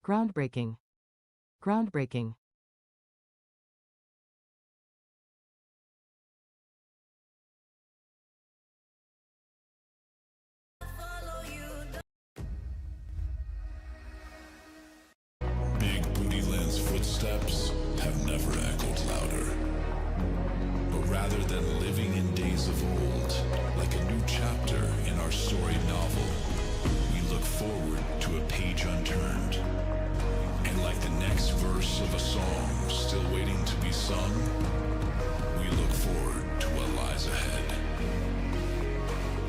Groundbreaking. Groundbreaking. Big Booty Land's footsteps have never echoed louder. But rather than living in days of old, like a new chapter in our storied novel, we look forward to a page unturned. And like the next verse of a song still waiting to be sung, we look forward to what lies ahead.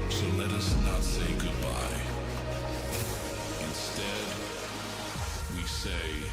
So let us not say goodbye. Instead, we say,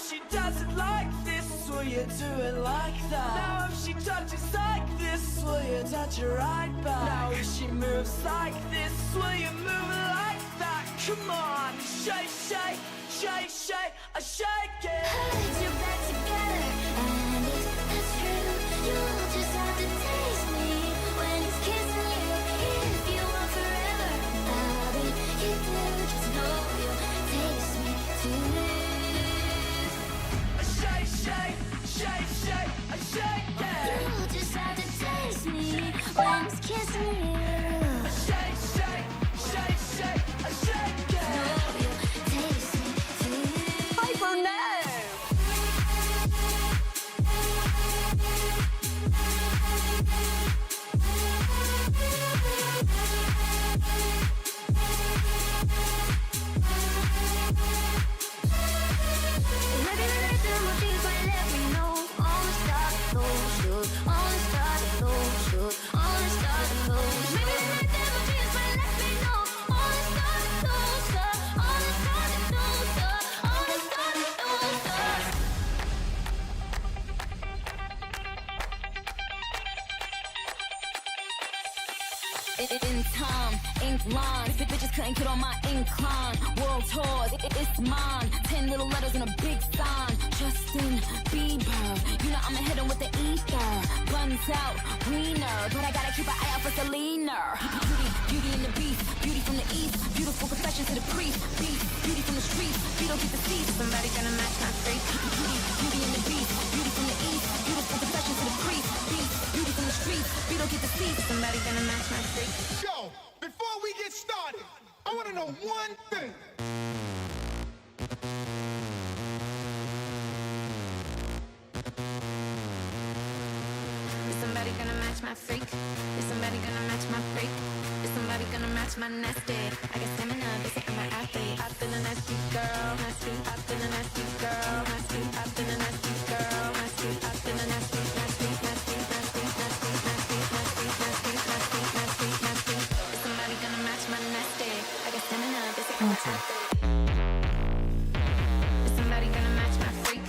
she does it like this, will you do it like that? Now if she touches like this, will you touch her right back? Now if she moves like this, will you move like that? Come on, shake, shake, shake, shake, shake it. Put your back together, and it's true. You'll just have to taste me when it's kissing you. If you want forever, I'll be you do. Just know you'll taste me too. Shake, shake, shake, shake it. You'll just have to taste me when it's kissing you. Shake, shake, shake, shake, shake it. Know you'll taste me too. Hyper now. In time, ink lines, bitches couldn't get on my incline. World tours, it's mine. 10 little letters and a big sign. Justin Bieber, you know I'ma hit him with the ether. Buns out, wiener, but I gotta keep an eye out for Selena. Beauty in the beast, beauty from the east. Beautiful confession to the priest. Beast, beauty from the streets. You don't get the seats. Somebody gonna match my freak. Beauty in the beast, beauty from the east. Beautiful confession to the priest. Beast, beauty from the streets. You don't get the seats. Somebody gonna match my freak. Yo, before we get started, I want to know one thing. Is somebody gonna match my freak? Is somebody gonna match my freak? Is somebody gonna match my nasty? I got stamina, they say I'm an athlete. I've been a nasty girl, nasty. I've been a nasty girl, nasty. I've been a nasty girl, nasty. I've been a nasty, nasty, nasty, nasty, nasty, nasty, nasty, nasty, nasty, nasty, nasty. Is somebody gonna match my nasty? I got stamina, they say I'm an athlete. Is somebody gonna match my freak?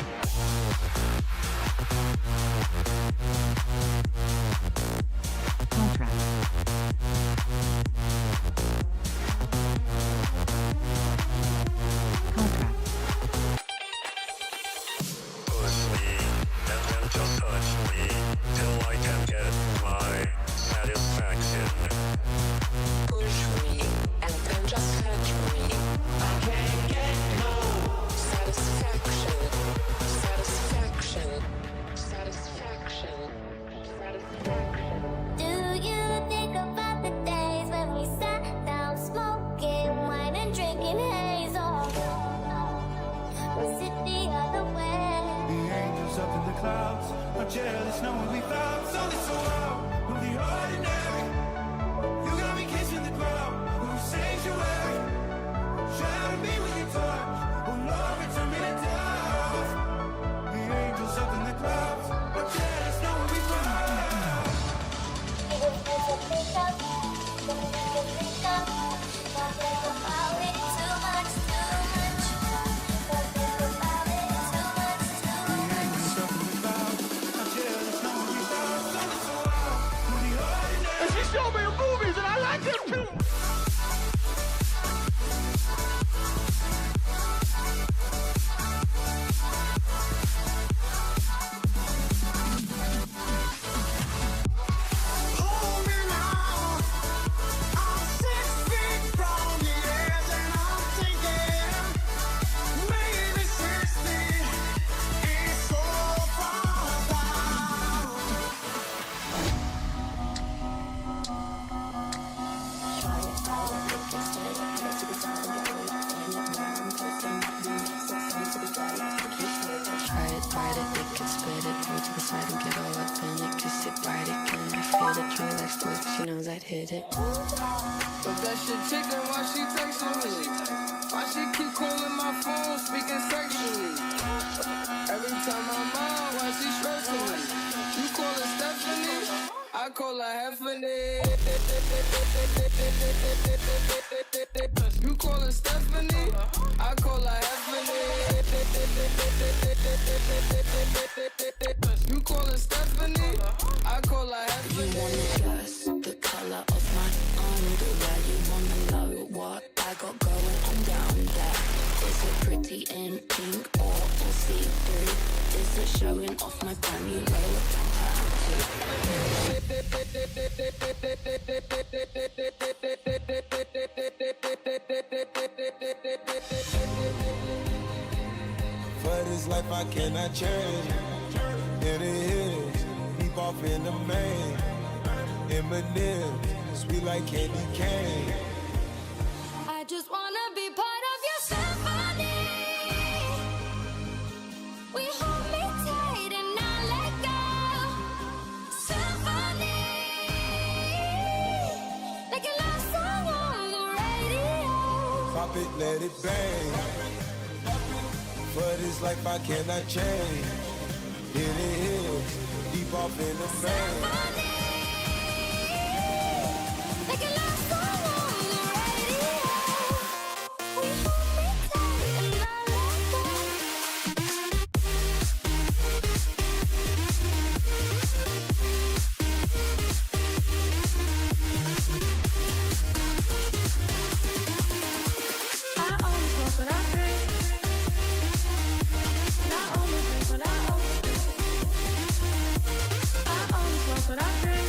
jealous knowing we found something so wild. From the ordinary, you got me kissing the ground. We're sanctuary. Shadow me when you touch. Oh Lord, return me to dust. The angels up in the clouds. I'm jealous knowing we found. Show me movies and I like them too. Hold me now. I'm 6 feet from the edge and I'm thinking maybe 60 is so far down. Try it, bite it, lick it, split it, pull to the side and get all up in it. Kiss it, bite it, can I feel it? Try like sports, she knows I'd hit it. But that shit chicken, why she texting me? Why she keep calling my phone, speaking sexually? Every time I'm out, why she stressing me? You call her Stephanie, I call her Heffany. You call her Stephanie, I call her Heffany. You call her Stephanie, I call her Heffany. You wanna guess the color of my underwear? You wanna know what I got going on down there? Is it pretty in pink or see-through? Is it showing off my brand new roller tattoo? For this life I cannot change. In the hills, deep off in the main. Eminem, sweet like candy cane. I just wanna be part of your symphony. We hold me tight and not let go. Symphony, like a love song on the radio. Pop it, let it bang. For this life I cannot change. In the hills, deep off in the main. Like a love song on the radio. We hold me tight and not let go. I only smoke what I drink. And I only drink what I overdose. I only smoke what I drink.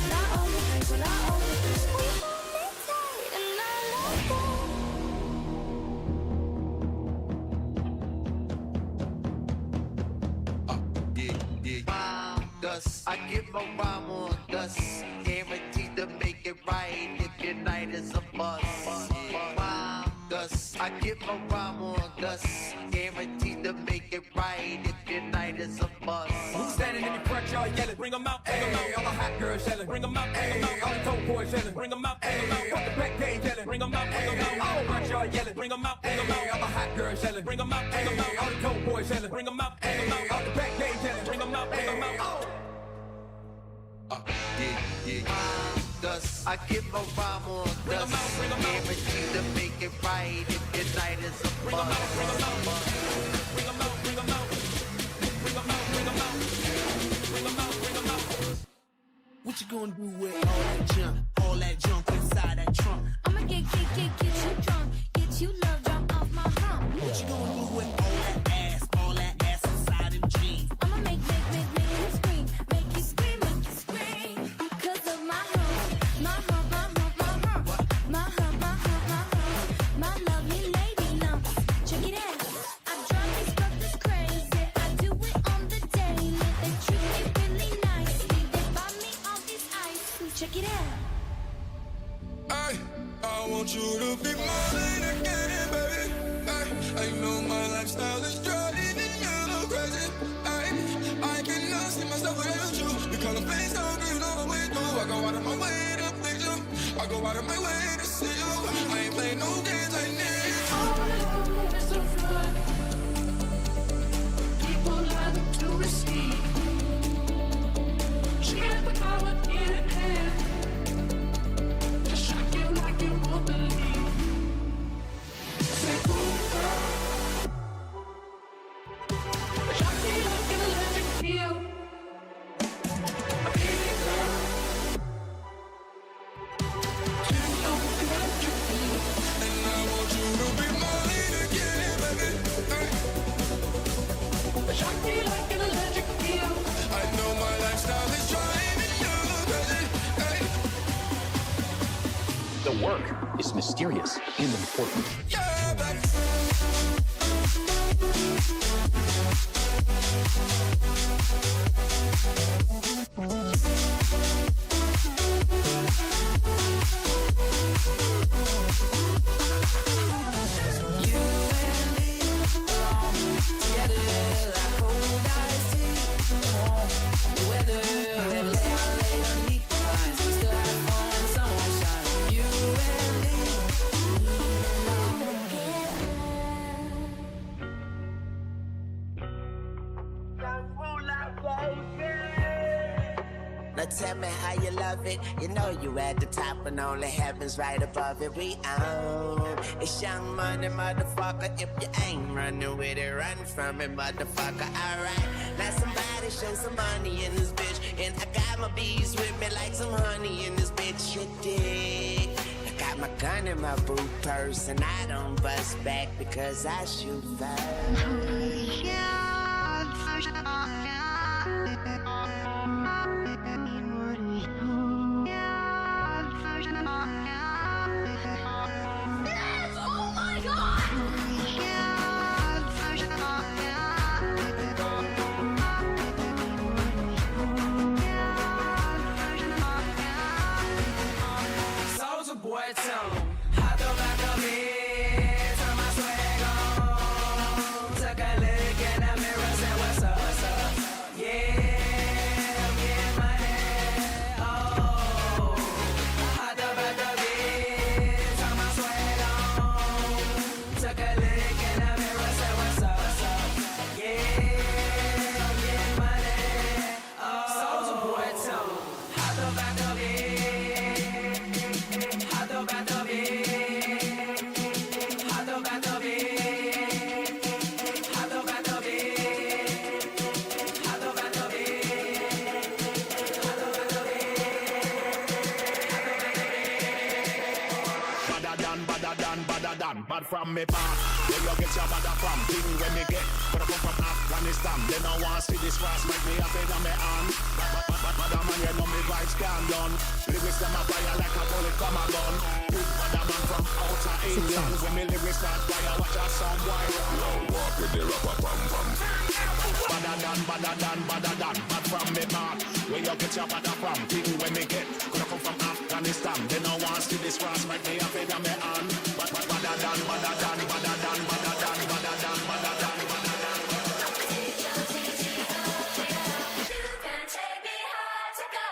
And I only drink what I overdose. We hold me tight and not let go. Dust. I give a rhyme on dust, guaranteed to make it right if your night is a bust. Dust. I give a rhyme on dust, guaranteed to make it right if your night is a bust. Standing in the front yard yelling, bring 'em out, bring 'em out. All the hot girls yelling, bring 'em out, bring 'em out. All the dope boys yelling, bring 'em out, bring 'em out. From the back gate yelling, bring 'em out, bring 'em out. All the front yard yelling, bring 'em out, bring 'em out. All the hot girls yelling, bring 'em out, bring 'em out. All the dope boys yelling, bring 'em out, bring 'em out. All the back gate yelling, bring 'em out, bring 'em out. Dust. I give a rhyme on dust, guaranteed to make it right if your night is a bust. Bring 'em out, bring 'em out, bring 'em out, bring 'em out, bring 'em out, bring 'em out, bring 'em out, bring 'em out. What you gonna do with all that junk inside that trunk? I'ma get you drunk, get you love drunk off my hump. What you gonna do with all that ass inside them jeans? I'ma make you scream, make you scream, make you scream. Because of my hump, my hump, my hump, my hump, my hump, my hump, my hump, my lovely lady lumps. Check it out, I drive these brothers crazy. I do it on the daily. They treat me really nicely. They buy me all this ice. Check it out. I want you to be mine again, baby. I know my lifestyle is driving you crazy. is mysterious and important. Now tell me how you love it. You know you at the top and only heaven's right above it. We own it's Young Money, motherfucker. If you ain't running with it, run from it, motherfucker. Alright, now somebody show some money in this bitch. And I got my bees with me like some honey in this bitch. You dig? I got my gun in my boot purse and I don't bust back because I shoot first. Bad from me back, where you get your bad from. Thing when me get, but I come from Afghanistan. They don't want to see this cross, make me happy on me hand. Bad man, you know me vibes can't done. Lyrics them a fire like a bullet from a gun. Big bad man from outer England. When me lyrics start fire, watch out some boy. Now walk with the rapper pam pam. Badder than, bad from me back, where you get your bad from. Thing when me get, but I come from Afghanistan. They don't want to see this cross, make me happy on me hand.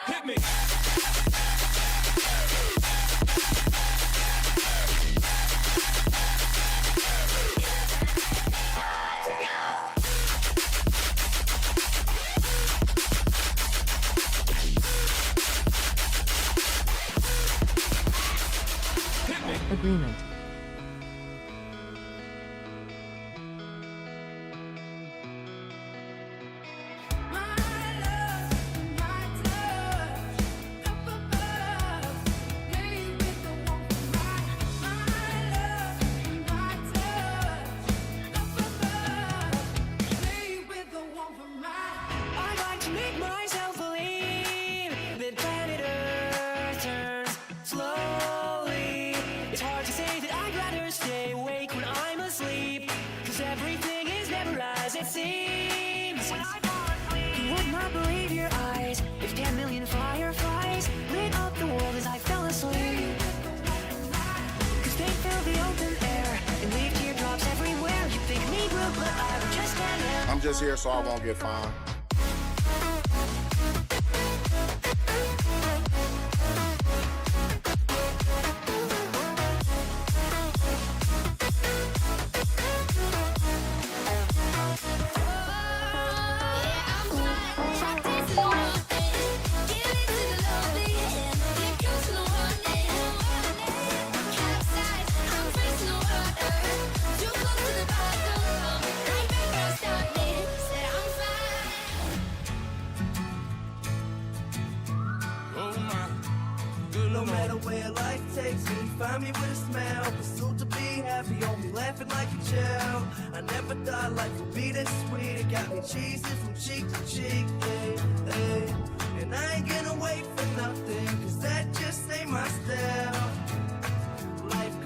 Hit me. Agreement. I'm just here so I won't get fined. No matter where life takes me, find me with a smile. Pursuit to be happy, only laughing like a child. I never thought life would be this sweet. It got me cheesy from cheek to cheek, hey, hey. And I ain't gonna wait for nothing, cause that just ain't my style. Life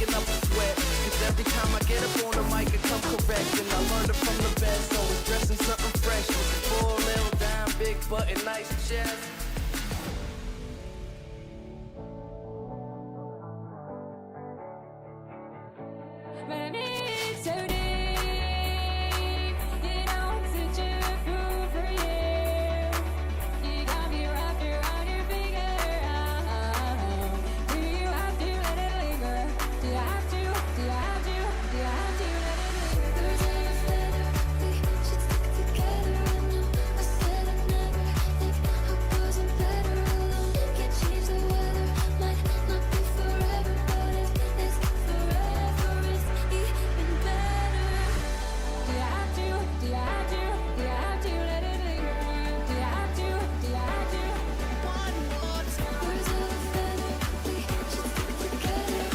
breaking up a sweat. Cause every time I get up on the mic, I come correct. And I learned it from the best, always dressing something fresh. With a full little down, big butt and nice chest. When it's so deep, you know it's such a fool for you. You got me wrapped around your finger. Do you have to let it linger? Do you have to? Do you have to? Do you have to let it linger? Birds of a feather, we should stick together. I know I said I'd never think I wasn't better alone. Can't change the weather, might not be forever, but if it's forever, it's even better. Do you have to? Do you have to? Do you have to let it linger? Do you have to? Do you have to? One more time. Birds of a feather, we should stick together.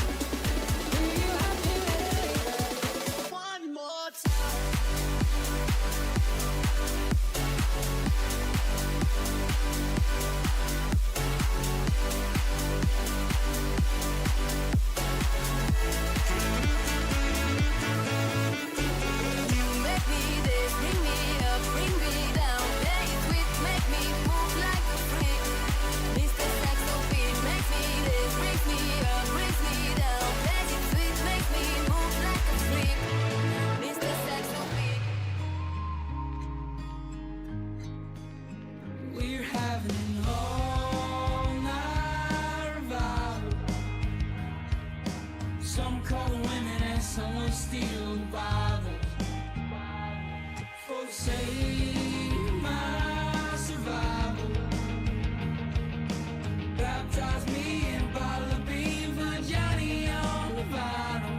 Do you have to let it linger? One more time. You make me this, bring me up, bring me down. Play it sweet, make me move like a freak. Mr. Saxo beat makes me this, brings me up, brings me down. Play it sweet, makes me move like a freak. Mr. Saxo beat. We're having an all-night revival. Some call the women and some will steal the Bible. For the sake of my survival, baptize me in a bottle of bean for Johnny on the vinyl.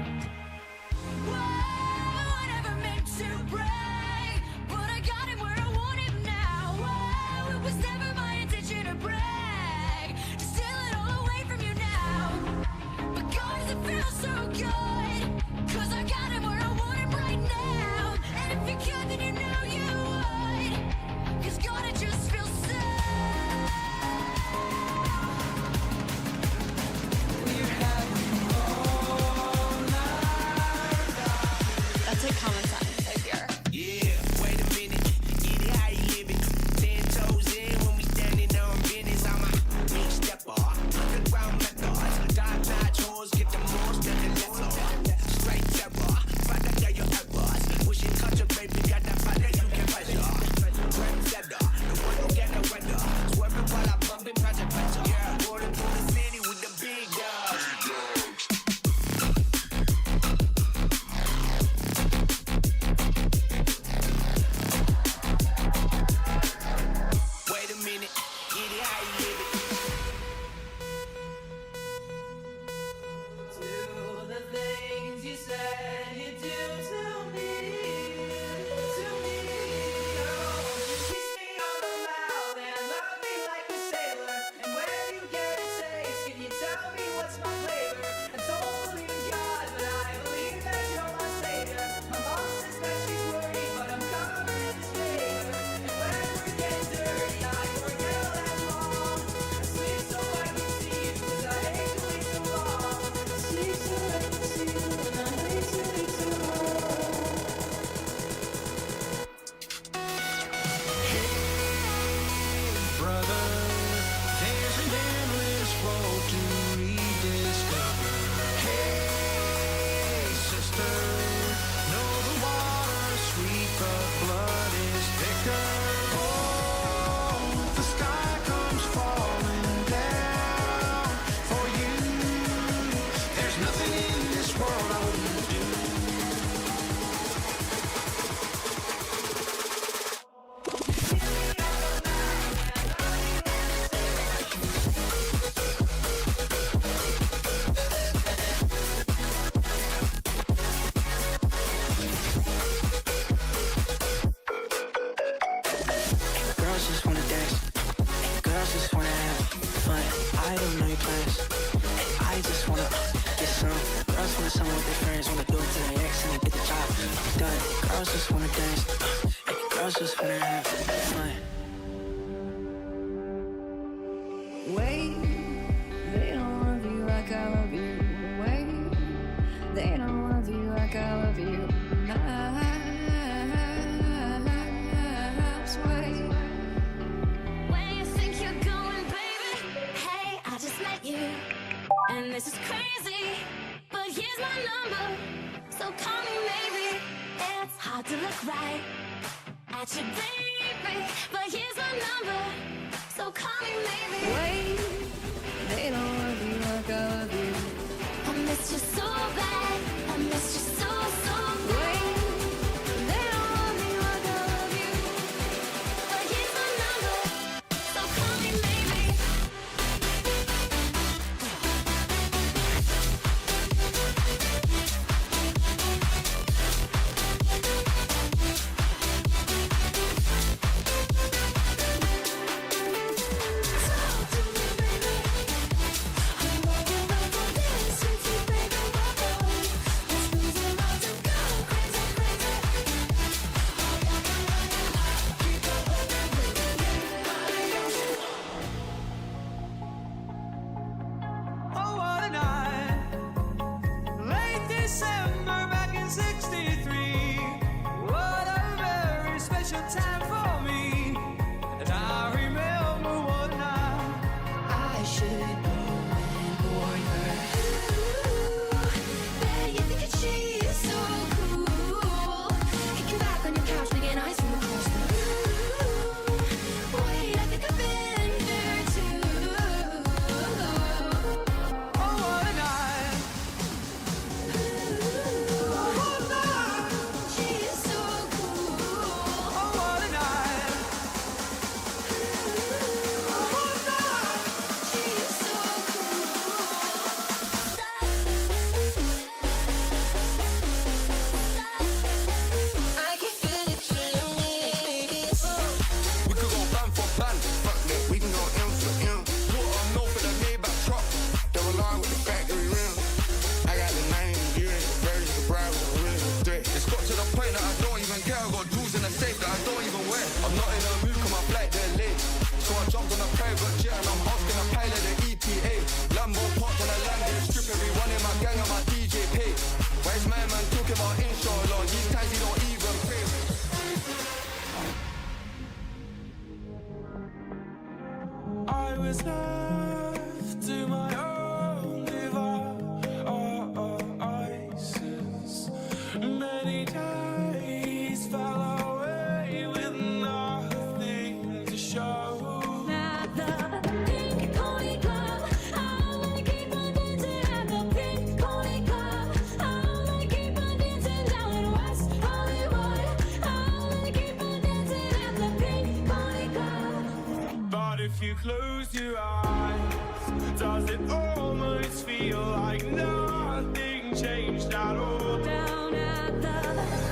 Whoa, I never meant to break, but I got him where I want him now. Whoa, it was never my intention to brag, to steal it all away from you now. But God, does it feel so good? 'Cause I got him where I want him right now. And if you could, then you know you would. 'Cause God, it just feels so. We're having an all-night That's a common sense, I fear. Yeah, wait a minute, get it how you live it. 10 toes in when we standing on business. I'm a big stepper, underground methods. Dark night chores, get the most and the lesser. Straight terror, find out that your errors. Wishing culture, baby, got that fight that you can measure. Trendsetter, the one who get the weather. Swerving while I bump in Project Pressure. Yeah, rolling through the city with the big dogs. Wait a minute, get it how you live it. Do the things you said you do to me, oh, kiss me on the mouth and love me like a sailor. And when you get a taste, can you tell me what's my flavor? I don't believe in God, but I believe that you're my savior. My mom says that she's worried, but I'm covered in His favor. And when we're getting dirty, I work out that long. I sleep so I can see you, 'cause I hate to wait too long. I sleep so I can see you, and I hate to wait too long. Brother, there's an endless road to rediscover. Hey, sister, know the water's sweet, but blood is thicker. Oh, the sky comes falling down for you. There's nothing in this world I wouldn't do. Girls just wanna dance. Girls just wanna have fun. I don't know your plans. I just wanna get some. Girls wanna song with their friends, wanna do it to their ex and get the job done. Girls just wanna dance. Girls just wanna have fun. Wait, they don't love you like I love you. Wait, this is crazy, but here's my number, so call me maybe. It's hard to look right at you, baby, but here's my number, so call me maybe. Wait, they don't love you like I love you. I miss you so bad, I miss you so bad. Wait, they don't love me like I love you. But here's my number, so call me maybe. Oh, what a night. Late December back in 63. What a very special time for me. And I remember one night I should go and warn her. Bet you think that she is so cool. Kicking back on your couch, making ice from the coaster. Wait, I think I've been there too. Oh, what a night. She is so cool. Oh, what a night. She is so I can feel it through me. We could go plan for plan, fuck that, we can go M for M. Put on no for the Maybach truck, double line with the factory rim. I got the 90 years, the version, the bribe, was a really good threat. It's got to the point that I don't even care, I got jewels in the safe that I don't even wear. I'm not in a mood, cause my flight they're late. So I jumped on a private jet and I'm asking a pilot the ETA. Lambo parked on a landing strip, everyone in my gang and my DJ pay. Where's my man talking about inshallah, these times he don't even pray. I was left to my own devices. Many days fell away with nothing to show. At the Pink Pony Club, I wanna keep on dancing at the Pink Pony Club. I wanna keep on dancing down in West Hollywood. I wanna keep on dancing at the Pink Pony Club. But if you close your eyes, does it almost feel like nothing changed at all? Down at the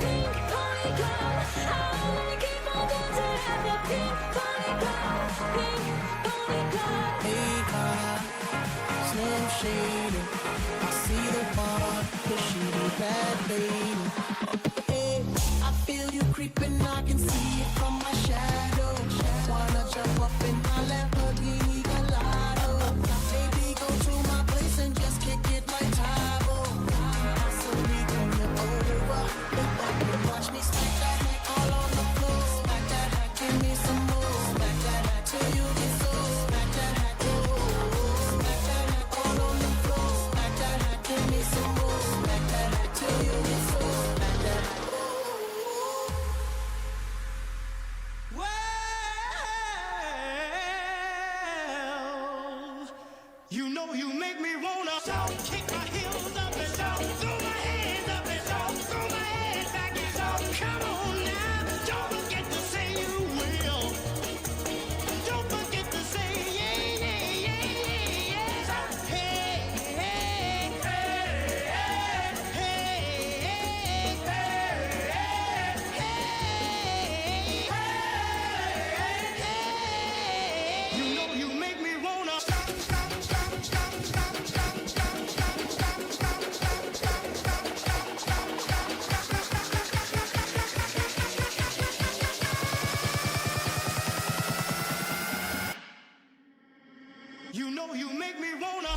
Pink Pony Club, I wanna keep on dancing at the Pink Pony Club. Pink Pony Club. Hey, Kyle, Slim Shady. I see the one, but she the bad baby. Hey, I feel you creeping, I can see it from my shadow. Wanna jump up in my Lamborghini Gallardo. Baby, go to my place and just kick it like Tybo. So we gonna over, look up and watch me smack that hack all on the floor. Smack that hack, give me some more. Smack that hack till you get so. Smack that hack, oh. Smack that hack all on the floor. Smack that hack, give me some more. Smack that hack till you get so. Smack that hack, oh. Well, you know you make me wanna shout, kick my heels up and shout, throw my hands up and shout, throw my head back and shout. Come on now, don't forget to say you will. Don't forget to say yeah, yeah, yeah, yeah, yeah. Shout, hey, hey, hey, hey, hey, hey. You know you make me wanna stop, stop, stop, stop, stop, stop, stop, stop, stop, stop, stop, stop, stop, stop, stop, You know you make me wanna.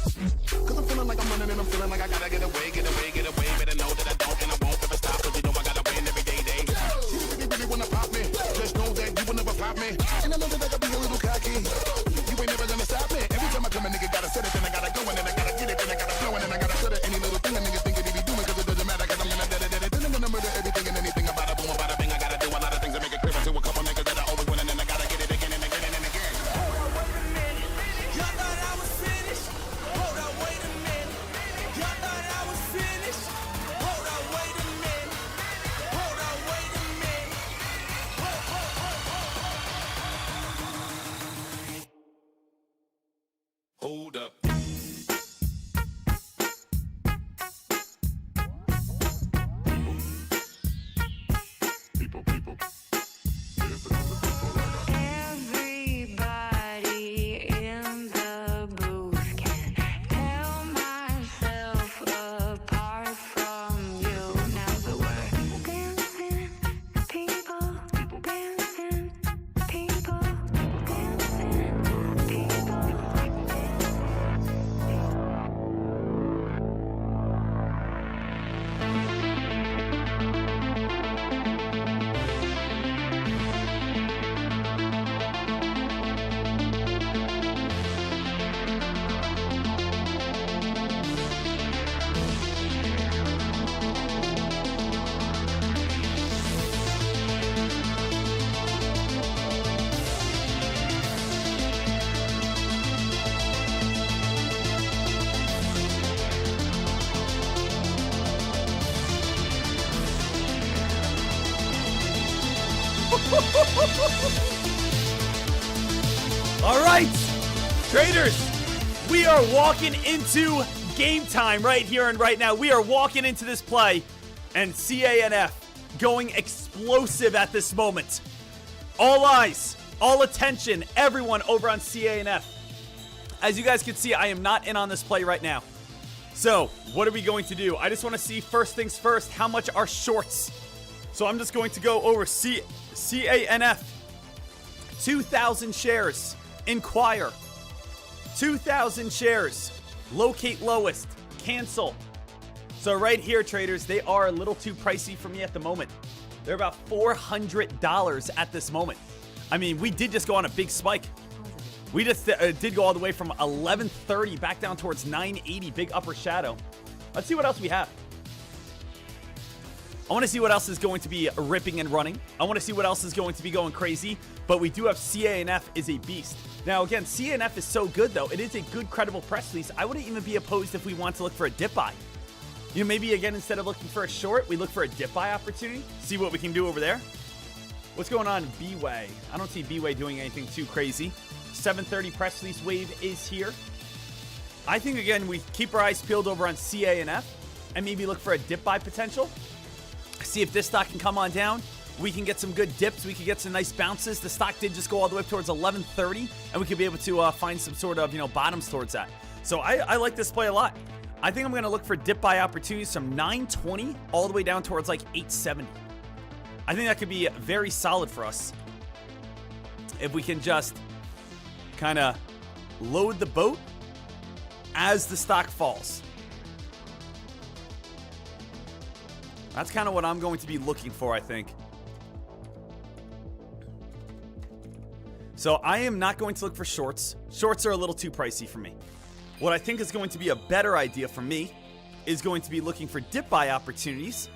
Cause I'm feeling like I'm running and I'm feeling like I gotta get away, get away, get away. Better know that I don't and I won't ever stop. Cause you know I gotta win every day. You really wanna pop me, just know that you will never pop me. And I know that I gotta be a little cocky. You ain't never gonna stop me. Every time I come a nigga gotta set it, then I gotta go, and then I gotta get it, then I gotta flow. All right, traders, we are walking into game time right here and right now. We are walking into this play, and CANF going explosive at this moment. All eyes, all attention, everyone over on CANF. As you guys can see, I am not in on this play right now. So, what are we going to do? I just want to see, first things first, how much are shorts? So I'm just going to go over CANF. 2,000 shares. Inquire. 2,000 shares. Locate lowest. Cancel. So right here, traders, they are a little too pricey for me at the moment. They're about $400 at this moment. I mean, we did just go on a big spike. We just did go all the way from 1130 back down towards 980, big upper shadow. Let's see what else we have. I want to see what else is going to be ripping and running. I want to see what else is going to be going crazy. But we do have CANF is a beast. Now, again, CANF is so good, though. It is a good, credible press release. I wouldn't even be opposed if we want to look for a dip buy. You know, maybe, again, instead of looking for a short, we look for a dip buy opportunity. See what we can do over there. What's going on, B-Way? I don't see B-Way doing anything too crazy. 7:30 press release wave is here. I think, again, we keep our eyes peeled over on CANF and maybe look for a dip buy potential. See if this stock can come on down. We can get some good dips. We can get some nice bounces. The stock did just go all the way up towards 1130, and we could be able to find some sort of, bottoms towards that. So I like this play a lot. I think I'm going to look for dip buy opportunities from 920 all the way down towards like 870. I think that could be very solid for us if we can just kind of load the boat as the stock falls. That's kind of what I'm going to be looking for, I think. So I am not going to look for shorts. Shorts are a little too pricey for me. What I think is going to be a better idea for me is going to be looking for dip buy opportunities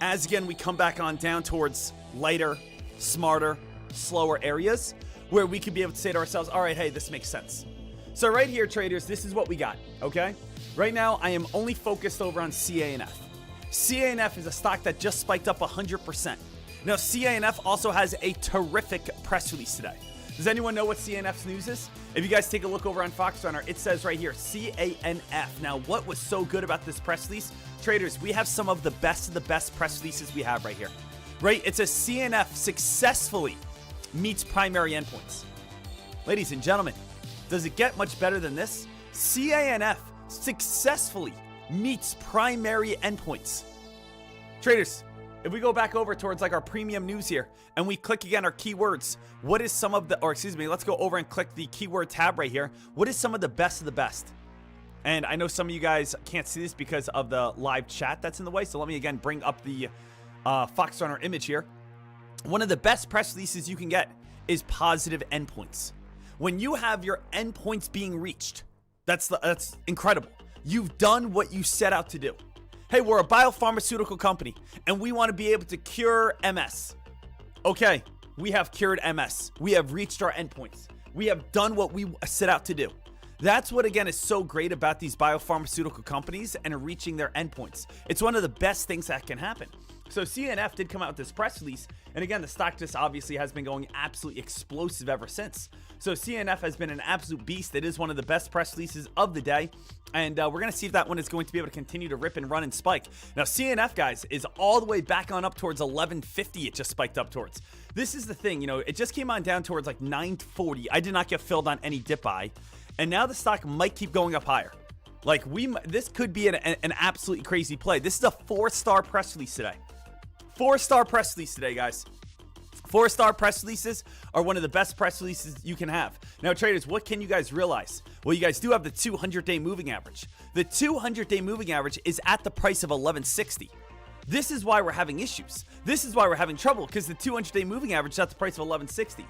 as, again, we come back on down towards lighter, smarter, slower areas where we could be able to say to ourselves, all right, hey, this makes sense. So right here, traders, this is what we got, okay? Right now, I am only focused over on CANF. CANF is a stock that just spiked up 100%. Now, CANF also has a terrific press release today. Does anyone know what CANF's news is? If you guys take a look over on Fox Runner, it says right here, CANF. Now, what was so good about this press release? Traders, we have some of the best press releases we have right here. Right? It says CANF successfully meets primary endpoints. Ladies and gentlemen, does it get much better than this? CANF successfully meets primary endpoints. Traders, if we go back over towards like our premium news here and we click again our keywords, what is some of the, or excuse me, let's go over and click the keyword tab right here. What is some of the best? And I know some of you guys can't see this because of the live chat that's in the way. So let me again bring up the Fox Runner image here. One of the best press releases you can get is positive endpoints. When you have your endpoints being reached, that's incredible. You've done what you set out to do. Hey, we're a biopharmaceutical company, and we want to be able to cure MS. Okay, we have cured MS. We have reached our endpoints. We have done what we set out to do. That's what, again, is so great about these biopharmaceutical companies and reaching their endpoints. It's one of the best things that can happen. So CANF did come out with this press release, and again, the stock just obviously has been going absolutely explosive ever since. So CANF has been an absolute beast. It is one of the best press releases of the day, and we're going to see if that one is going to be able to continue to rip and run and spike. Now, CANF, guys, is all the way back on up towards 1150. It just spiked up towards. This is the thing, it just came on down towards like 940. I did not get filled on any dip buy, and now the stock might keep going up higher. Like, this could be an absolutely crazy play. This is a 4-star press release today. 4-star press release today, guys. 4-star press releases are one of the best press releases you can have. Now, traders, what can you guys realize? Well, you guys do have the 200-day moving average. The 200-day moving average is at the price of 1160. This is why we're having issues. This is why we're having trouble, because the 200-day moving average is at the price of 1160.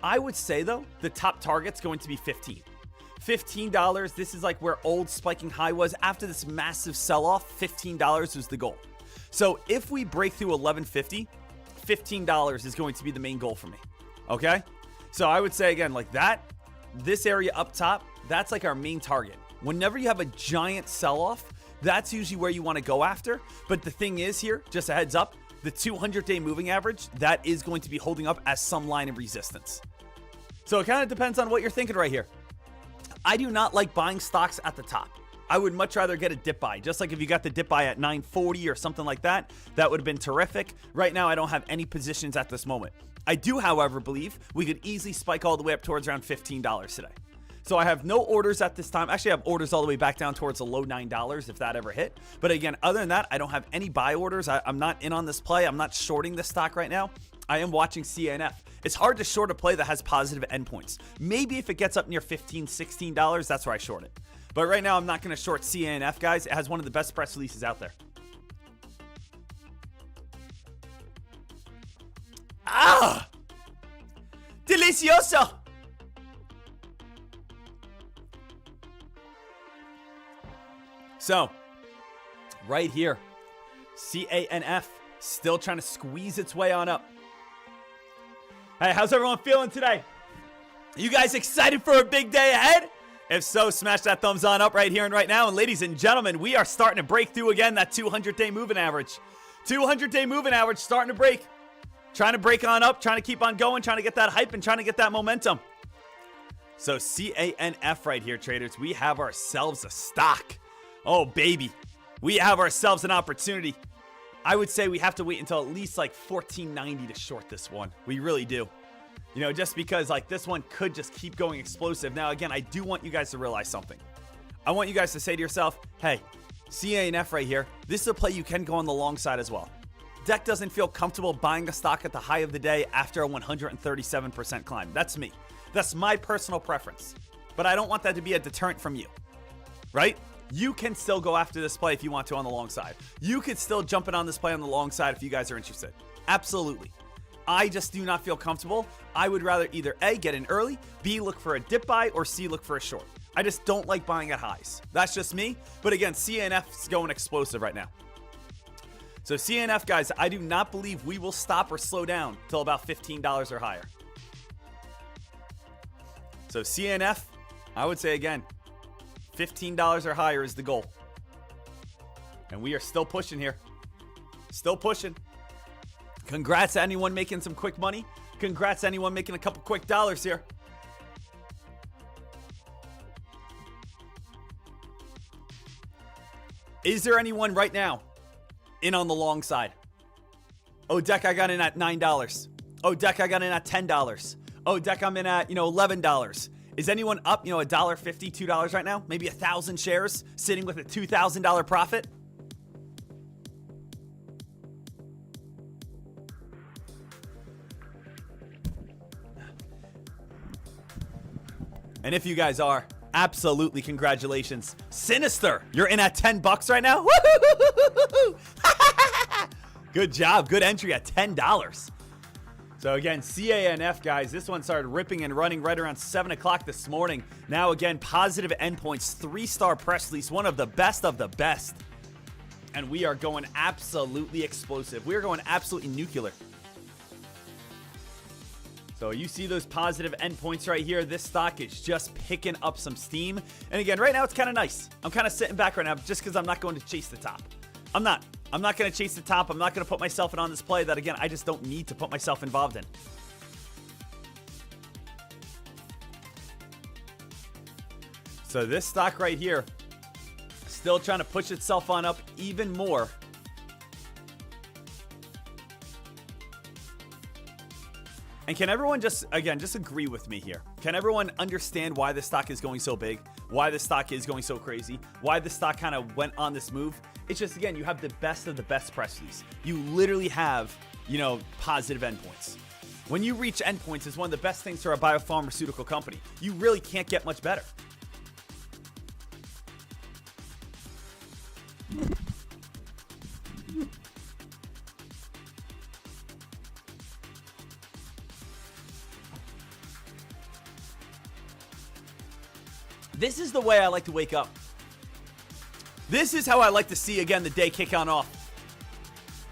I would say, though, the top target's going to be $15. This is like where old spiking high was. After this massive sell-off, $15 was the goal. So if we break through 1150, $15 is going to be the main goal for me. Okay? So I would say, again, like that, this area up top, that's like our main target. Whenever you have a giant sell-off, that's usually where you want to go after. But the thing is here, just a heads up, the 200-day moving average, that is going to be holding up as some line of resistance. So it kind of depends on what you're thinking right here. I do not like buying stocks at the top. I would much rather get a dip buy. Just like if you got the dip buy at 940 or something like that, that would have been terrific. Right now, I don't have any positions at this moment. I do, however, believe we could easily spike all the way up towards around $15 today. So I have no orders at this time. Actually, I have orders all the way back down towards the low $9 if that ever hit. But again, other than that, I don't have any buy orders. I'm not in on this play. I'm not shorting this stock right now. I am watching CNF. It's hard to short a play that has positive endpoints. Maybe if it gets up near $15, $16, that's where I short it. But right now, I'm not going to short CNF, guys. It has one of the best press releases out there. Ah! Delicioso! So, right here, CANF still trying to squeeze its way on up. Hey, how's everyone feeling today? You guys excited for a big day ahead? If so, smash that thumbs on up right here and right now. And ladies and gentlemen, we are starting to break through again that 200-day moving average. 200-day moving average starting to break. Trying to break on up, trying to keep on going, trying to get that hype and trying to get that momentum. So CANF right here, traders. We have ourselves a stock. Oh, baby. We have ourselves an opportunity. I would say we have to wait until at least like $14.90 to short this one. We really do. You know, just because like this one could just keep going explosive. Now, again, I do want you guys to realize something. I want you guys to say to yourself, hey, CANF right here, this is a play you can go on the long side as well. Deck doesn't feel comfortable buying a stock at the high of the day after a 137% climb. That's me. That's my personal preference. But I don't want that to be a deterrent from you, right? You can still go after this play if you want to on the long side. You could still jump in on this play on the long side if you guys are interested. Absolutely. I just do not feel comfortable. I would rather either A, get in early, B, look for a dip buy, or C, look for a short. I just don't like buying at highs. That's just me. But again, CNF's going explosive right now. So CNF, guys, I do not believe we will stop or slow down till about $15 or higher. So CNF, I would say again, $15 or higher is the goal. And we are still pushing here. Still pushing. Congrats to anyone making some quick money. Congrats to anyone making a couple quick dollars here. Is there anyone right now in on the long side? Oh, Deck, I got in at $9. Oh, Deck, I got in at $10. Oh, Deck, I'm in at, $11. Is anyone up, $1.50, $2 right now? Maybe 1,000 shares sitting with a $2,000 profit? And if you guys are, absolutely congratulations. Sinister, you're in at $10 right now? Woo-hoo-hoo-hoo-hoo-hoo! Good job, good entry at $10. So again, CANF, guys, this one started ripping and running right around 7 o'clock this morning. Now again, positive endpoints, 3-star press release, one of the best of the best. And we are going absolutely explosive. We are going absolutely nuclear. So you see those positive endpoints right here. This stock is just picking up some steam. And again, right now it's kind of nice. I'm kind of sitting back right now just because I'm not going to chase the top. I'm not going to chase the top. I'm not going to put myself in on this play that, again, I just don't need to put myself involved in. So this stock right here, still trying to push itself on up even more. And can everyone just agree with me here? Can everyone understand why this stock is going so big? Why this stock is going so crazy? Why this stock kind of went on this move? It's just, again, you have the best of the best press release. You literally have, positive endpoints. When you reach endpoints, it's one of the best things for a biopharmaceutical company. You really can't get much better. This is the way I like to wake up. This is how I like to see, again, the day kick on off.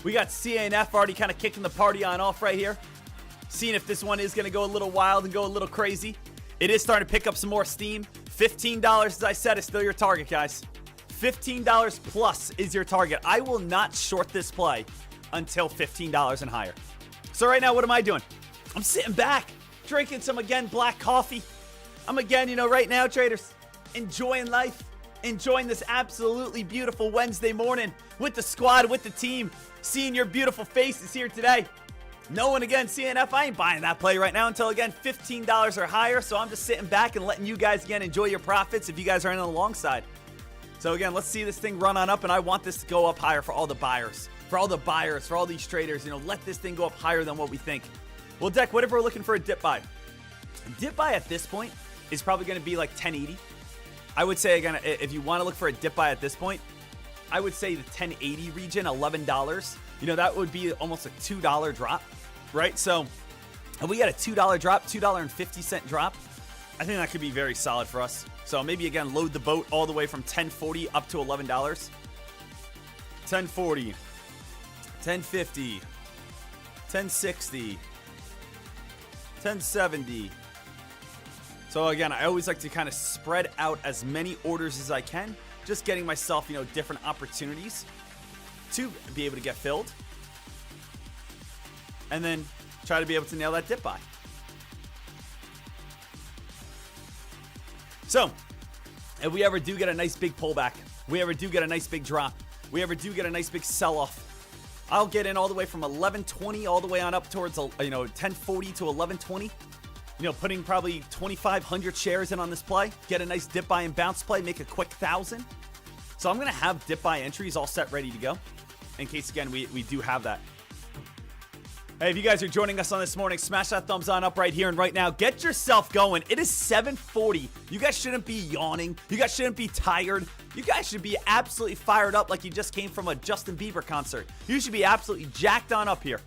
We got CANF already kind of kicking the party on off right here. Seeing if this one is going to go a little wild and go a little crazy. It is starting to pick up some more steam. $15, as I said, is still your target, guys. $15 plus is your target. I will not short this play until $15 and higher. So right now, what am I doing? I'm sitting back, drinking some, again, black coffee. I'm, again, right now, traders, enjoying life, enjoying this absolutely beautiful Wednesday morning with the squad, with the team, seeing your beautiful faces here today. Knowing, again, CNF, I ain't buying that play right now until, again, $15 or higher. So I'm just sitting back and letting you guys, again, enjoy your profits if you guys are in on the long side. So, again, let's see this thing run on up, and I want this to go up higher for all the buyers. For all the buyers, for all these traders, let this thing go up higher than what we think. Well, Deck, what if we're looking for a dip buy? Dip buy at this point is probably going to be like 1080. I would say, again, if you want to look for a dip buy at this point, I would say the 1080 region, $11. That would be almost a $2 drop, right? So if we get a $2 drop, $2.50 drop, I think that could be very solid for us. So maybe, again, load the boat all the way from $10.40 up to $11. $10.40, $10.50, $10.60, $10.70. So again, I always like to kind of spread out as many orders as I can, just getting myself, different opportunities to be able to get filled. And then try to be able to nail that dip buy. So, if we ever do get a nice big pullback, we ever do get a nice big drop, we ever do get a nice big sell-off, I'll get in all the way from 1120 all the way on up towards 1040 to 1120. Putting probably 2,500 shares in on this play, get a nice dip buy and bounce play, make a quick 1,000. So I'm going to have dip buy entries all set, ready to go, in case, again, we do have that. Hey, if you guys are joining us on this morning, smash that thumbs on up right here and right now. Get yourself going. It is 7:40. You guys shouldn't be yawning. You guys shouldn't be tired. You guys should be absolutely fired up like you just came from a Justin Bieber concert. You should be absolutely jacked on up here.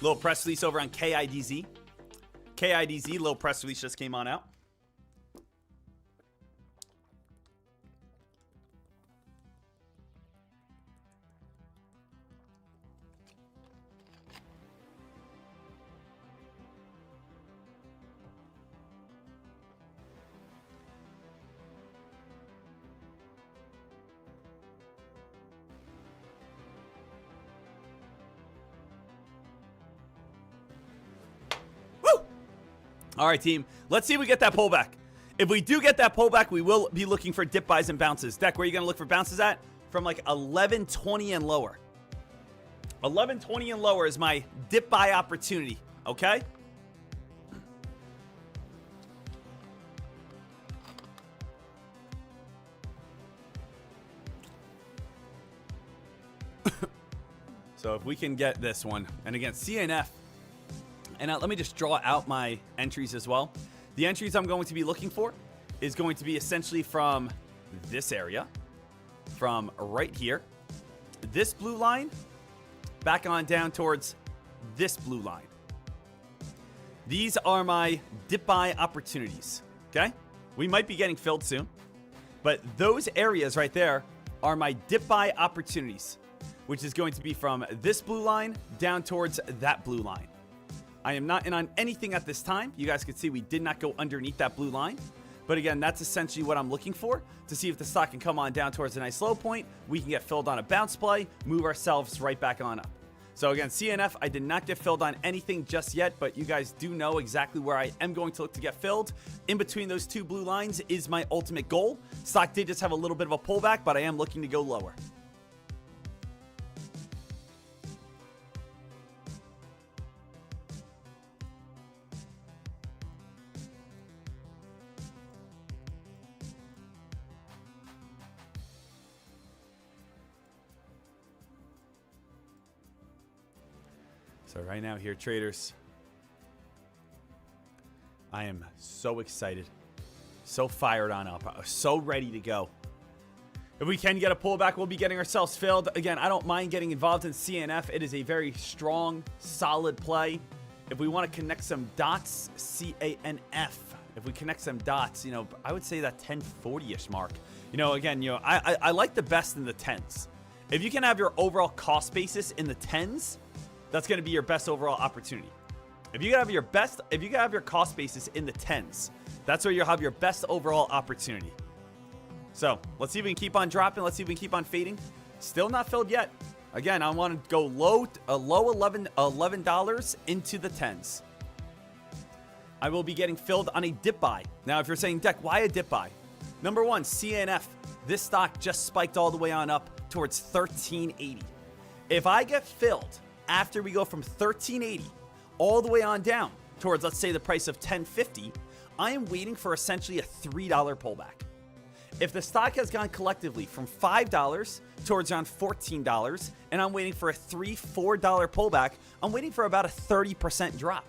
Little press release over on KIDZ. KIDZ, little press release just came on out. All right, team. Let's see if we get that pullback. If we do get that pullback, we will be looking for dip buys and bounces. Deck, where are you going to look for bounces at? From like 1120 and lower. 1120 and lower is my dip buy opportunity, okay? So if we can get this one, and again, CNF. And let me just draw out my entries as well. The entries I'm going to be looking for is going to be essentially from this area, from right here, this blue line, back on down towards this blue line. These are my dip buy opportunities, okay? We might be getting filled soon, but those areas right there are my dip buy opportunities, which is going to be from this blue line down towards that blue line. I am not in on anything at this time. You guys can see we did not go underneath that blue line. But again, that's essentially what I'm looking for, to see if the stock can come on down towards a nice low point. We can get filled on a bounce play, move ourselves right back on up. So again, CNF, I did not get filled on anything just yet, but you guys do know exactly where I am going to look to get filled. In between those two blue lines is my ultimate goal. Stock did just have a little bit of a pullback, but I am looking to go lower. So right now here, traders, I am so excited, so fired on up, so ready to go. If we can get a pullback, we'll be getting ourselves filled. Again, I don't mind getting involved in CNF. It is a very strong, solid play. If we want to connect some dots, CANF. If we connect some dots, I would say that 1040-ish mark. Again, I like the best in the 10s. If you can have your overall cost basis in the 10s, that's going to be your best overall opportunity. If you have your cost basis in the 10s, that's where you'll have your best overall opportunity. So let's see if we can keep on dropping. Let's see if we can keep on fading. Still not filled yet. Again, I want to go low $11 into the 10s. I will be getting filled on a dip buy. Now, if you're saying, Deck, why a dip buy? Number one, CNF. This stock just spiked all the way on up towards 1380. If I get filled after we go from 1380 all the way on down towards, let's say, the price of 1050, I am waiting for essentially a $3 pullback. If the stock has gone collectively from $5 towards around $14, and I'm waiting for a $3-4 pullback, I'm waiting for about a 30% drop.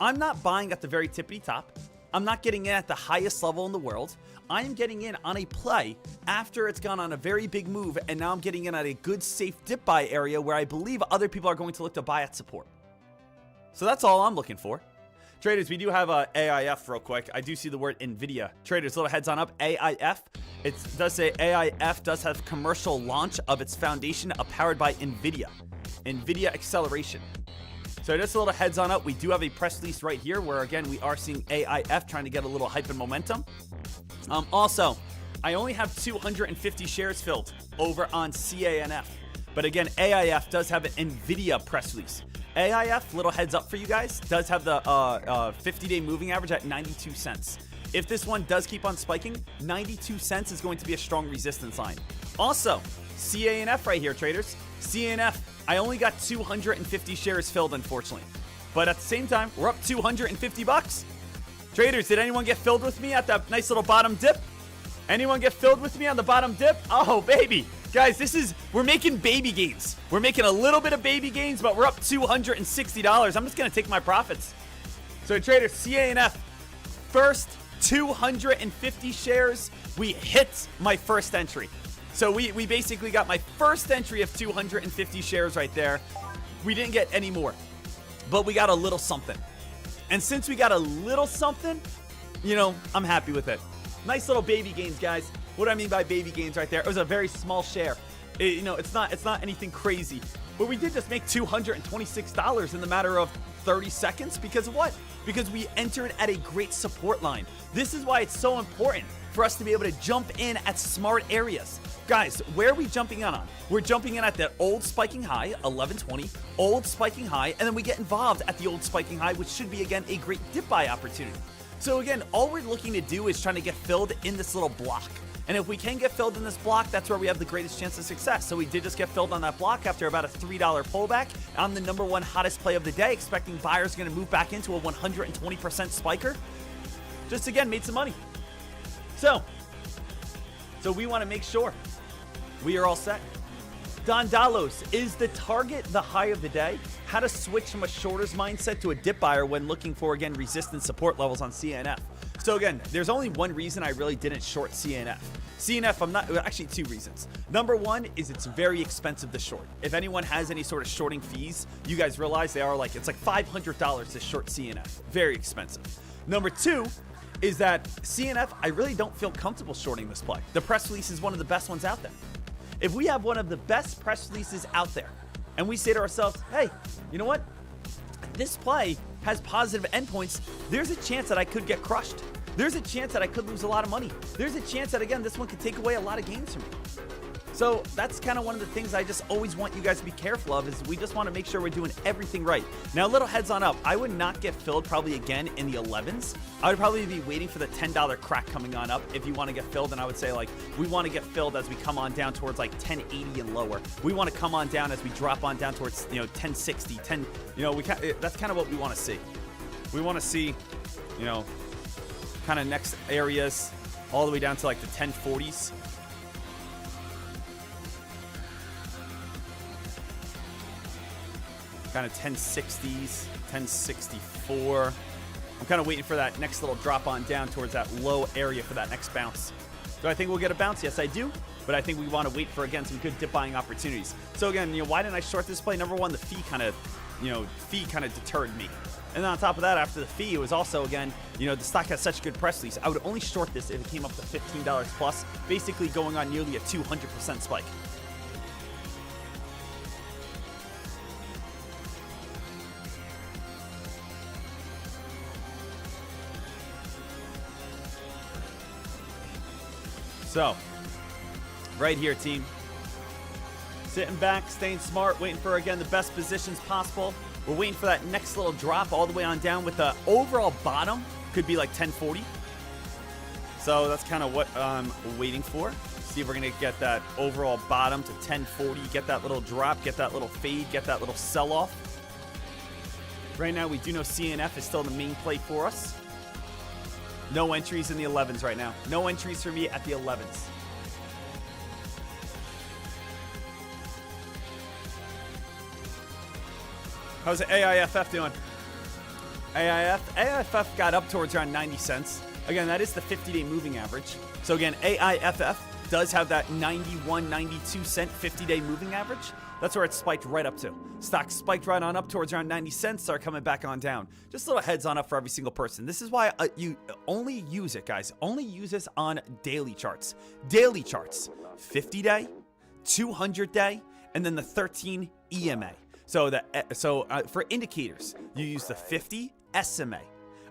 I'm not buying at the very tippity top. I'm not getting in at the highest level in the world. I am getting in on a play after it's gone on a very big move, and now I'm getting in at a good, safe dip buy area where I believe other people are going to look to buy at support. So that's all I'm looking for. Traders, we do have AIF real quick. I do see the word NVIDIA. Traders, little heads on up. AIF. It does say AIF does have commercial launch of its foundation powered by NVIDIA. NVIDIA acceleration. So just a little heads on up. We do have a press release right here where, again, we are seeing AIF trying to get a little hype and momentum. Also, I only have 250 shares filled over on CANF. But again, AIF does have an NVIDIA press release. AIF, little heads up for you guys, does have the 50-day moving average at 92 cents. If this one does keep on spiking, 92 cents is going to be a strong resistance line. Also, CANF right here, traders. CANF, I only got 250 shares filled, unfortunately. But at the same time, we're up 250 bucks. Traders, did anyone get filled with me at that nice little bottom dip? Anyone get filled with me on the bottom dip? Oh, baby. Guys, we're making baby gains. We're making a little bit of baby gains, but we're up $260. I'm just going to take my profits. So, traders, CANF, first 250 shares. We hit my first entry. So, we basically got my first entry of 250 shares right there. We didn't get any more, but we got a little something. And since we got a little something, I'm happy with it. Nice little baby gains, guys. What do I mean by baby gains right there? It was a very small share. It's not anything crazy. But we did just make $226 in the matter of 30 seconds. Because of what? Because we entered at a great support line. This is why it's so important for us to be able to jump in at smart areas. Guys, where are we jumping in on? We're jumping in at that old spiking high, 1120, old spiking high, and then we get involved at the old spiking high, which should be, again, a great dip buy opportunity. So again, all we're looking to do is trying to get filled in this little block. And if we can get filled in this block, that's where we have the greatest chance of success. So we did just get filled on that block after about a $3 pullback. I'm the number one hottest play of the day, expecting buyers are going to move back into a 120% spiker. Just again, made some money. So we want to make sure we are all set. Don Dalos, is the target the high of the day? How to switch from a shorter's mindset to a dip buyer when looking for, again, resistance support levels on CNF. So again, there's only one reason I really didn't short CNF. CNF, actually two reasons. Number one is it's very expensive to short. If anyone has any sort of shorting fees, you guys realize it's like $500 to short CNF. Very expensive. Number two is that CNF, I really don't feel comfortable shorting this play. The press release is one of the best ones out there. If we have one of the best press releases out there and we say to ourselves, hey, you know what? This play has positive endpoints. There's a chance that I could get crushed. There's a chance that I could lose a lot of money. There's a chance that, again, this one could take away a lot of gains from me. So that's kind of one of the things I just always want you guys to be careful of, is we just want to make sure we're doing everything right. Now, little heads on up. I would not get filled probably again in the 11s. I would probably be waiting for the $10 crack coming on up if you want to get filled. And I would say, we want to get filled as we come on down towards 1080 and lower. We want to come on down as we drop on down towards 1060, that's kind of what we want to see. We want to see, kind of next areas all the way down to the 1040s. Kind of 1060s, 1064. I'm kind of waiting for that next little drop on down towards that low area for that next bounce. Do I think we'll get a bounce? Yes, I do. But I think we want to wait for, again, some good dip buying opportunities. So again, why didn't I short this play? Number one, the fee kind of deterred me. And then on top of that, after the fee, it was also, again, the stock has such good press release. I would only short this if it came up to $15 plus, basically going on nearly a 200% spike. So, right here, team. Sitting back, staying smart, waiting for, again, the best positions possible. We're waiting for that next little drop all the way on down with the overall bottom. Could be like 1040. So that's kind of what I'm waiting for. See if we're going to get that overall bottom to 1040. Get that little drop, get that little fade, get that little sell-off. Right now, we do know CNF is still the main play for us. No entries in the 11s right now. No entries for me at the 11s. How's the AIFF doing? AIFF got up towards around 90 cents. Again, that is the 50-day moving average. So again, AIFF does have that 91, 92 cent 50-day moving average. That's where it spiked right up to. Stock spiked right on up towards around 90 cents, start coming back on down. Just a little heads on up for every single person. This is why you only use it, guys. Only use this on daily charts. Daily charts. 50-day, 200-day, and then the 13 EMA. So for indicators, you use the 50 SMA.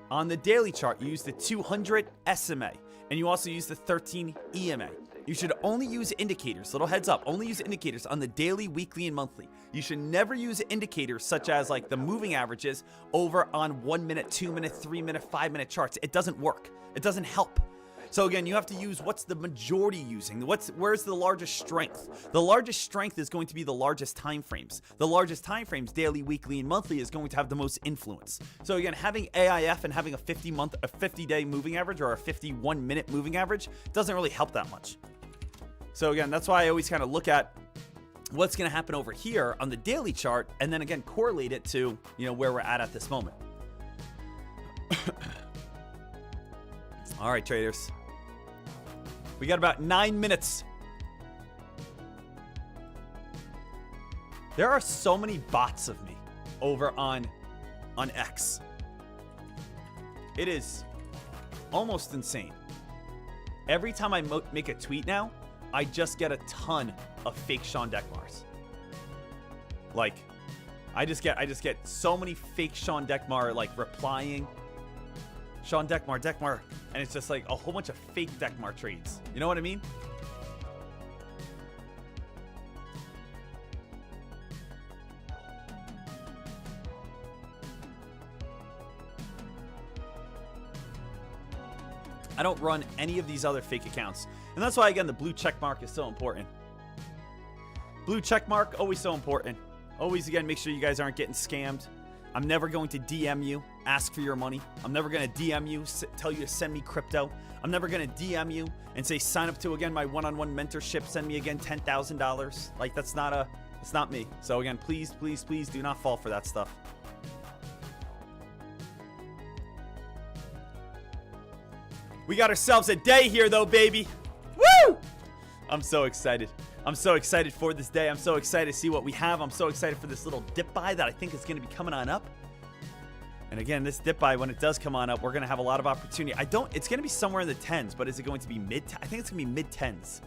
On the daily chart, you use the 200 SMA. And you also use the 13 EMA. You should only use indicators, little heads up, only use indicators on the daily, weekly, and monthly. You should never use indicators such as like the moving averages over on 1 minute, 2 minute, 3 minute, 5 minute charts. It doesn't work. It doesn't help. So again, you have to use what's the majority using. Where's the largest strength? The largest strength is going to be the largest time frames. The largest time frames, daily, weekly, and monthly, is going to have the most influence. So again, having AIF and having a 50-day moving average or a 51-minute moving average doesn't really help that much. So again, that's why I always kind of look at what's going to happen over here on the daily chart, and then again correlate it to where we're at this moment. All right, traders. We got about 9 minutes. There are so many bots of me over on X. It is almost insane. Every time I make a tweet now, I just get a ton of fake Sean Dekmars. Like, I just get so many fake Sean Dekmar like replying. Sean Dekmar, and it's just like a whole bunch of fake Dekmar trades. You know what I mean? I don't run any of these other fake accounts. And that's why, again, the blue check mark is so important. Blue check mark, always so important. Always, again, make sure you guys aren't getting scammed. I'm never going to DM you, ask for your money. I'm never going to DM you, tell you to send me crypto. I'm never going to DM you and say, sign up to, again, my one-on-one mentorship. Send me, again, $10,000. Like, it's not me. So, again, please, please, please do not fall for that stuff. We got ourselves a day here, though, baby. Woo! I'm so excited. I'm so excited for this day. I'm so excited to see what we have. I'm so excited for this little dip buy that I think is going to be coming on up. And again, this dip buy, when it does come on up, we're going to have a lot of opportunity. It's going to be somewhere in the 10s, but is it going to be I think it's going to be mid 10s.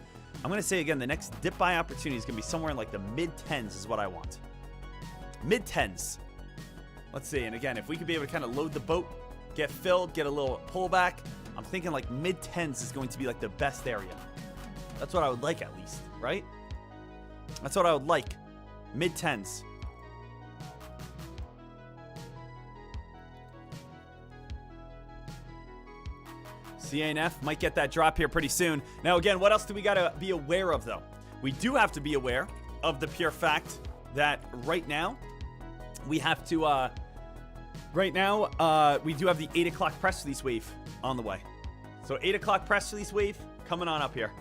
I'm going to say again, the next dip buy opportunity is going to be somewhere in like the mid 10s is what I want. Mid 10s. Let's see. And again, if we could be able to kind of load the boat, get filled, get a little pullback, I'm thinking like mid 10s is going to be like the best area. That's what I would like, at least, right? That's what I would like. Mid 10s. CNF might get that drop here pretty soon. Now, again, what else do we got to be aware of, though? We do have to be aware of the pure fact that right now we have to, we do have the 8 o'clock press release wave on the way. So 8 o'clock press release wave coming on up here.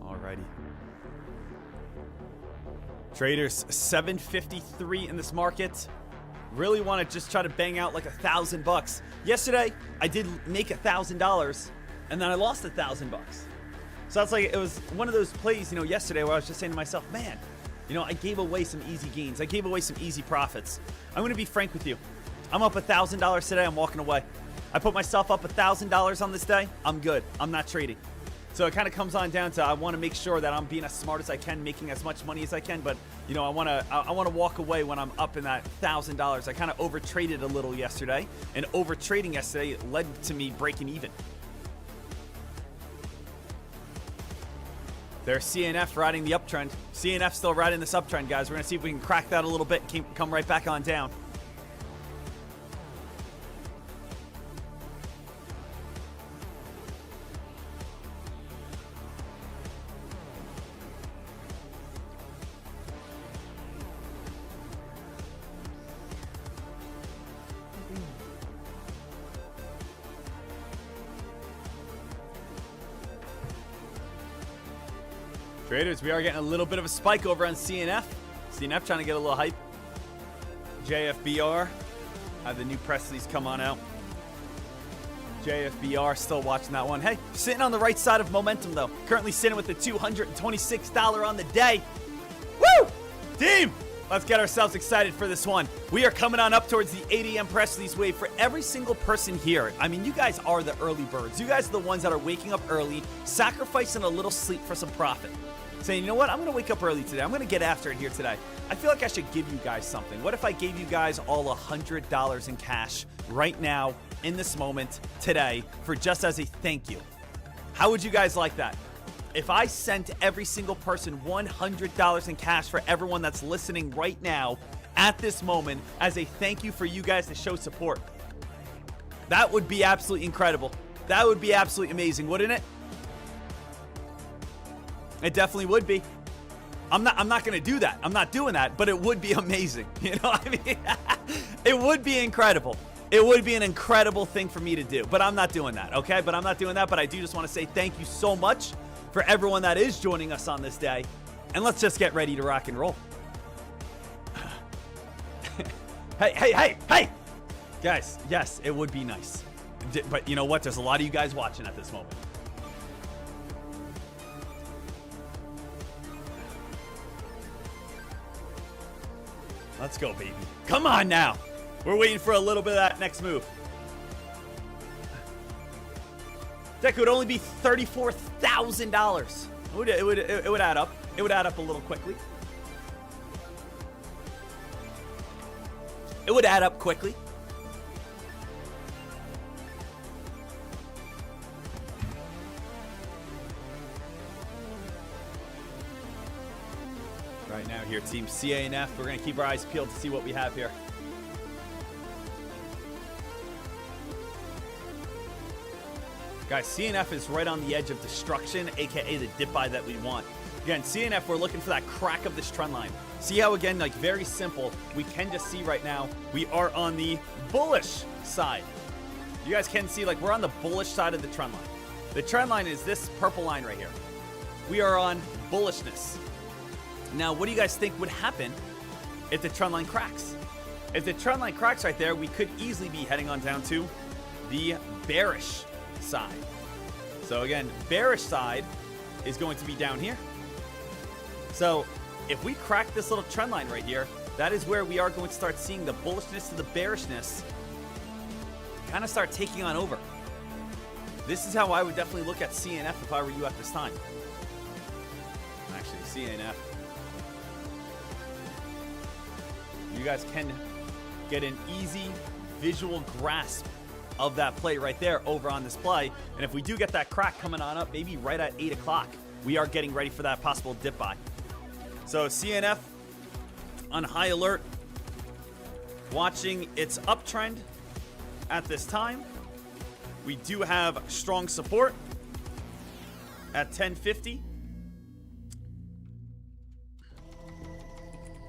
Alrighty. Traders, 753 in this market. Really want to just try to bang out like $1,000. Yesterday, I did make $1,000, and then I lost $1,000. So that's like, it was one of those plays, yesterday where I was just saying to myself, man, I gave away some easy gains. I gave away some easy profits. I'm going to be frank with you. I'm up $1,000 today. I'm walking away. I put myself up $1,000 on this day. I'm good. I'm not trading. So it kind of comes on down to I want to make sure that I'm being as smart as I can, making as much money as I can. But you know, I want to walk away when I'm up in that $1,000. I kind of over traded a little yesterday, and over trading yesterday led to me breaking even. There's CNF riding the uptrend. CNF still riding this uptrend, guys. We're gonna see if we can crack that a little bit. Come right back on down. Traders, we are getting a little bit of a spike over on CNF. CNF trying to get a little hype. JFBR. Have the new press release come on out. JFBR still watching that one. Hey, sitting on the right side of momentum though. Currently sitting with the $226 on the day. Woo! Team! Let's get ourselves excited for this one. We are coming on up towards the 8 a.m. press release wave for every single person here. I mean, you guys are the early birds. You guys are the ones that are waking up early, sacrificing a little sleep for some profit. Saying, you know what, I'm going to wake up early today. I'm going to get after it here today. I feel like I should give you guys something. What if I gave you guys all $100 in cash right now, in this moment, today, for just as a thank you? How would you guys like that? If I sent every single person $100 in cash for everyone that's listening right now, at this moment, as a thank you for you guys to show support. That would be absolutely incredible. That would be absolutely amazing, wouldn't it? It definitely would be. I'm not going to do that. I'm not doing that, but it would be amazing. You know what I mean? It would be incredible. It would be an incredible thing for me to do, but I'm not doing that, okay? But I'm not doing that, but I do just want to say thank you so much for everyone that is joining us on this day, and let's just get ready to rock and roll. Hey! Guys, yes, it would be nice. But you know what? There's a lot of you guys watching at this moment. Let's go, baby. Come on now. We're waiting for a little bit of that next move. That would only be $34,000. It would add up. It would add up a little quickly. It would add up quickly. Right now here, Team CANF. We're going to keep our eyes peeled to see what we have here. Guys, CNF is right on the edge of destruction, aka the dip buy that we want. Again, CNF, we're looking for that crack of this trend line. See how, again, like very simple, we can just see right now, we are on the bullish side. You guys can see, like, we're on the bullish side of the trend line. The trend line is this purple line right here. We are on bullishness. Now, what do you guys think would happen if the trend line cracks? If the trend line cracks right there, we could easily be heading on down to the bearish side. So again, bearish side is going to be down here. So if we crack this little trend line right here, that is where we are going to start seeing the bullishness to the bearishness kind of start taking on over. This is how I would definitely look at CNF if I were you at this time. Actually, CNF. You guys can get an easy visual grasp of that play right there over on this play. And if we do get that crack coming on up, maybe right at 8 o'clock, we are getting ready for that possible dip buy. So CNF on high alert, watching its uptrend at this time. We do have strong support at 1050.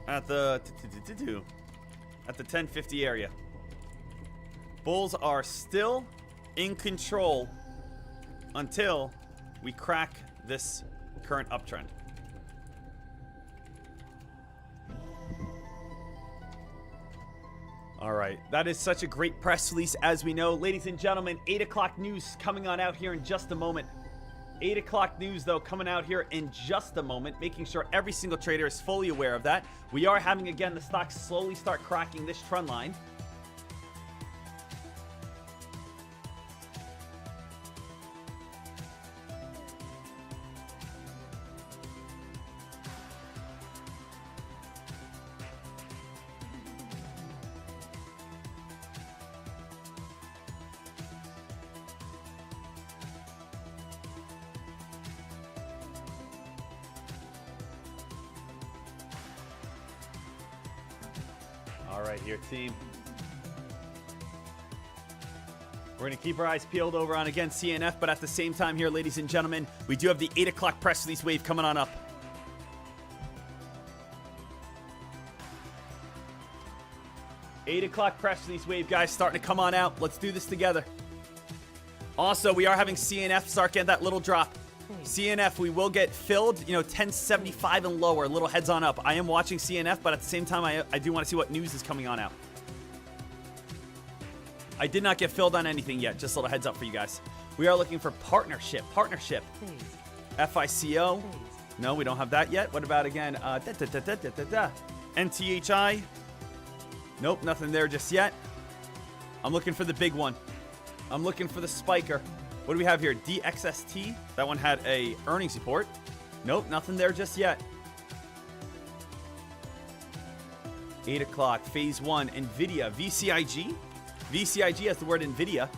At the 1050 area. Bulls are still in control until we crack this current uptrend. All right, that is such a great press release, as we know. Ladies and gentlemen, 8 o'clock news coming on out here in just a moment. 8 o'clock news, though, coming out here in just a moment, making sure every single trader is fully aware of that. We are having, again, the stocks slowly start cracking this trend line. All right, here, team. We're going to keep our eyes peeled over on, again, CNF, but at the same time here, ladies and gentlemen, we do have the 8 o'clock press release wave coming on up. Eight o'clock press release wave, guys, starting to come on out. Let's do this together. Also, we are having CNF start getting that little drop. CNF, we will get filled, 1075 and lower, a little heads on up. I am watching CNF, but at the same time, I do want to see what news is coming on out. I did not get filled on anything yet. Just a little heads up for you guys. We are looking for partnership. FICO. No, we don't have that yet. What about, again, NTHI? Nope, nothing there just yet. I'm looking for the big one. I'm looking for the spiker. What do we have here? DXST. That one had a earnings report. Nope, nothing there just yet. 8 o'clock, phase 1, NVIDIA, VCIG. VCIG has the word NVIDIA.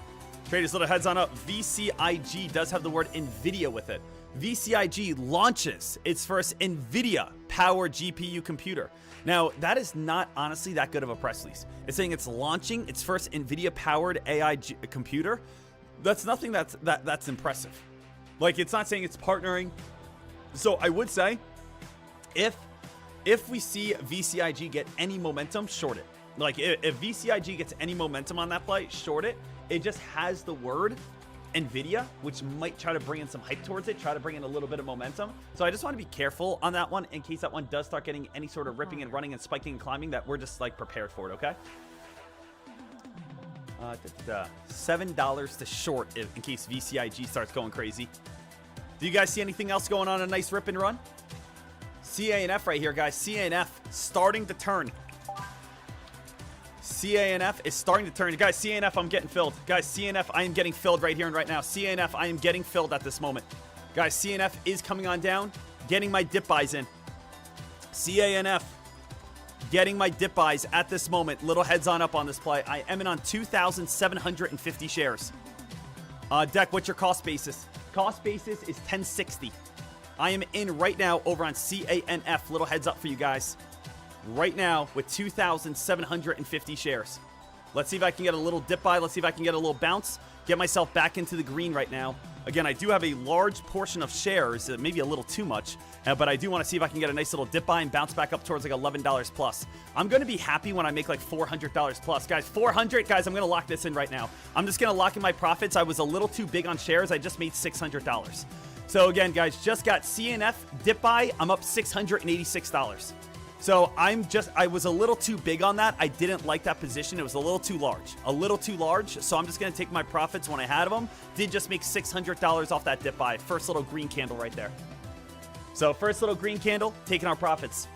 Traders, little heads on up. VCIG does have the word NVIDIA with it. VCIG launches its first NVIDIA-powered GPU computer. Now, that is not honestly that good of a press release. It's saying it's launching its first NVIDIA-powered AI computer. That's nothing that's impressive. Like, it's not saying it's partnering. So I would say, if we see VCIG get any momentum, short it. Like, if VCIG gets any momentum on that play, short it. It just has the word NVIDIA, which might try to bring in some hype towards it, try to bring in a little bit of momentum. So I just want to be careful on that one in case that one does start getting any sort of ripping and running and spiking and climbing, that we're just like prepared for it, okay? $7 to short in case VCIG starts going crazy. Do you guys see anything else going on? A nice rip and run? CANF right here, guys. CANF starting to turn. CANF is starting to turn. Guys, CANF, I'm getting filled. Guys, CANF, I am getting filled right here and right now. CANF, I am getting filled at this moment. Guys, CANF is coming on down. Getting my dip buys in. CANF, getting my dip buys at this moment. Little heads on up on this play. I am in on 2,750 shares. Deck, what's your cost basis? Cost basis is 1060. I am in right now over on CANF. Little heads up for you guys. Right now with 2,750 shares. Let's see if I can get a little dip buy. Let's see if I can get a little bounce. Get myself back into the green right now. Again, I do have a large portion of shares, maybe a little too much, but I do want to see if I can get a nice little dip buy and bounce back up towards like $11 plus. I'm going to be happy when I make like $400 plus. Guys, 400, guys, I'm going to lock this in right now. I'm just going to lock in my profits. I was a little too big on shares. I just made $600. So again, guys, just got CNF dip buy. I'm up $686. So I was a little too big on that. I didn't like that position. It was a little too large. So I'm just going to take my profits when I had them. Did just make $600 off that dip buy. First little green candle right there. So first little green candle, taking our profits.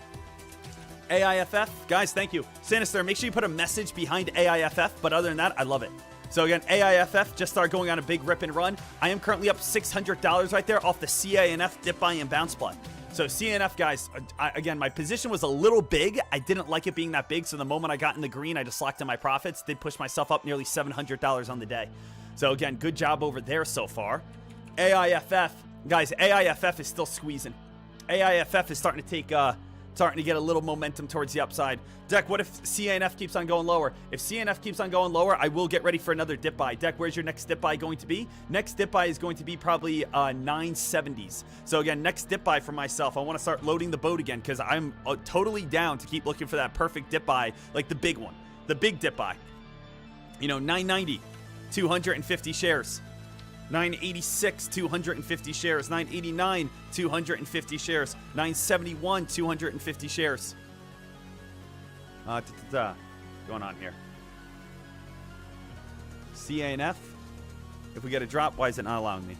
AIFF, guys, thank you. Sinister, make sure you put a message behind AIFF, but other than that, I love it. So again, AIFF just started going on a big rip and run. I am currently up $600 right there off the CANF dip buy and bounce play. So CNF, guys, again, my position was a little big. I didn't like it being that big, so the moment I got in the green, I just locked in my profits. Did push myself up nearly $700 on the day. So again, good job over there so far. AIFF, guys, AIFF is still squeezing. AIFF is starting to take, starting to get a little momentum towards the upside. Deck, what if CNF keeps on going lower? If CNF keeps on going lower, I will get ready for another dip buy. Deck, where's your next dip buy going to be? Next dip buy is going to be probably 970s. So again, next dip buy for myself. I want to start loading the boat again because I'm totally down to keep looking for that perfect dip buy, like the big one, the big dip buy. 990, 250 shares. 986, 250 shares. 989, 250 shares. 971, 250 shares. Going on here. CANF. If we get a drop, why is it not allowing me?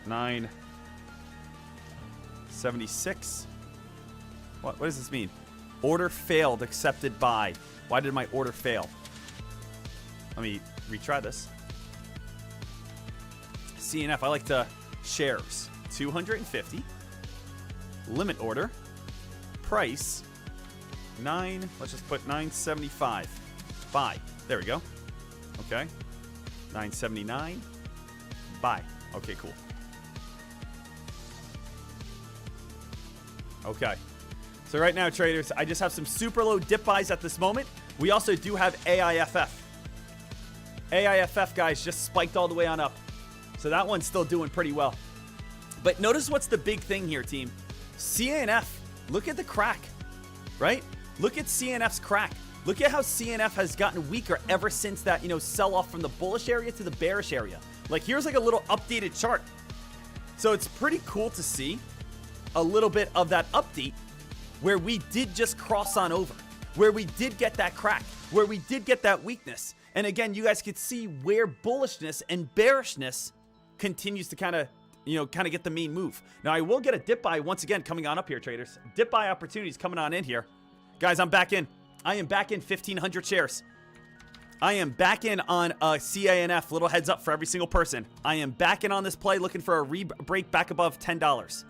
976. What does this mean? Order failed, accepted by. Why did my order fail? Let me retry this. CNF, I like to shares. 250. Limit order. Price. Let's just put 975. Buy. There we go. Okay. 979. Buy. Okay, cool. Okay. So right now, traders, I just have some super low dip buys at this moment. We also do have AIFF. AIFF, guys, just spiked all the way on up. So that one's still doing pretty well. But notice what's the big thing here, team. CNF, look at the crack, right? Look at CNF's crack. Look at how CNF has gotten weaker ever since that, sell off from the bullish area to the bearish area. Like, here's like a little updated chart. So it's pretty cool to see a little bit of that update where we did just cross on over, where we did get that crack, where we did get that weakness. And again, you guys could see where bullishness and bearishness continues to kind of get the main move. Now, I will get a dip buy once again coming on up here, traders. Dip buy opportunities coming on in here. Guys, I'm back in. I am back in 1,500 shares. I am back in on CANF. Little heads up for every single person. I am back in on this play looking for a break back above $10.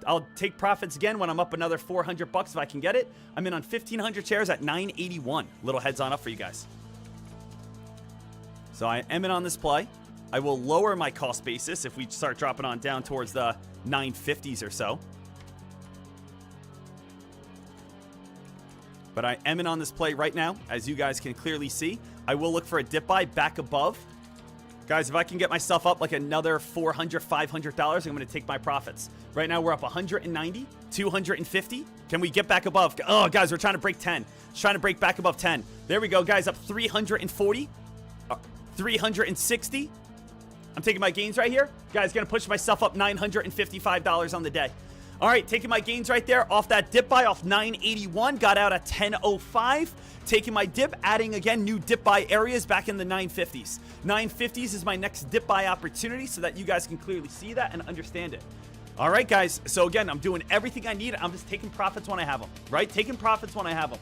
I'll take profits again when I'm up another $400 if I can get it. I'm in on 1,500 shares at 981. Little heads on up for you guys. So I am in on this play. I will lower my cost basis if we start dropping on down towards the 950s or so. But I am in on this play right now, as you guys can clearly see. I will look for a dip buy back above. Guys, if I can get myself up like another $400, $500, I'm going to take my profits. Right now, we're up 190, 250. Can we get back above? Oh, guys, we're trying to break 10. Trying to break back above 10. There we go, guys, up 340, 360. I'm taking my gains right here. Guys, going to push myself up $955 on the day. All right, taking my gains right there off that dip buy off 981. Got out at 1005. Taking my dip, adding again new dip buy areas back in the 950s. 950s is my next dip buy opportunity so that you guys can clearly see that and understand it. All right, guys. So again, I'm doing everything I need. I'm just taking profits when I have them, right? Taking profits when I have them.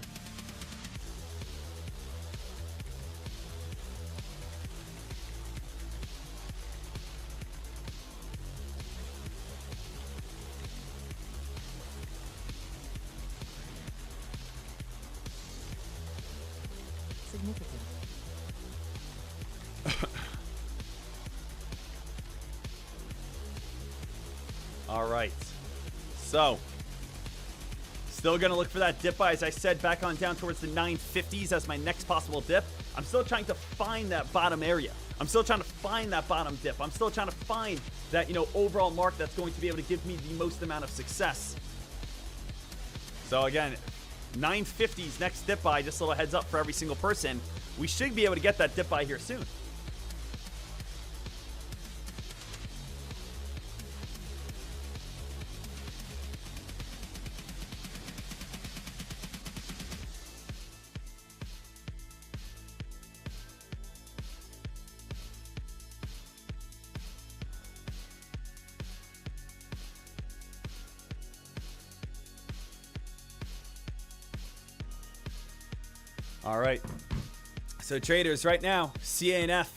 Significant. All right. So, still going to look for that dip buy, as I said, back on down towards the 950s as my next possible dip. I'm still trying to find that bottom area. I'm still trying to find that bottom dip. I'm still trying to find that, overall mark that's going to be able to give me the most amount of success. So again, 950s next dip buy, just a little heads up for every single person. We should be able to get that dip buy here soon. All right. So traders, right now, CANF,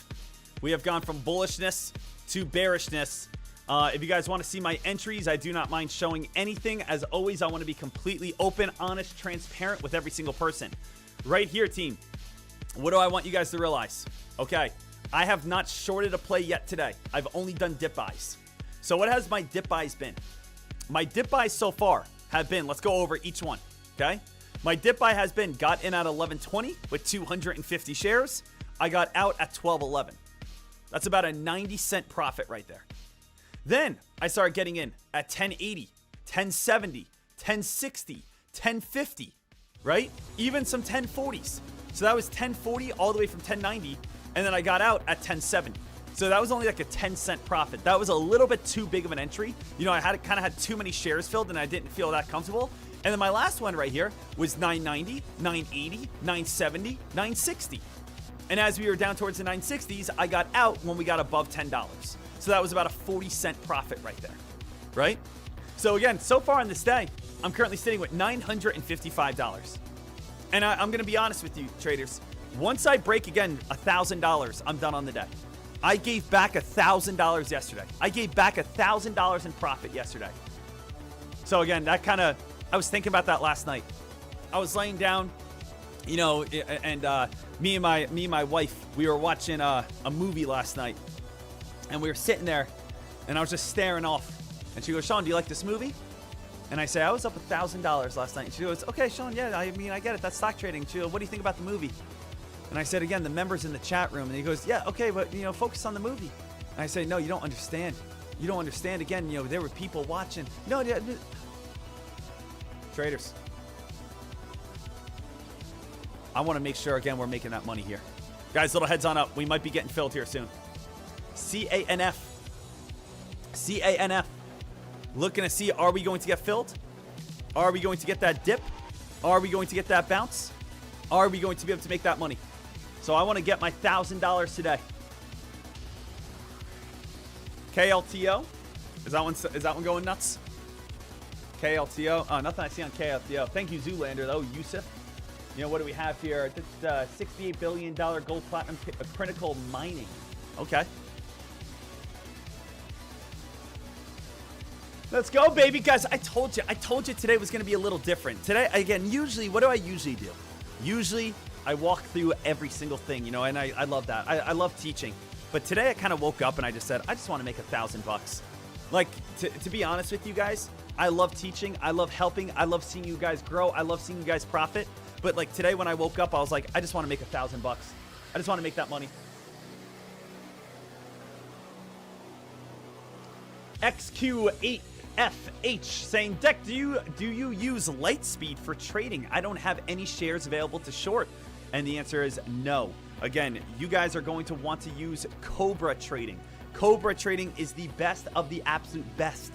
we have gone from bullishness to bearishness. If you guys want to see my entries, I do not mind showing anything. As always, I want to be completely open, honest, transparent with every single person. Right here, team, what do I want you guys to realize? Okay, I have not shorted a play yet today. I've only done dip buys. So what has my dip buys been? My dip buys so far have been, let's go over each one, okay? My dip buy has been got in at 11.20 with 250 shares. I got out at 12.11. That's about a 90-cent profit right there. Then I started getting in at 10.80, 10.70, 10.60, 10.50, right? Even some 10.40s. So that was 10.40 all the way from 10.90, and then I got out at 10.70. So that was only like a 10-cent profit. That was a little bit too big of an entry. I had kind of had too many shares filled, and I didn't feel that comfortable. And then my last one right here was 990, 980, 970, 960. And as we were down towards the 960s, I got out when we got above $10. So that was about a 40-cent profit right there, right? So again, so far on this day, I'm currently sitting with $955. And I'm going to be honest with you, traders. Once I break, again, $1,000, I'm done on the day. I gave back $1,000 yesterday. I gave back $1,000 in profit yesterday. So again, that kind of... I was thinking about that last night. I was laying down, and me and my wife, we were watching a movie last night, and we were sitting there, and I was just staring off. And she goes, "Sean, do you like this movie?" And I say, I was up $1,000 last night. And she goes, okay, Sean, yeah, I mean, I get it. That's stock trading. She goes, what do you think about the movie? And I said, again, the members in the chat room. And he goes, yeah, okay, but, you know, focus on the movie. And I say, no, you don't understand. You don't understand. Again, you know, there were people watching. No, yeah, traders. I want to make sure, again, we're making that money here. Guys, little heads on up. We might be getting filled here soon. CANF. CANF. Looking to see, are we going to get filled? Are we going to get that dip? Are we going to get that bounce? Are we going to be able to make that money? So I want to get my $1,000 today. KLTO. Is that one going nuts? KLTO. Oh, nothing I see on KLTO. Thank you, Zoolander, though. Yusuf. You know, what do we have here? This $68 billion gold platinum critical mining. Okay. Let's go, baby. Guys, I told you today was going to be a little different. Today, again, usually, what do I usually do? Usually, I walk through every single thing, you know, and I love that. I love teaching. But today, I kind of woke up and I just said, I just want to make $1,000. Like, to be honest with you guys, I love teaching. I love helping. I love seeing you guys grow. I love seeing you guys profit. But, like, today when I woke up, I was like, I just want to make $1,000. I just want to make that money. XQ8FH saying, Deck, do you use Lightspeed for trading? I don't have any shares available to short. And the answer is no. Again, you guys are going to want to use Cobra Trading. Cobra Trading is the best of the absolute best.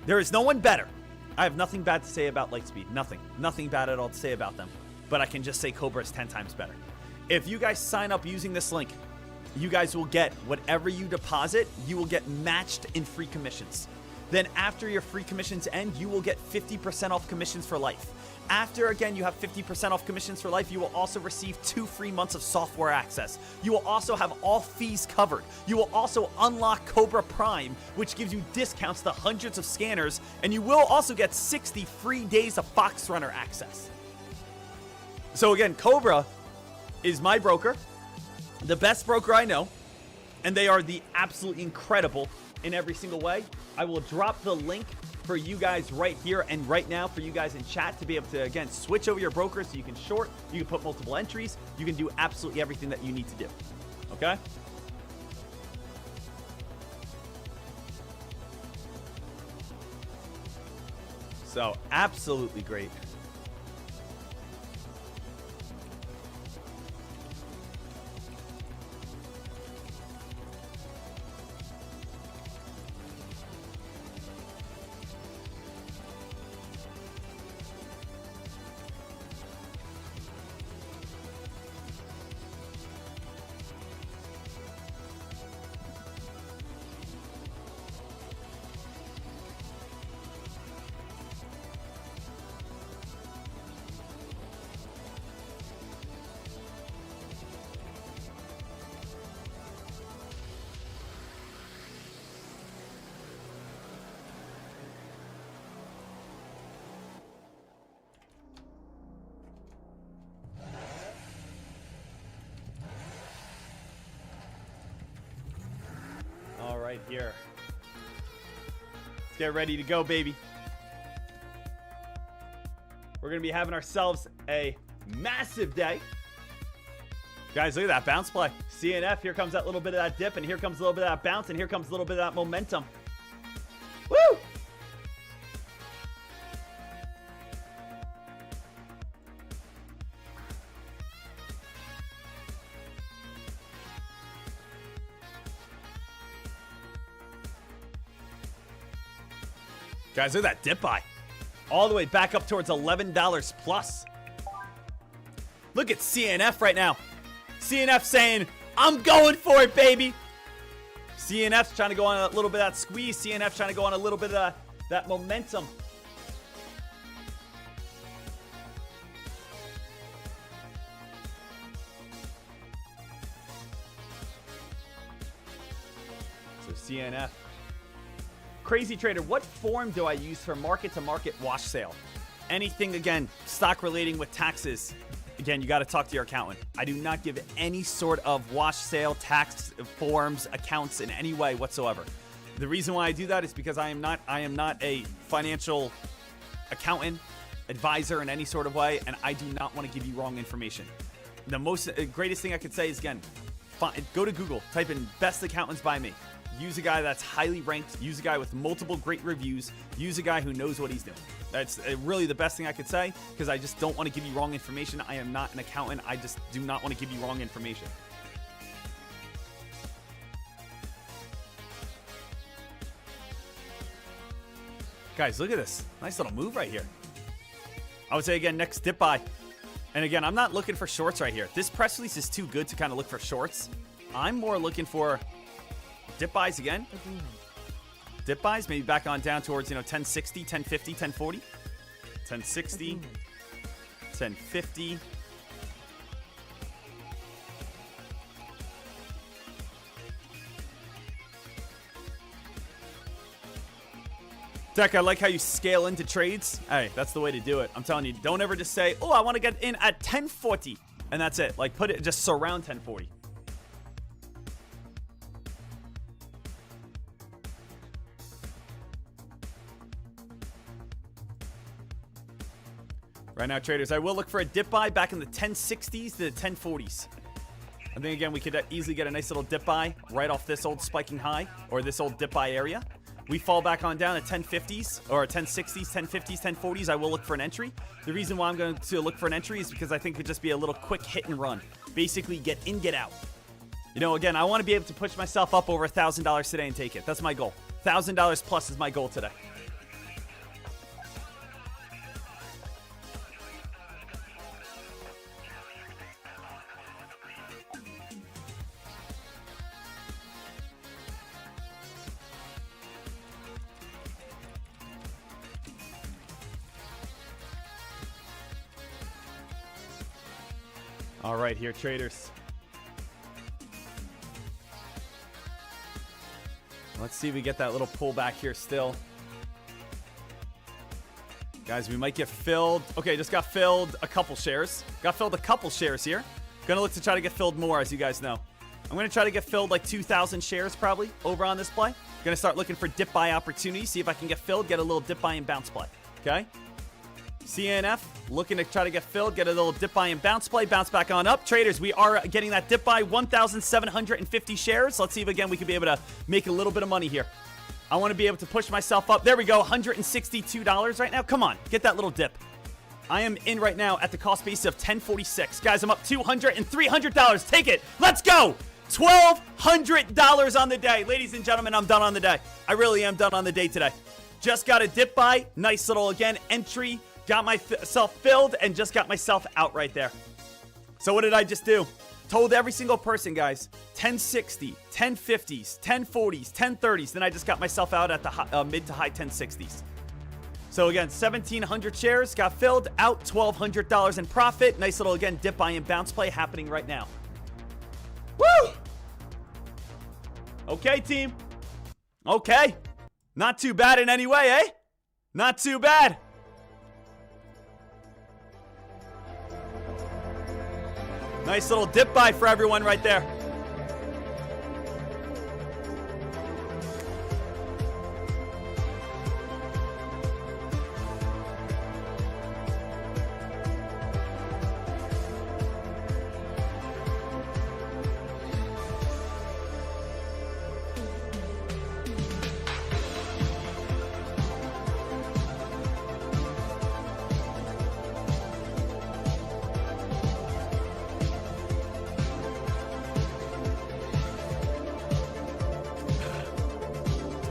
There is no one better. I have nothing bad to say about Lightspeed. Nothing bad at all to say about them. But I can just say Cobra is 10 times better. If you guys sign up using this link, you guys will get whatever you deposit, you will get matched in free commissions. Then after your free commissions end, you will get 50% off commissions for life. After, again, you have 50% off commissions for life, you will also receive 2 free months of software access. You will also have all fees covered. You will also unlock Cobra Prime, which gives you discounts to hundreds of scanners, and you will also get 60 free days of Fox Runner access. So again, Cobra is my broker, the best broker I know, and they are the absolutely incredible in every single way. I will drop the link for you guys right here and right now for you guys in chat to be able to, again, switch over your broker so you can short, you can put multiple entries, you can do absolutely everything that you need to do. Okay? So, absolutely great. Right here. Let's get ready to go, baby. We're going to be having ourselves a massive day. Guys, look at that bounce play. CNF, here comes that little bit of that dip, and here comes a little bit of that bounce, and here comes a little bit of that momentum. Woo! Guys, look at that dip buy. All the way back up towards $11 plus. Look at CNF right now. CNF saying, I'm going for it, baby. CNF's trying to go on a little bit of that squeeze. CNF trying to go on a little bit of that momentum. So CNF. Crazy Trader, what form do I use for market-to-market wash sale? Anything, again, stock relating with taxes. Again, you got to talk to your accountant. I do not give any sort of wash sale, tax forms, accounts in any way whatsoever. The reason why I do that is because I am not a financial accountant, advisor in any sort of way, and I do not want to give you wrong information. The greatest thing I could say is, again, go to Google, type in best accountants by me. Use a guy that's highly ranked. Use a guy with multiple great reviews. Use a guy who knows what he's doing. That's really the best thing I could say, because I just don't want to give you wrong information. I am not an accountant. I just do not want to give you wrong information. Guys, look at this. Nice little move right here. I would say, again, next dip buy. And again, I'm not looking for shorts right here. This press release is too good to kind of look for shorts. I'm more looking for dip buys again. Dip buys, maybe back on down towards, 1060, 1050, 1040. 1060, 1050. Deck, I like how you scale into trades. Hey, that's the way to do it. I'm telling you, don't ever just say, oh, I want to get in at 1040. And that's it. Like, put it, just surround 1040. Right now, traders, I will look for a dip buy back in the 1060s to the 1040s. I think, again, we could easily get a nice little dip buy right off this old spiking high or this old dip buy area. We fall back on down at 1050s or 1060s, 1050s, 1040s. I will look for an entry. The reason why I'm going to look for an entry is because I think it could just be a little quick hit and run. Basically, get in, get out. Again, I want to be able to push myself up over $1,000 today and take it. That's my goal. $1,000 plus is my goal today. All right, here, traders. Let's see if we get that little pullback here still. Guys, we might get filled. Okay, just got filled a couple shares. Got filled a couple shares here. Gonna look to try to get filled more, as you guys know. I'm gonna try to get filled like 2,000 shares probably over on this play. Gonna start looking for dip buy opportunities. See if I can get filled, get a little dip buy and bounce play. Okay? CNF, looking to try to get filled, get a little dip buy and bounce play, bounce back on up. Traders, we are getting that dip buy, 1,750 shares. Let's see if, again, we can be able to make a little bit of money here. I want to be able to push myself up. There we go, $162 right now. Come on, get that little dip. I am in right now at the cost base of 1046. Guys, I'm up $200 and $300. Take it. Let's go. $1,200 on the day. Ladies and gentlemen, I'm done on the day. I really am done on the day today. Just got a dip buy. Nice little, again, entry. Got myself filled and just got myself out right there. So what did I just do? Told every single person, guys, 1060, 1050s, 1040s, 1030s. Then I just got myself out at the mid to high 1060s. So again, 1,700 shares got filled, out $1,200 in profit. Nice little, again, dip buy and bounce play happening right now. Woo! Okay, team. Okay. Not too bad in any way, eh? Not too bad. Nice little dip buy for everyone right there.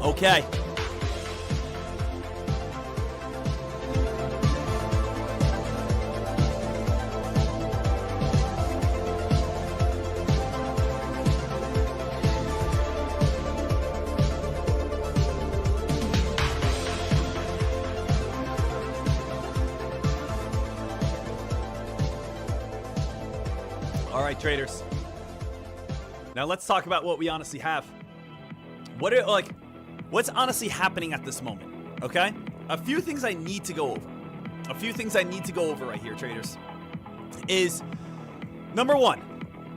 Okay. All right, traders. Now let's talk about what we honestly have. What's honestly happening at this moment, okay? A few things I need to go over. A few things I need to go over right here, traders, is number one,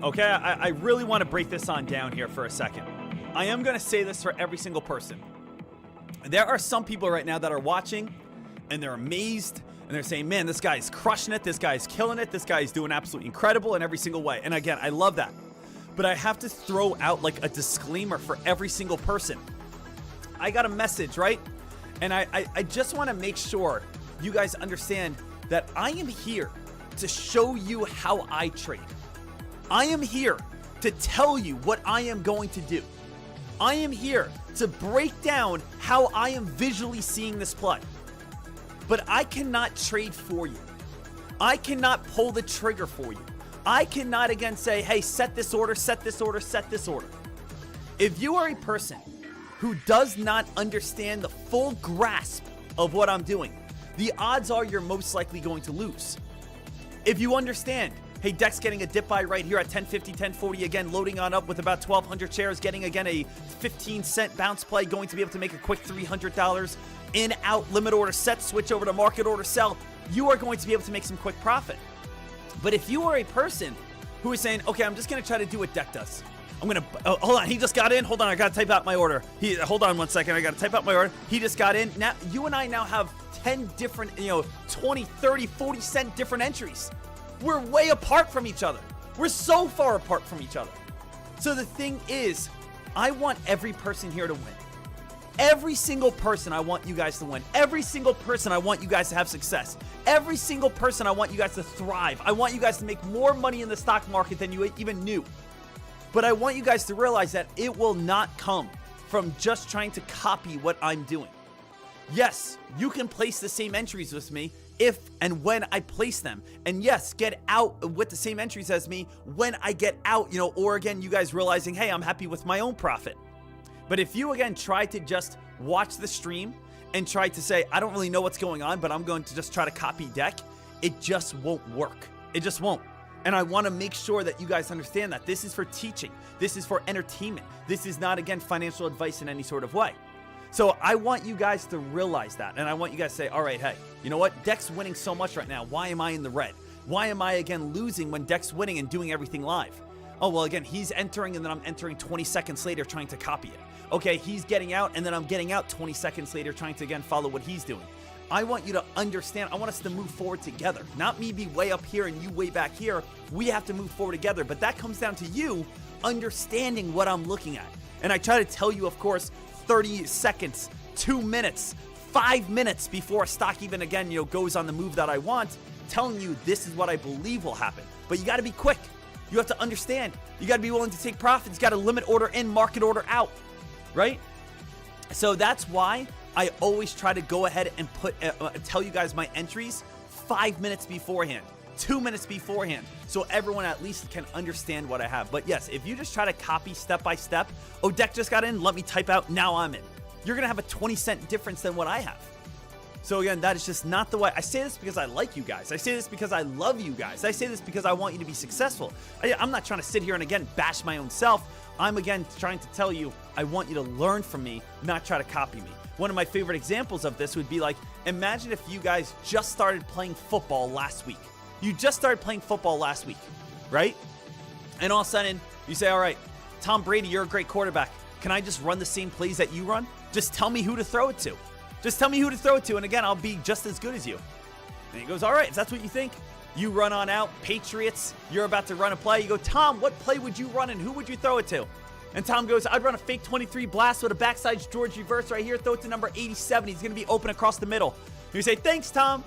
okay? I really want to break this on down here for a second. I am going to say this for every single person. There are some people right now that are watching and they're amazed and they're saying, man, this guy's crushing it. This guy's killing it. This guy's doing absolutely incredible in every single way. And again, I love that. But I have to throw out like a disclaimer for every single person. I got a message, right? And I just want to make sure you guys understand that I am here to show you how I trade. I am here to tell you what I am going to do. I am here to break down how I am visually seeing this play. But I cannot trade for you. I cannot pull the trigger for you. I cannot again say, hey, set this order, set this order, set this order. If you are a person who does not understand the full grasp of what I'm doing, the odds are you're most likely going to lose. If you understand, hey, Deck's getting a dip buy right here at 1050, 1040, again, loading on up with about 1,200 shares, getting again a 15-cent bounce play, going to be able to make a quick $300 in, out, limit order set, switch over to market order sell, you are going to be able to make some quick profit. But if you are a person who is saying, okay, I'm just going to try to do what Deck does. I'm going to, hold on, he just got in. Hold on, I got to type out my order. Hold on one second, I got to type out my order. He just got in. Now, you and I now have 10 different, 20, 30, 40 cent different entries. We're way apart from each other. We're so far apart from each other. So the thing is, I want every person here to win. Every single person I want you guys to win. Every single person I want you guys to have success. Every single person I want you guys to thrive. I want you guys to make more money in the stock market than you even knew. But I want you guys to realize that it will not come from just trying to copy what I'm doing. Yes, you can place the same entries with me if and when I place them. And yes, get out with the same entries as me when I get out, or again, you guys realizing, hey, I'm happy with my own profit. But if you, again, try to just watch the stream and try to say, I don't really know what's going on, but I'm going to just try to copy Deck, it just won't work. It just won't. And I want to make sure that you guys understand that this is for teaching. This is for entertainment. This is not, again, financial advice in any sort of way. So I want you guys to realize that. And I want you guys to say, all right, hey, you know what? Deck's winning so much right now. Why am I in the red? Why am I, again, losing when Deck's winning and doing everything live? Oh, well, again, he's entering and then I'm entering 20 seconds later trying to copy it. Okay, he's getting out and then I'm getting out 20 seconds later trying to, again, follow what he's doing. I want you to understand. I want us to move forward together. Not me be way up here and you way back here. We have to move forward together. But that comes down to you understanding what I'm looking at. And I try to tell you, of course, 30 seconds, 2 minutes, 5 minutes before a stock even, again, goes on the move that I want, telling you this is what I believe will happen. But you got to be quick. You have to understand. You got to be willing to take profits. You got to limit order in, market order out, right? So that's why I always try to go ahead and tell you guys my entries 5 minutes beforehand, 2 minutes beforehand, so everyone at least can understand what I have. But yes, if you just try to copy step by step, oh, Deck just got in, let me type out, now I'm in. You're going to have a 20-cent difference than what I have. So again, that is just not the way. I say this because I like you guys. I say this because I love you guys. I say this because I want you to be successful. I'm not trying to sit here and, again, bash my own self. I'm, again, trying to tell you I want you to learn from me, not try to copy me. One of my favorite examples of this would be like, imagine if you guys just started playing football last week. You just started playing football last week, right? And all of a sudden, you say, all right, Tom Brady, you're a great quarterback. Can I just run the same plays that you run? Just tell me who to throw it to. Just tell me who to throw it to, and again, I'll be just as good as you. And he goes, all right, if that's what you think. You run on out, Patriots, you're about to run a play. You go, Tom, what play would you run and who would you throw it to? And Tom goes, I'd run a fake 23 blast with a backside George reverse right here. Throw it to number 87. He's going to be open across the middle. And you say, thanks, Tom.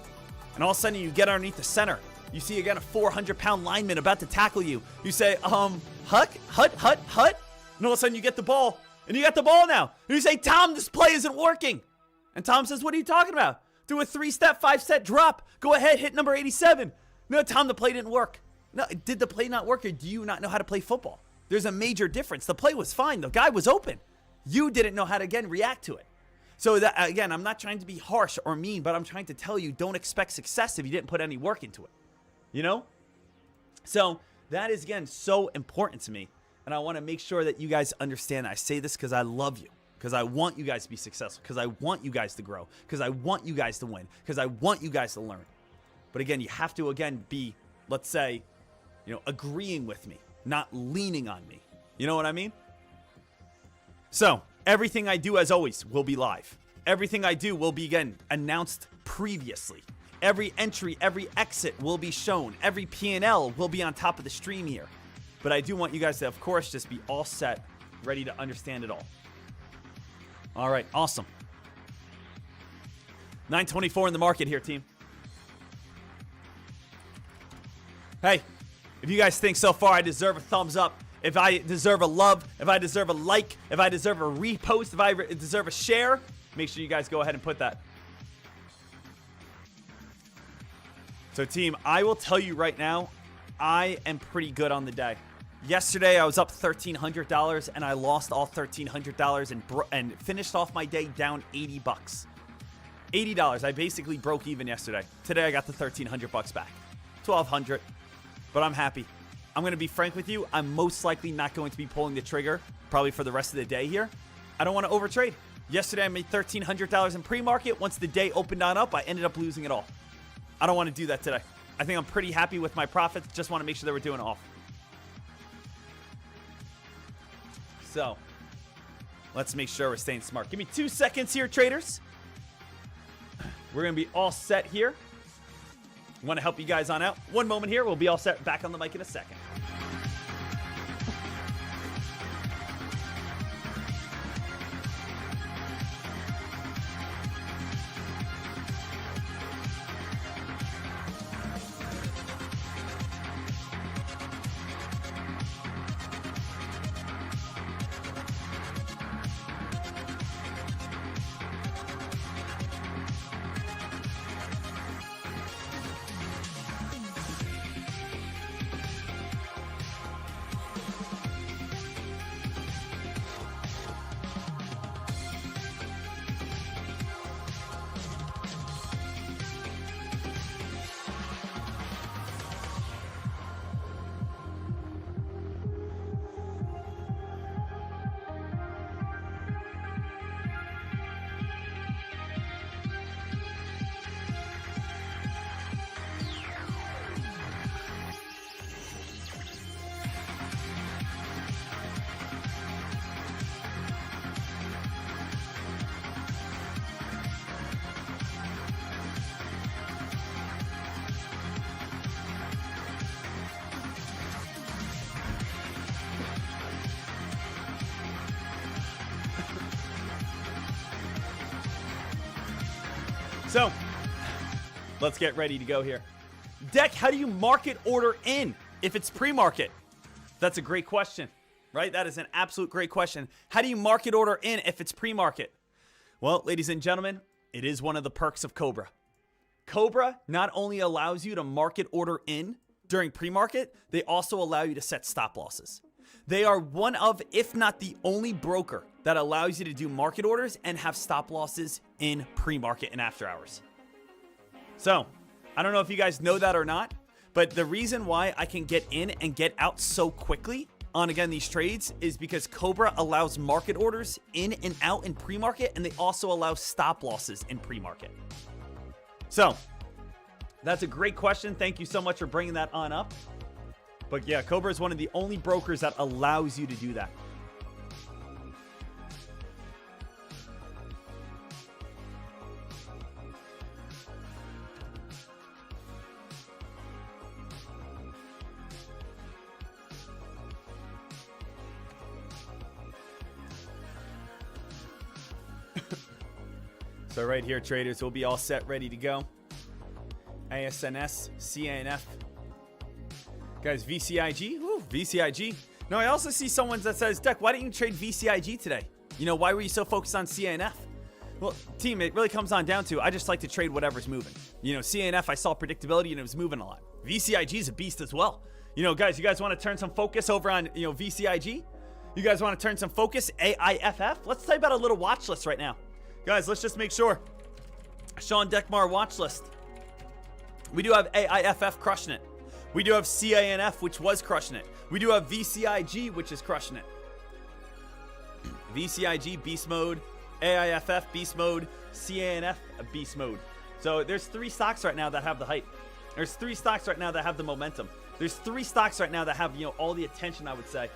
And all of a sudden, you get underneath the center. You see, again, a 400-pound lineman about to tackle you. You say, hut. And all of a sudden, you get the ball. And you got the ball now. And you say, Tom, this play isn't working. And Tom says, what are you talking about? Do a 3-step, 5-step drop. Go ahead, hit number 87. No, Tom, the play didn't work. No, did the play not work, or do you not know how to play football? There's a major difference. The play was fine. The guy was open. You didn't know how to, again, react to it. So, that, again, I'm not trying to be harsh or mean, but I'm trying to tell you, don't expect success if you didn't put any work into it. So, that is, again, so important to me. And I want to make sure that you guys understand. I say this because I love you. Because I want you guys to be successful. Because I want you guys to grow. Because I want you guys to win. Because I want you guys to learn. But again, you have to, again, be, let's say, agreeing with me. Not leaning on me. You know what I mean? So, everything I do, as always, will be live. Everything I do will be, again, announced previously. Every entry, every exit will be shown. Every P&L will be on top of the stream here. But I do want you guys to, of course, just be all set, ready to understand it all. All right, awesome. 924 in the market here, team. Hey, if you guys think so far I deserve a thumbs up, if I deserve a love, if I deserve a like, if I deserve a repost, if I deserve a share, make sure you guys go ahead and put that. So, team, I will tell you right now, I am pretty good on the day. Yesterday, I was up $1,300, and I lost all $1,300 and finished off my day down $80. $80. I basically broke even yesterday. Today, I got the $1,300 back. $1,200, but I'm happy. I'm going to be frank with you. I'm most likely not going to be pulling the trigger probably for the rest of the day here. I don't want to overtrade. Yesterday, I made $1,300 in pre-market. Once the day opened on up, I ended up losing it all. I don't want to do that today. I think I'm pretty happy with my profits. Just want to make sure that we're doing it off. So, let's make sure we're staying smart. Give me 2 seconds here, traders. We're going to be all set here. I want to help you guys on out. 1 moment here. We'll be all set. Back on the mic in a second. So, let's get ready to go here. Deck, how do you market order in if it's pre-market? That's a great question, right? That is an absolute great question. How do you market order in if it's pre-market? Well, ladies and gentlemen, it is one of the perks of Cobra. Cobra not only allows you to market order in during pre-market, they also allow you to set stop losses. They are one of, if not the only broker that allows you to do market orders and have stop losses in pre-market and after hours. So, I don't know if you guys know that or not, but the reason why I can get in and get out so quickly on, again, these trades is because Cobra allows market orders in and out in pre-market, and they also allow stop losses in pre-market. So, that's a great question. Thank you so much for bringing that on up. But yeah, Cobra is one of the only brokers that allows you to do that. So right here, traders, we'll be all set, ready to go. ASNS, CANF. Guys, VCIG. Ooh, VCIG. No, I also see someone that says, Deck, why didn't you trade VCIG today? You know, why were you so focused on CANF? Well, team, it really comes on down to, I just like to trade whatever's moving. You know, CANF, I saw predictability and it was moving a lot. VCIG is a beast as well. You know, guys, you guys want to turn some focus over on, you know, VCIG? You guys want to turn some focus? AIFF? Let's type out a little watch list right now. Guys, let's just make sure. Sean Deckmar watch list. We do have AIFF crushing it. We do have CANF, which was crushing it. We do have VCIG, which is crushing it. VCIG, beast mode. AIFF, beast mode. CANF, beast mode. So there's 3 stocks right now that have the hype. There's 3 stocks right now that have the momentum. There's 3 stocks right now that have, you know, all the attention, I would say.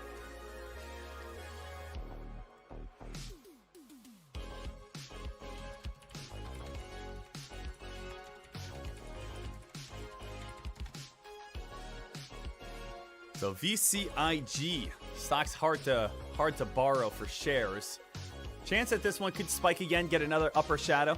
So VCIG stocks hard to borrow for shares. Chance that this one could spike again, get another upper shadow.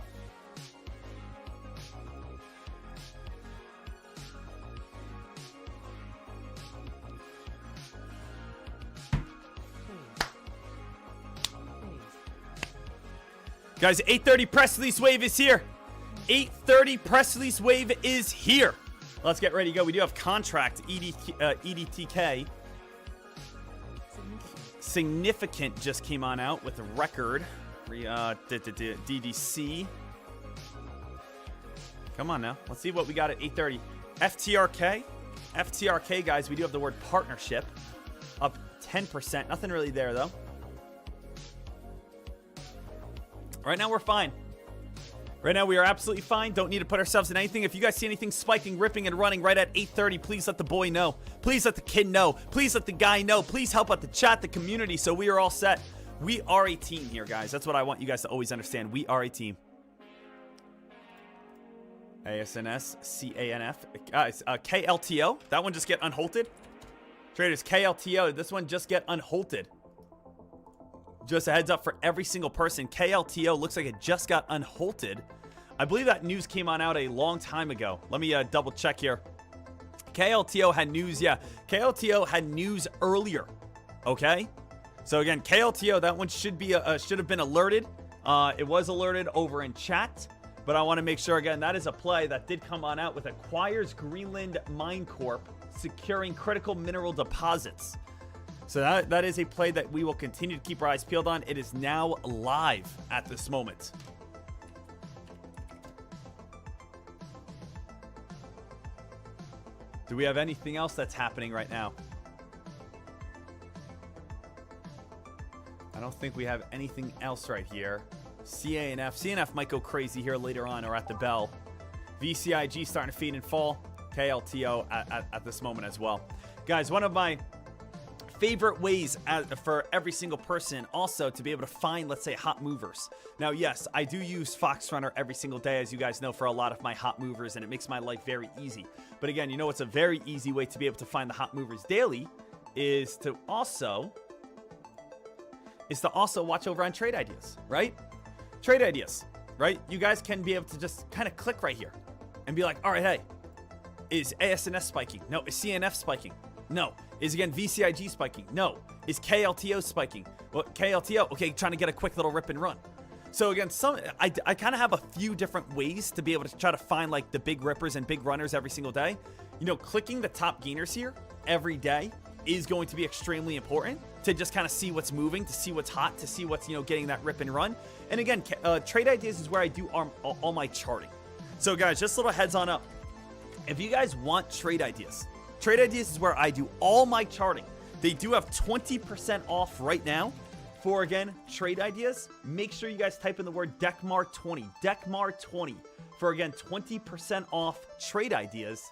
Guys, 8:30 press release wave is here. 8:30 press release wave is here. Let's get ready to go. We do have contract EDTK. Significant just came on out with a record. DDC. Come on now. Let's see what we got at 8:30. FTRK. FTRK, guys, we do have the word partnership. Up 10%. Nothing really there, though. Right now, we're fine. Right now, we are absolutely fine. Don't need to put ourselves in anything. If you guys see anything spiking, ripping, and running right at 8:30, please let the boy know. Please let the kid know. Please let the guy know. Please help out the chat, the community, so we are all set. We are a team here, guys. That's what I want you guys to always understand. We are a team. ASNS, CANF, guys, KLTO. That one just get unhalted. Traders, KLTO. Did this one just get unhalted? Just a heads up for every single person. KLTO looks like it just got unhalted. I believe that news came on out a long time ago. Let me double check here. KLTO had news. Yeah, KLTO had news earlier. Okay. So again, KLTO, that one should have been alerted. It was alerted over in chat, but I want to make sure again that is a play that did come on out with acquires Greenland Mine Corp, securing critical mineral deposits. So that is a play that we will continue to keep our eyes peeled on. It is now live at this moment. Do we have anything else that's happening right now? I don't think we have anything else right here. CANF. CNF might go crazy here later on or at the bell. VCIG starting to feed and fall. KLTO at this moment as well. Guys, one of my favorite ways for every single person also to be able to find, let's say, hot movers. Now, yes, I do use Fox Runner every single day, as you guys know, for a lot of my hot movers, and it makes my life very easy. But again, you know what's a very easy way to be able to find the hot movers daily is to also watch over on Trade Ideas, right? Trade Ideas, right? You guys can be able to just kind of click right here and be like, all right, hey, is ASNS spiking? No. Is CNF spiking? No. Is again VCIG spiking? No. Is KLTO spiking? Well, KLTO, okay, trying to get a quick little rip and run. So again, I kind of have a few different ways to be able to try to find like the big rippers and big runners every single day. You know, clicking the top gainers here every day is going to be extremely important to just kind of see what's moving, to see what's hot, to see what's, you know, getting that rip and run. And again, Trade Ideas is where I do all my charting. So guys, just a little heads on up. If you guys want Trade Ideas is where I do all my charting. They do have 20% off right now for, again, Trade Ideas. Make sure you guys type in the word DECMAR20. DECMAR20 for, again, 20% off Trade Ideas.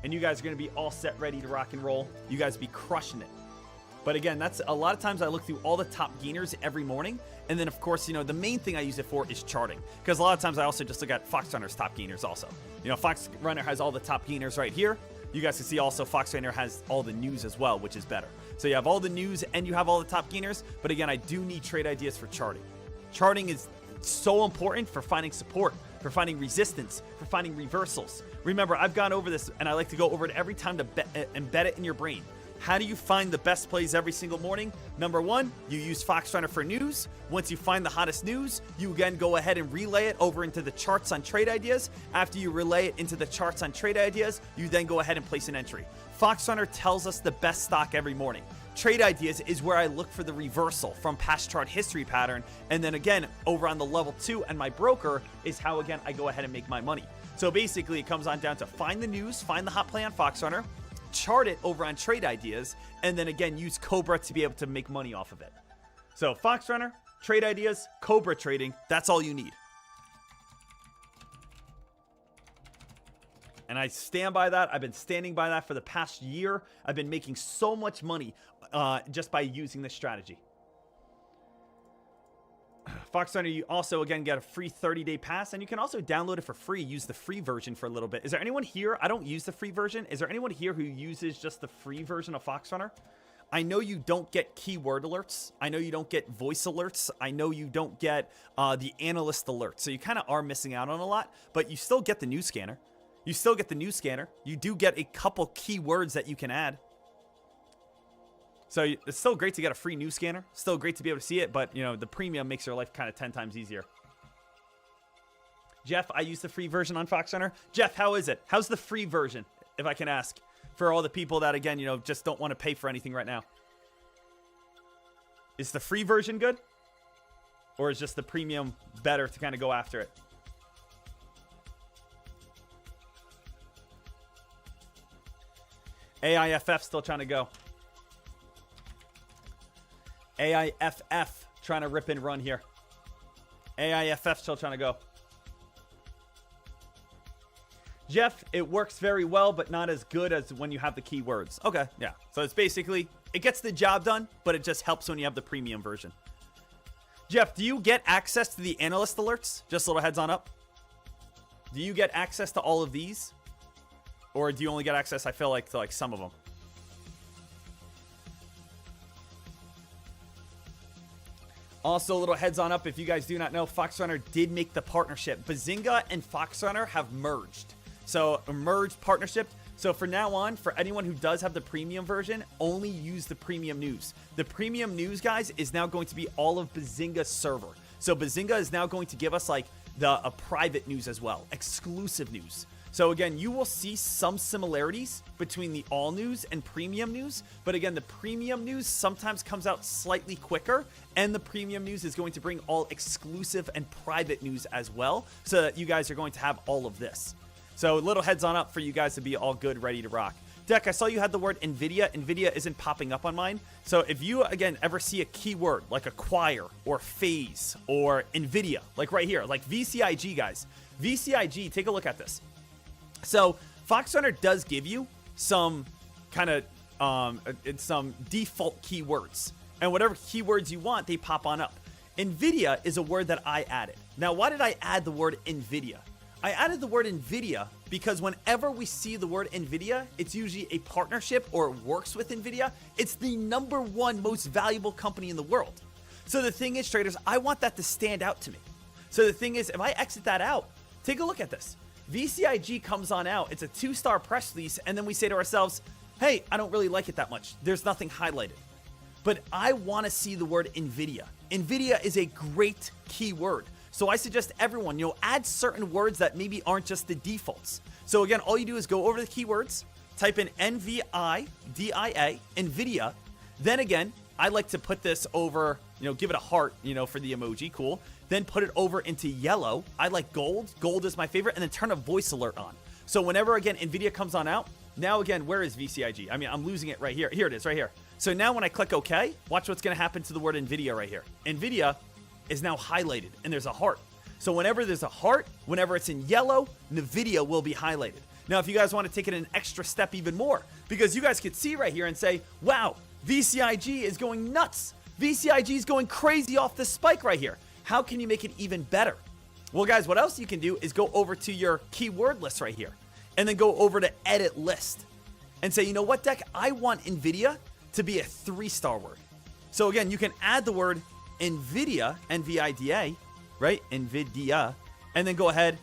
And you guys are going to be all set, ready to rock and roll. You guys be crushing it. But again, that's a lot of times I look through all the top gainers every morning. And then, of course, you know, the main thing I use it for is charting. Because a lot of times I also just look at Fox Runner's top gainers also. You know, Fox Runner has all the top gainers right here. You guys can see also Fox Runner has all the news as well, which is better. So you have all the news and you have all the top gainers. But again, I do need Trade Ideas for charting. Charting is so important for finding support, for finding resistance, for finding reversals. Remember, I've gone over this and I like to go over it every time to embed it in your brain. How do you find the best plays every single morning? Number one, you use Fox Runner for news. Once you find the hottest news, you again go ahead and relay it over into the charts on Trade Ideas. After you relay it into the charts on Trade Ideas, you then go ahead and place an entry. Fox Runner tells us the best stock every morning. Trade Ideas is where I look for the reversal from past chart history pattern. And then again, over on the level 2 and my broker is how, again, I go ahead and make my money. So basically, it comes on down to find the news, find the hot play on Fox Runner, chart it over on Trade Ideas, and then again use Cobra to be able to make money off of it. So Fox Runner, Trade Ideas, Cobra trading, that's all you need. And I stand by that. I've been standing by that for the past year. I've been making so much money just by using this strategy. Fox Hunter, you also, again, get a free 30-day pass, and you can also download it for free, use the free version for a little bit. Is there anyone here? I don't use the free version. Is there anyone here who uses just the free version of Fox Hunter? I know you don't get keyword alerts. I know you don't get voice alerts. I know you don't get the analyst alert. So you kind of are missing out on a lot, but you still get the news scanner. You still get the news scanner. You do get a couple keywords that you can add. So it's still great to get a free news scanner. Still great to be able to see it, but you know, the premium makes your life kind of 10 times easier. Jeff, I use the free version on Fox Hunter. Jeff, how is it? How's the free version, if I can ask? For all the people that, again, you know, just don't want to pay for anything right now. Is the free version good? Or is just the premium better to kind of go after it? AIFF still trying to go. AIFF trying to rip and run here. AIFF still trying to go. Jeff, it works very well, but not as good as when you have the keywords. Okay, yeah. So it's basically, it gets the job done, but it just helps when you have the premium version. Jeff, do you get access to the analyst alerts? Just a little heads on up. Do you get access to all of these? Or do you only get access, I feel like, to like some of them? Also, a little heads on up, if you guys do not know, Fox Hunter did make the partnership. Bazinga and Fox Hunter have merged. So, a merged partnership. So, for now on, for anyone who does have the premium version, only use the premium news. The premium news, guys, is now going to be all of Bazinga's server. So, Bazinga is now going to give us, like, a private news as well. Exclusive news. So again, you will see some similarities between the all news and premium news, but again, the premium news sometimes comes out slightly quicker, and the premium news is going to bring all exclusive and private news as well, so that you guys are going to have all of this. So little heads on up for you guys to be all good, ready to rock. Deck, I saw you had the word NVIDIA. NVIDIA isn't popping up on mine. So if you, again, ever see a keyword like acquire or phase or NVIDIA, like right here, like VCIG, guys. VCIG, take a look at this. So Fox Hunter does give you some kind of some default keywords, and whatever keywords you want, they pop on up. NVIDIA is a word that I added. Now, why did I add the word NVIDIA? I added the word NVIDIA because whenever we see the word NVIDIA, it's usually a partnership or works with NVIDIA. It's the #1 most valuable company in the world. So the thing is, traders, I want that to stand out to me. So the thing is, if I exit that out, take a look at this. VCIG comes on out. It's a 2-star press release, and then we say to ourselves, hey, I don't really like it that much. There's nothing highlighted. But I want to see the word NVIDIA. NVIDIA is a great keyword. So I suggest everyone, add certain words that maybe aren't just the defaults. So again, all you do is go over the keywords, type in NVIDIA, NVIDIA. Then again, I like to put this over, give it a heart, for the emoji, cool. Then put it over into yellow. I like gold. Gold is my favorite. And then turn a voice alert on. So whenever, again, NVIDIA comes on out, now again, where is VCIG? I mean, I'm losing it right here. Here it is, right here. So now when I click OK, watch what's going to happen to the word NVIDIA right here. NVIDIA is now highlighted, and there's a heart. So whenever there's a heart, whenever it's in yellow, NVIDIA will be highlighted. Now, if you guys want to take it an extra step even more, because you guys could see right here and say, wow, VCIG is going nuts. VCIG is going crazy off this spike right here. How can you make it even better? Well, guys, what else you can do is go over to your keyword list right here and then go over to edit list and say, you know what, Deck? I want NVIDIA to be a 3-star word. So again, you can add the word NVIDIA, NVIDIA, right? NVIDIA, and then go ahead,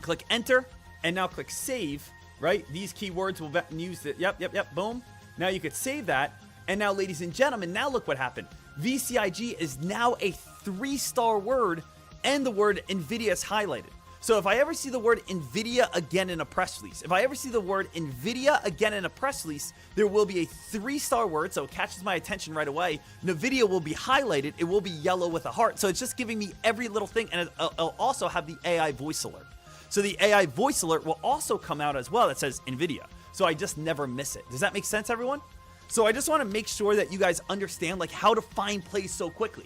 click enter, and now click save, right? These keywords will use it. Yep, boom. Now you could save that. And now, ladies and gentlemen, now look what happened. VCIG is now a 3-star word, and the word NVIDIA is highlighted. So if I ever see the word NVIDIA again in a press release, if I ever see the word NVIDIA again in a press release, there will be a 3-star word, so it catches my attention right away. NVIDIA will be highlighted. It will be yellow with a heart. So it's just giving me every little thing, and it'll also have the AI voice alert. So the AI voice alert will also come out as well that says NVIDIA. So I just never miss it. Does that make sense, everyone? So I just want to make sure that you guys understand how to find plays so quickly.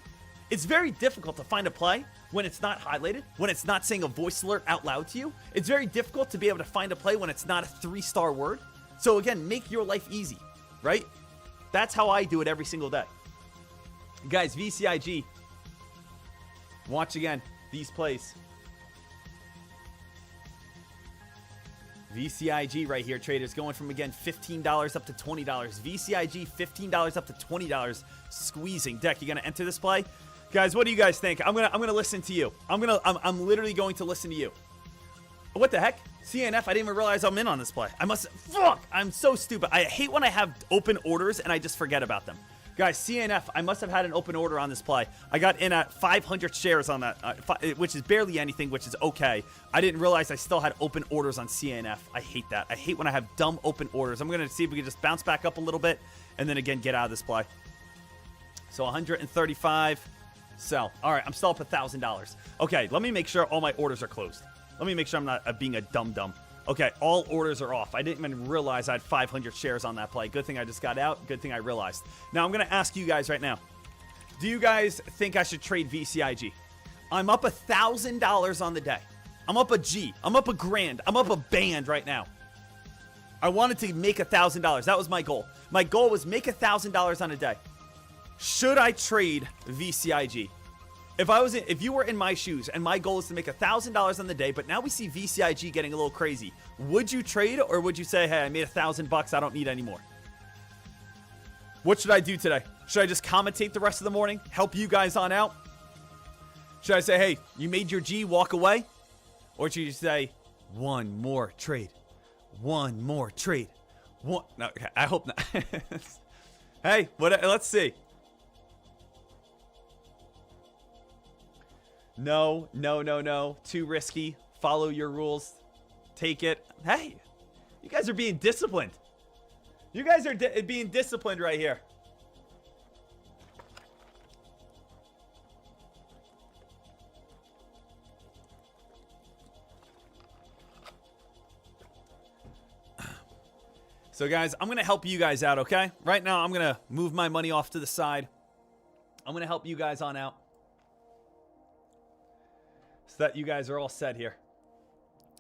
It's very difficult to find a play when it's not highlighted, when it's not saying a voice alert out loud to you. It's very difficult to be able to find a play when it's not a 3-star word. So again, make your life easy, right? That's how I do it every single day. Guys, VCIG. Watch again these plays. VCIG right here, traders, going from, again, $15 up to $20. VCIG, $15 up to $20. Squeezing. Deck, you gonna enter this play? Guys, what do you guys think? I'm gonna listen to you. I'm literally going to listen to you. What the heck? CNF, I didn't even realize I'm in on this play. Fuck! I'm so stupid. I hate when I have open orders and I just forget about them. Guys, CNF, I must have had an open order on this play. I got in at 500 shares on that, which is barely anything, which is okay. I didn't realize I still had open orders on CNF. I hate that. I hate when I have dumb open orders. I'm going to see if we can just bounce back up a little bit and then, again, get out of this play. So 135, sell. All right, I'm still up $1,000. Okay, let me make sure all my orders are closed. Let me make sure I'm not being a dum-dum. Okay, all orders are off. I didn't even realize I had 500 shares on that play. Good thing I just got out. Good thing I realized. Now, I'm going to ask you guys right now. Do you guys think I should trade VCIG? I'm up $1,000 on the day. I'm up a G. I'm up a grand. I'm up a band right now. I wanted to make $1,000. That was my goal. My goal was make $1,000 on a day. Should I trade VCIG? If you were in my shoes and my goal is to make $1,000 on the day, but now we see VCIG getting a little crazy, would you trade or would you say, hey, I made $1,000, I don't need any more? What should I do today? Should I just commentate the rest of the morning, help you guys on out? Should I say, hey, you made your G, walk away? Or should you say, one more trade, one more trade, one? No, I hope not. Hey, let's see. No. Too risky. Follow your rules. Take it. Hey, you guys are being disciplined. You guys are being disciplined right here. So, guys, I'm going to help you guys out, okay? Right now, I'm going to move my money off to the side. I'm going to help you guys on out. So that you guys are all set here.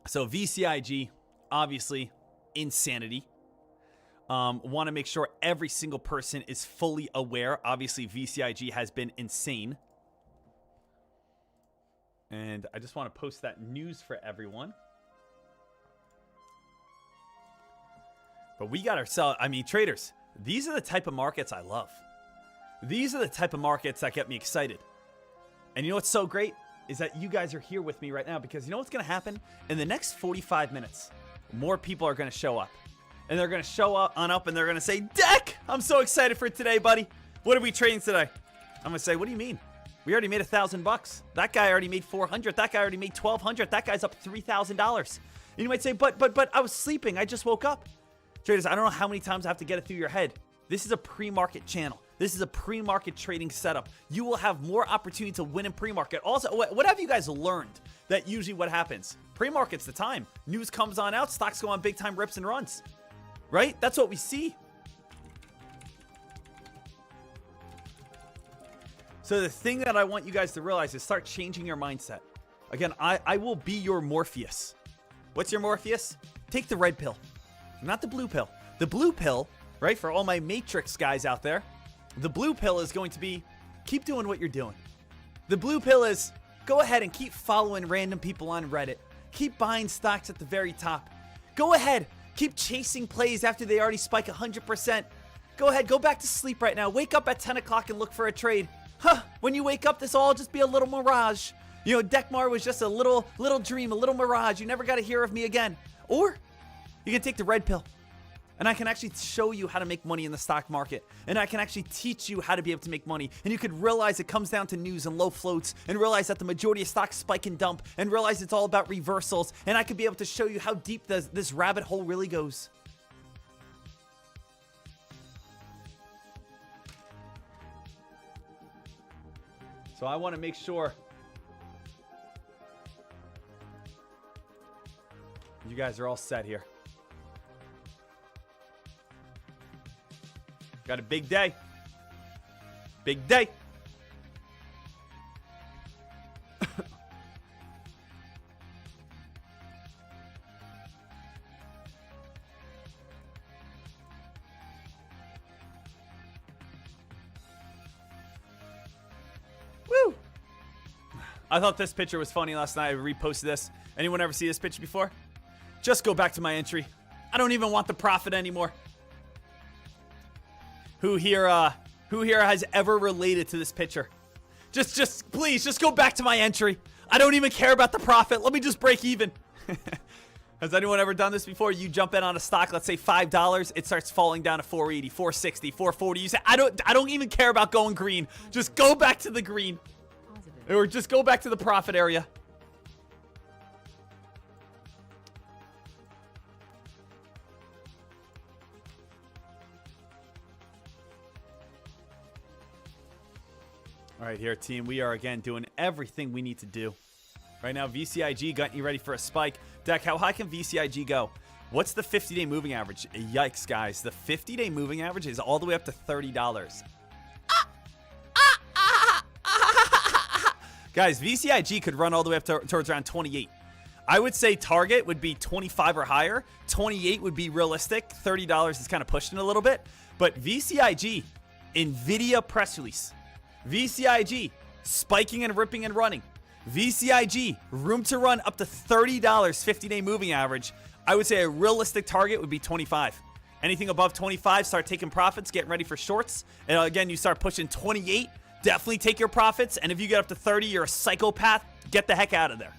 So VCIG, obviously, insanity. Want to make sure every single person is fully aware. Obviously, VCIG has been insane. And I just want to post that news for everyone. But we got ourselves, traders, these are the type of markets I love. These are the type of markets that get me excited. And you know what's so great? Is that you guys are here with me right now, because you know what's going to happen? In the next 45 minutes, more people are going to show up. And they're going to show up and they're going to say, Deck, I'm so excited for today, buddy. What are we trading today? I'm going to say, what do you mean? We already made $1,000. That guy already made $400. That guy already made $1,200. That guy's up $3,000. And you might say, but I was sleeping. I just woke up. Traders, I don't know how many times I have to get it through your head. This is a pre-market channel. This is a pre-market trading setup. You will have more opportunity to win in pre-market. Also, what have you guys learned that usually what happens? Pre-market's the time. News comes on out, stocks go on big time rips and runs. Right? That's what we see. So the thing that I want you guys to realize is start changing your mindset. Again, I will be your Morpheus. What's your Morpheus? Take the red pill, not the blue pill. The blue pill, right, for all my Matrix guys out there, the blue pill is going to be, keep doing what you're doing. The blue pill is, go ahead and keep following random people on Reddit. Keep buying stocks at the very top. Go ahead, keep chasing plays after they already spike 100%. Go ahead, go back to sleep right now. Wake up at 10 o'clock and look for a trade. When you wake up, this will all just be a little mirage. You know, Deckmar was just a little dream, a little mirage. You never got to hear of me again. Or you can take the red pill. And I can actually show you how to make money in the stock market. And I can actually teach you how to be able to make money. And you could realize it comes down to news and low floats. And realize that the majority of stocks spike and dump. And realize it's all about reversals. And I could be able to show you how deep this rabbit hole really goes. So I want to make sure you guys are all set here. Got a big day. Big day. Woo! I thought this picture was funny last night. I reposted this. Anyone ever see this picture before? Just go back to my entry. I don't even want the profit anymore. Who here has ever related to this picture? Just please, just go back to my entry. I don't even care about the profit. Let me just break even. Has anyone ever done this before? You jump in on a stock, let's say $5, it starts falling down to 480, 460, 440. You say, I don't even care about going green. Just go back to the green. Or just go back to the profit area. All right, here, team. We are, again, doing everything we need to do. Right now, VCIG got you ready for a spike. Deck, how high can VCIG go? What's the 50-day moving average? Yikes, guys. The 50-day moving average is all the way up to $30. Guys, VCIG could run all the way up towards around 28. I would say target would be 25 or higher. 28 would be realistic. $30 is kind of pushing a little bit. But VCIG, NVIDIA press release. VCIG, spiking and ripping and running. VCIG, room to run up to $30, 50-day moving average. I would say a realistic target would be 25. Anything above 25, start taking profits, getting ready for shorts. And again, you start pushing 28, definitely take your profits. And if you get up to 30, you're a psychopath. Get the heck out of there.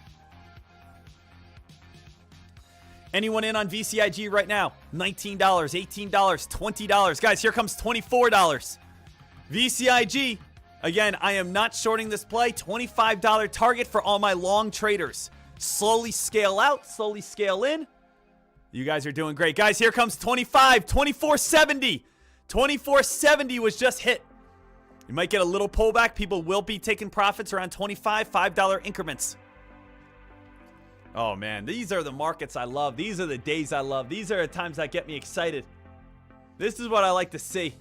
Anyone in on VCIG right now? $19, $18, $20. Guys, here comes $24. VCIG. Again, I am not shorting this play. $25 target for all my long traders. Slowly scale out, slowly scale in. You guys are doing great. Guys, here comes 25, 24.70. 24.70 was just hit. You might get a little pullback. People will be taking profits around 25, $5 increments. Oh, man, these are the markets I love. These are the days I love. These are the times that get me excited. This is what I like to see.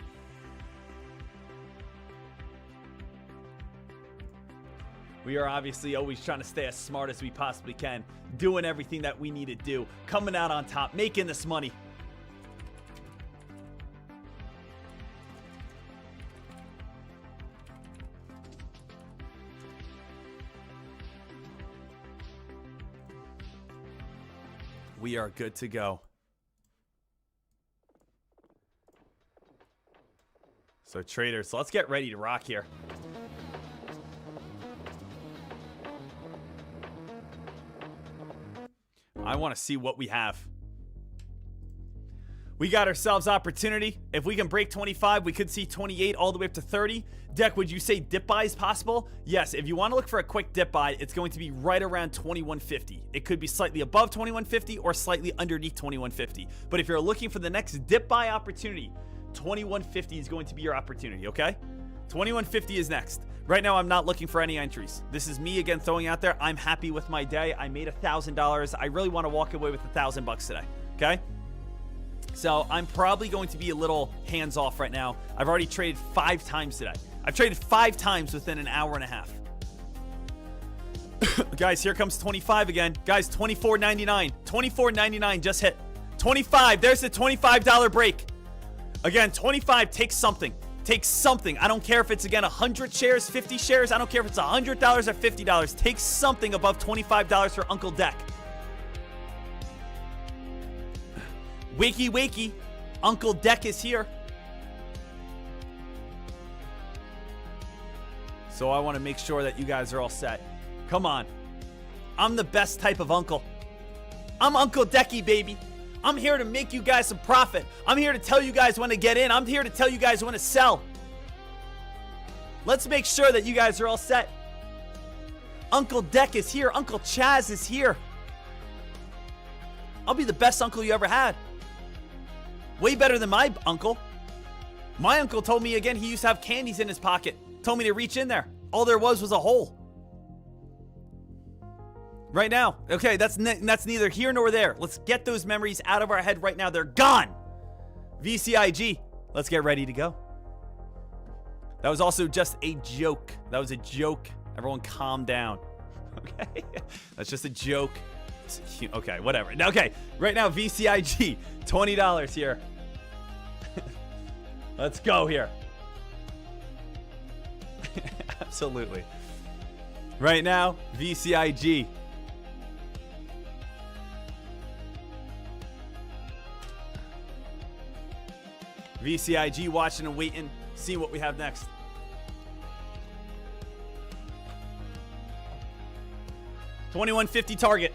We are obviously always trying to stay as smart as we possibly can, doing everything that we need to do, coming out on top, making this money. We are good to go. So traders, let's get ready to rock here. I want to see what we have. We got ourselves opportunity. If we can break 25, we could see 28 all the way up to 30. Deck, would you say dip buy is possible? Yes, if you want to look for a quick dip buy, it's going to be right around 2150. It could be slightly above 2150 or slightly underneath 2150. But if you're looking for the next dip buy opportunity, 2150 is going to be your opportunity, okay? 2150 is next. Right now, I'm not looking for any entries. This is me again throwing out there. I'm happy with my day. I made $1,000. I really want to walk away with $1,000 today. Okay? So I'm probably going to be a little hands off right now. I've already traded 5 times today. I've traded 5 times within an hour and a half. Guys, here comes 25 again. Guys, $24.99. $24.99 just hit. 25. There's the $25 break. Again, 25 takes something. Take something. I don't care if it's, again, 100 shares, 50 shares. I don't care if it's $100 or $50. Take something above $25 for Uncle Deck. Wakey, wakey. Uncle Deck is here. So I want to make sure that you guys are all set. Come on. I'm the best type of uncle. I'm Uncle Decky, baby. I'm here to make you guys some profit. I'm here to tell you guys when to get in. I'm here to tell you guys when to sell. Let's make sure that you guys are all set. Uncle Deck is here. Uncle Chaz is here. I'll be the best uncle you ever had. Way better than my uncle. My uncle told me, again, he used to have candies in his pocket. Told me to reach in there. All there was a hole. Right now. Okay, that's neither here nor there. Let's get those memories out of our head right now. They're gone. VCIG. Let's get ready to go. That was also just a joke. That was a joke. Everyone calm down. Okay? That's just a joke. Okay, whatever. Okay, right now, VCIG. $20 here. Let's go here. Absolutely. Right now, VCIG. VCIG watching and waiting, seeing what we have next. $21.50 target.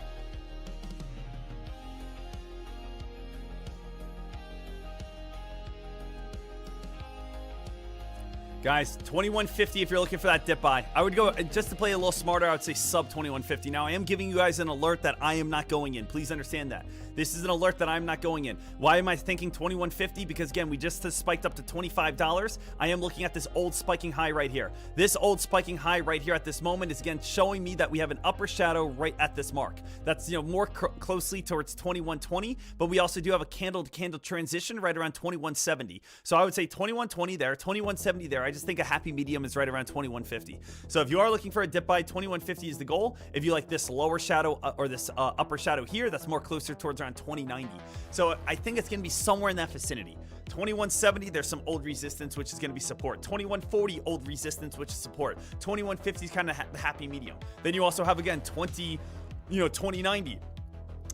Guys, $21.50 if you're looking for that dip buy. I would go, just to play a little smarter, I would say sub $21.50. Now, I am giving you guys an alert that I am not going in. Please understand that. This is an alert that I'm not going in. Why am I thinking $21.50? Because, again, we just spiked up to $25. I am looking at this old spiking high right here. This old spiking high right here at this moment is, again, showing me that we have an upper shadow right at this mark. That's, you know, more closely towards $21.20, but we also do have a candle-to-candle transition right around $21.70. So I would say $21.20 there, $21.70 there. I just think a happy medium is right around $21.50. So if you are looking for a dip buy, $21.50 is the goal. If you like this lower shadow or this upper shadow here, that's more closer towards around $20.90. So I think it's going to be somewhere in that vicinity. $21.70, there's some old resistance, which is going to be support. $21.40, old resistance, which is support. $21.50 is kind of the happy medium. Then you also have, again, $20.90.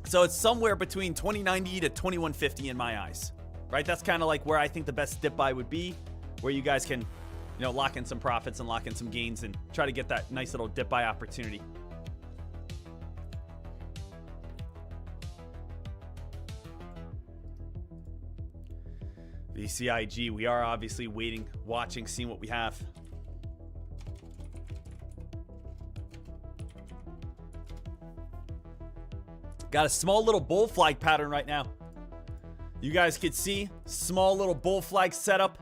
So it's somewhere between $20.90 to $21.50 in my eyes, right? That's kind of like where I think the best dip buy would be, where you guys can, you know, lock in some profits and lock in some gains and try to get that nice little dip buy opportunity. VCIG, we are obviously waiting, watching, seeing what we have. Got a small little bull flag pattern right now. You guys could see small little bull flag setup.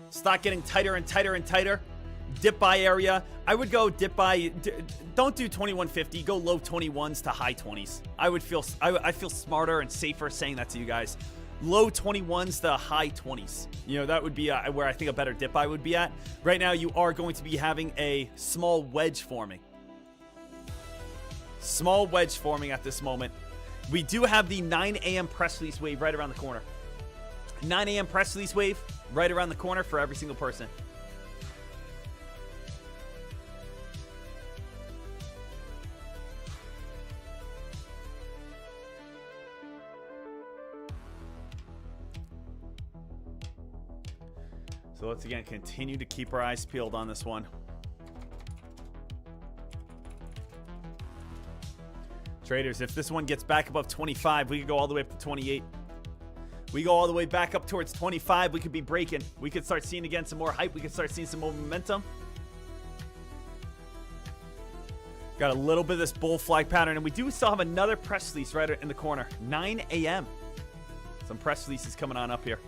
Stock getting tighter and tighter and tighter. Dip buy area. I would go dip buy. Don't do $21.50. Go low 21s to high 20s. I feel smarter and safer saying that to you guys. Low 21s to high 20s. You know, that would be where I think a better dip buy would be at. Right now, you are going to be having a small wedge forming. Small wedge forming at this moment. We do have the 9 a.m. press release wave right around the corner. 9 a.m. press release wave right around the corner for every single person. So let's again continue to keep our eyes peeled on this one. Traders, if this one gets back above 25, we could go all the way up to 28. We go all the way back up towards 25. We could be breaking. We could start seeing again some more hype. We could start seeing some more momentum. Got a little bit of this bull flag pattern, and we do still have another press release right in the corner. 9 a.m. Some press releases coming on up here.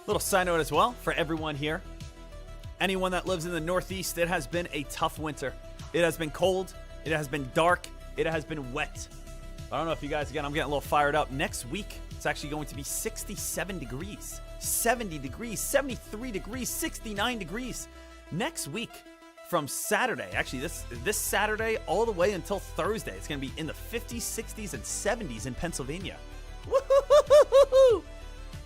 Little side note as well for everyone here. Anyone that lives in the Northeast, it has been a tough winter. It has been cold. It has been dark. It has been wet. I don't know if you guys, again, I'm getting a little fired up. Next week, it's actually going to be 67 degrees, 70 degrees, 73 degrees, 69 degrees. Next week from Saturday, actually this Saturday all the way until Thursday, it's going to be in the 50s, 60s, and 70s in Pennsylvania. Woo-hoo-hoo-hoo-hoo!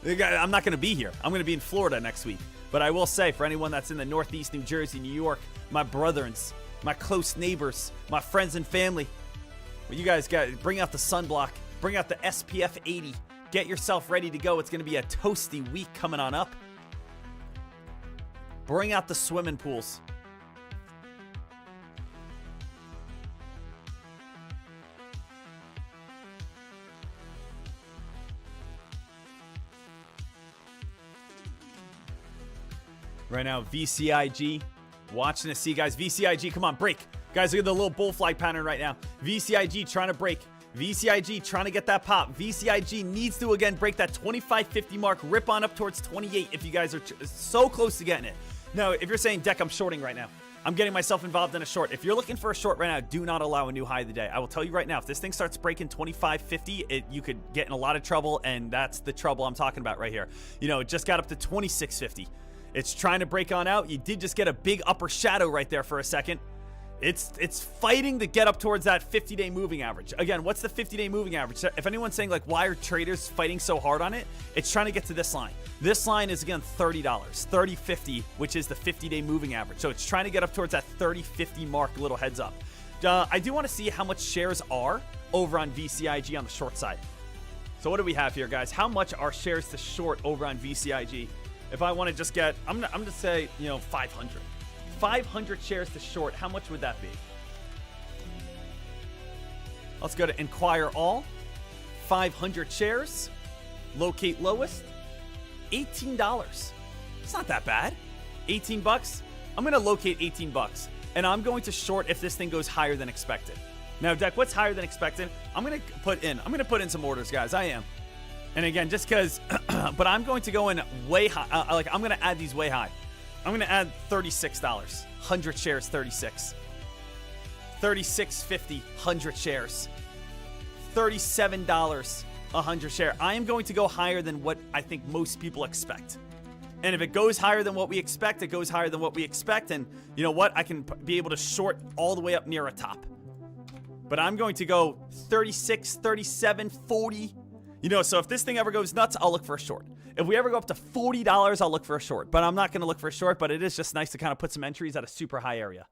I'm not going to be here. I'm going to be in Florida next week. But I will say, for anyone that's in the Northeast, New Jersey, New York, my brethrens, my close neighbors, my friends and family, well, you guys got to bring out the sunblock, bring out the SPF 80, get yourself ready to go. It's going to be a toasty week coming on up. Bring out the swimming pools. Right now, VCIG, watching to see, guys. VCIG, come on, break. Guys, look at the little bull flag pattern right now. VCIG trying to break. VCIG trying to get that pop. VCIG needs to, again, break that 25.50 mark, rip on up towards 28 if you guys are so close to getting it. Now, if you're saying, Deck, I'm shorting right now. I'm getting myself involved in a short. If you're looking for a short right now, do not allow a new high of the day. I will tell you right now, if this thing starts breaking 25.50, you could get in a lot of trouble, and that's the trouble I'm talking about right here. You know, it just got up to 26.50. It's trying to break on out. You did just get a big upper shadow right there for a second. It's fighting to get up towards that 50-day moving average. Again, what's the 50-day moving average? If anyone's saying, like, why are traders fighting so hard on it? It's trying to get to this line. This line is, again, $30, $30.50, which is the 50-day moving average. So it's trying to get up towards that 30.50 mark, little heads up. I do want to see how much shares are over on VCIG on the short side. So what do we have here, guys? How much are shares to short over on VCIG? If I want to just get, I'm gonna say, 500. 500 shares to short, how much would that be? Let's go to Inquire All. 500 shares. Locate lowest. $18. It's not that bad. 18 bucks. I'm going to locate 18 bucks. And I'm going to short if this thing goes higher than expected. Now, Deck, what's higher than expected? I'm going to put in some orders, guys. I am. And again, just because, but I'm going to go in way high. I'm going to add these way high. I'm going to add $36. 100 shares, 36. 36.50, 100 shares. $37, 100 share. I am going to go higher than what I think most people expect. And if it goes higher than what we expect, it goes higher than what we expect. And you know what? I can be able to short all the way up near a top. But I'm going to go 36, 37, 40. So if this thing ever goes nuts, I'll look for a short. If we ever go up to $40, I'll look for a short. But I'm not going to look for a short, but it is just nice to kind of put some entries at a super high area.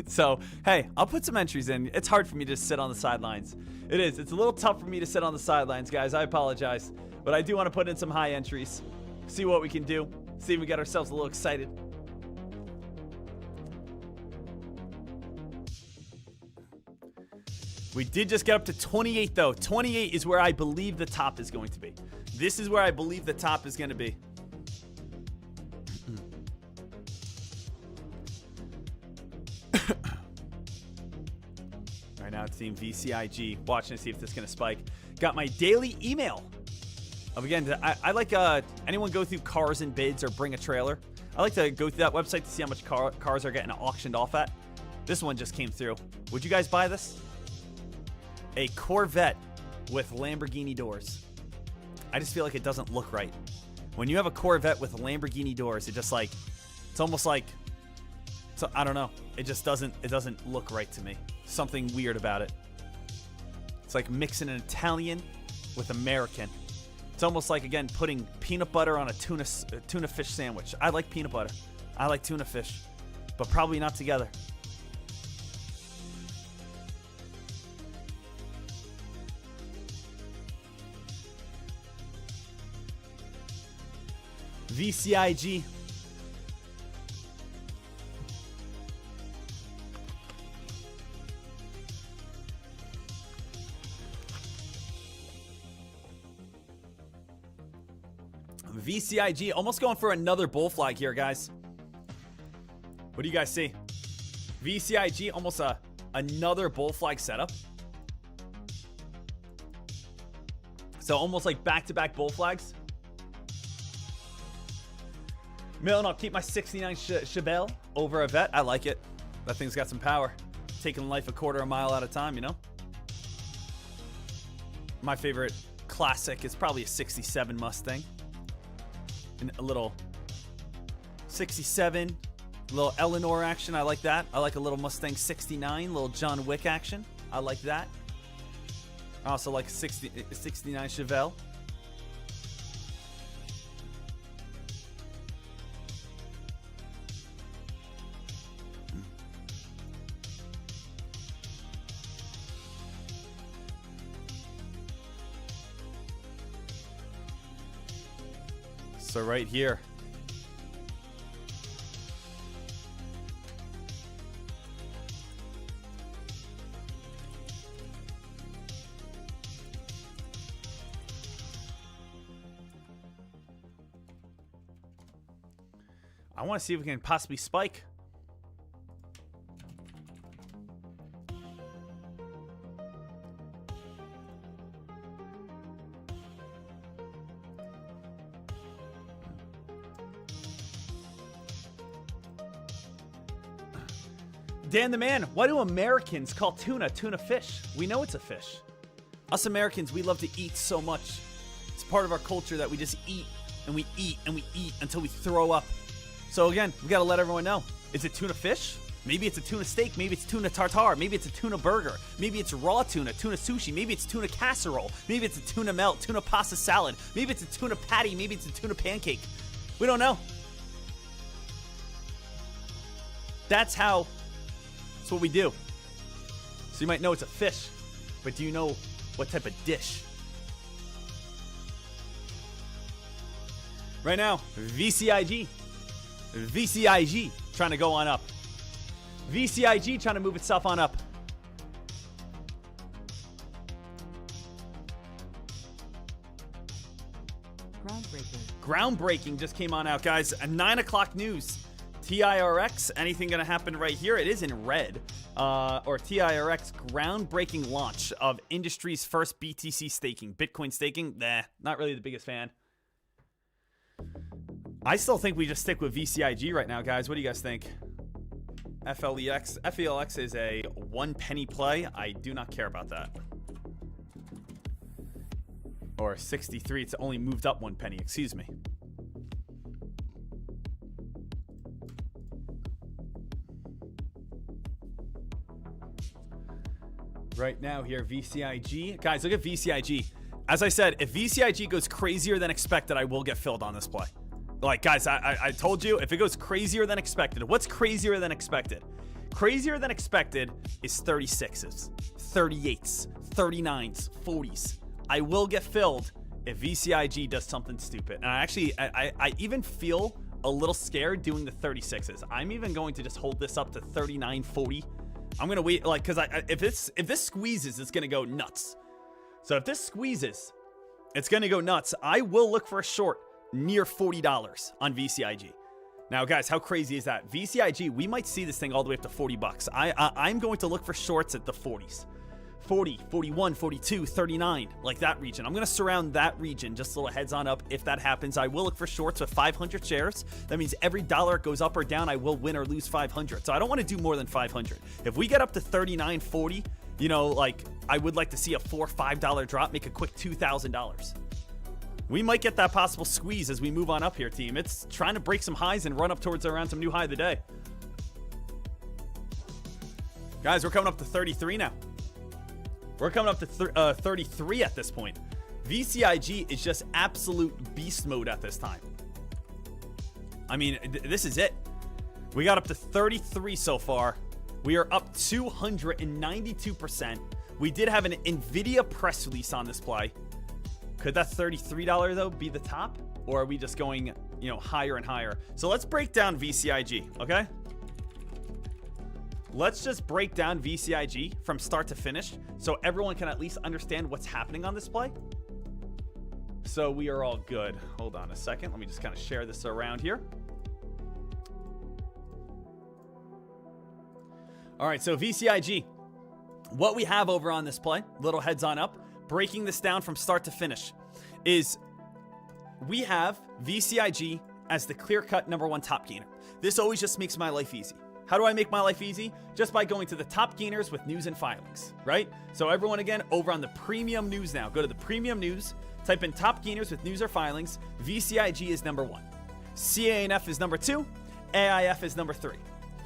So, hey, I'll put some entries in. It's hard for me to sit on the sidelines. It is. It's a little tough for me to sit on the sidelines, guys. I apologize. But I do want to put in some high entries. See what we can do. See if we get ourselves a little excited. We did just get up to 28, though. 28 is where I believe the top is going to be. This is where I believe the top is going to be. Right now, it's Team VCIG. Watching to see if this is going to spike. Got my daily email. Again, I like anyone go through Cars and Bids or Bring a Trailer. I like to go through that website to see how much cars are getting auctioned off at. This one just came through. Would you guys buy this? A Corvette with Lamborghini doors. I just feel like it doesn't look right. When you have a Corvette with Lamborghini doors, it just it's almost like, I don't know. It just doesn't look right to me. Something weird about it. It's like mixing an Italian with American. It's almost like, again, putting peanut butter on a tuna fish sandwich. I like peanut butter. I like tuna fish, but probably not together. VCIG. VCIG almost going for another bull flag here, guys. What do you guys see? VCIG almost another bull flag setup. So almost like back-to-back bull flags. Millen, I'll keep my 69 Chevelle over a Vet. I like it. That thing's got some power. Taking life a quarter of a mile at a time, My favorite classic is probably a 67 Mustang. And a little 67, little Eleanor action. I like that. I like a little Mustang 69, little John Wick action. I like that. I also like 69 Chevelle. So right here. I want to see if we can possibly spike. Dan the Man, why do Americans call tuna fish? We know it's a fish. Us Americans, we love to eat so much. It's part of our culture that we just eat and we eat and we eat until we throw up. So again, we got to let everyone know. Is it tuna fish? Maybe it's a tuna steak. Maybe it's tuna tartare. Maybe it's a tuna burger. Maybe it's raw tuna, tuna sushi. Maybe it's tuna casserole. Maybe it's a tuna melt, tuna pasta salad. Maybe it's a tuna patty. Maybe it's a tuna pancake. We don't know. That's what we do. So you might know it's a fish, but do you know what type of dish? Right now, VCIG trying to go on up. VCIG trying to move itself on up. Groundbreaking just came on out, guys. A 9 o'clock news. TIRX, anything going to happen right here? It is in red. Or TIRX, groundbreaking launch of industry's first BTC staking. Bitcoin staking, nah, not really the biggest fan. I still think we just stick with VCIG right now, guys. What do you guys think? FLX is a 1 penny play. I do not care about that. Or 63, it's only moved up 1 penny, excuse me. Right now here, VCIG. Guys, look at VCIG. As I said, if VCIG goes crazier than expected, I will get filled on this play. Like, guys, I told you, if it goes crazier than expected, what's crazier than expected? Crazier than expected is 36s, 38s, 39s, 40s. I will get filled if VCIG does something stupid. And I even feel a little scared doing the 36s. I'm even going to just hold this up to 39, 40. I'm going to wait, like, because if this squeezes, it's going to go nuts. So if this squeezes, it's going to go nuts. I will look for a short near $40 on VCIG. Now, guys, how crazy is that? VCIG, we might see this thing all the way up to $40. I'm going to look for shorts at the 40s. 40, 41, 42, 39, like that region. I'm going to surround that region, just a little heads on up. If that happens, I will look for shorts with 500 shares. That means every dollar it goes up or down, I will win or lose 500. So I don't want to do more than 500. If we get up to 39, 40, you know, like, I would like to see a $4 or $5 drop, make a quick $2,000. We might get that possible squeeze as we move on up here, team. It's trying to break some highs and run up towards around some new high of the day. Guys, we're coming up to 33 now. We're coming up to 33 at this point. VCIG is just absolute beast mode at this time. I mean, this is it. We got up to 33 so far. We are up 292%. We did have an NVIDIA press release on this play. Could that $33 though be the top? Or are we just going, you know, higher and higher? So let's break down VCIG, okay? Let's just break down VCIG from start to finish so everyone can at least understand what's happening on this play. So we are all good. Hold on a second. Let me just kind of share this around here. All right, so VCIG. What we have over on this play, little heads on up, breaking this down from start to finish, is we have VCIG as the clear-cut #1 top gainer. This always just makes my life easy. How do I make my life easy? Just by going to the top gainers with news and filings, right? So everyone, again, over on the premium news now. Go to the premium news, type in top gainers with news or filings. VCIG is #1. CANF is #2. AIF is #3.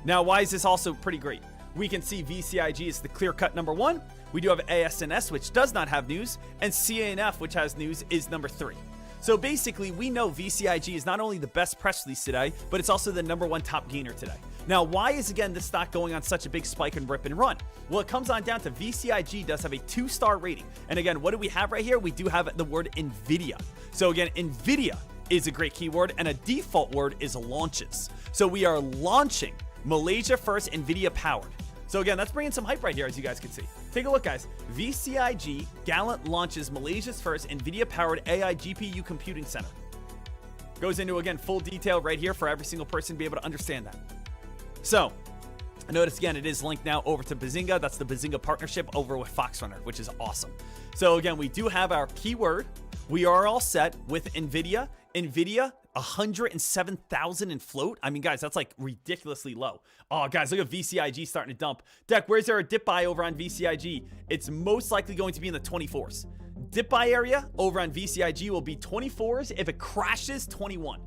Now, why is this also pretty great? We can see VCIG is the clear-cut #1. We do have ASNS, which does not have news, and CANF, which has news, is #3. So basically, we know VCIG is not only the best press release today, but it's also the #1 top gainer today. Now, why is, again, this stock going on such a big spike and rip and run? Well, it comes on down to VCIG does have a 2-star rating. And again, what do we have right here? We do have the word NVIDIA. So again, NVIDIA is a great keyword, and a default word is launches. So we are launching Malaysia first NVIDIA powered. So again, that's bringing some hype right here, as you guys can see. Take a look, guys. VCIG Gallant launches Malaysia's first NVIDIA-powered AI GPU computing center. Goes into, again, full detail right here for every single person to be able to understand that. So, notice again, it is linked now over to Bazinga. That's the Bazinga partnership over with Foxrunner, which is awesome. So again, we do have our keyword. We are all set with NVIDIA. NVIDIA, 107,000 in float. I mean, guys, that's like ridiculously low. Oh, guys, look at VCIG starting to dump. Deck, where's there a dip buy over on VCIG? It's most likely going to be in the 24s. Dip buy area over on VCIG will be 24s. If it crashes, 21.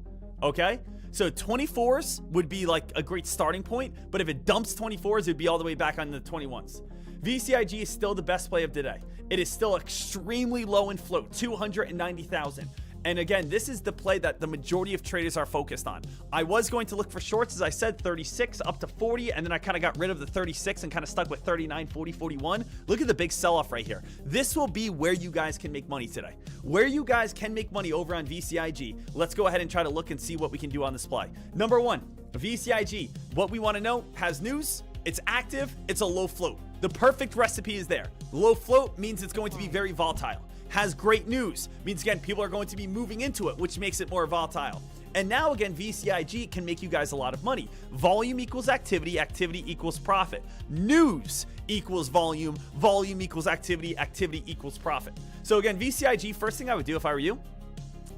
okay? So 24s would be like a great starting point, but if it dumps 24s, it'd be all the way back on the 21s. VCIG is still the best play of today. It is still extremely low in float, 290,000. And again, this is the play that the majority of traders are focused on. I was going to look for shorts, as I said, 36 up to 40, and then I kind of got rid of the 36 and kind of stuck with 39, 40, 41. Look at the big sell-off right here. This will be where you guys can make money today. Where you guys can make money over on VCIG. Let's go ahead and try to look and see what we can do on this play. Number one, VCIG. What we want to know, has news, it's active, it's a low float. The perfect recipe is there. Low float means it's going to be very volatile. Has great news, means again, people are going to be moving into it, which makes it more volatile. And now again, VCIG can make you guys a lot of money. Volume equals activity, activity equals profit. News equals volume, volume equals activity, activity equals profit. So again, VCIG, first thing I would do if I were you,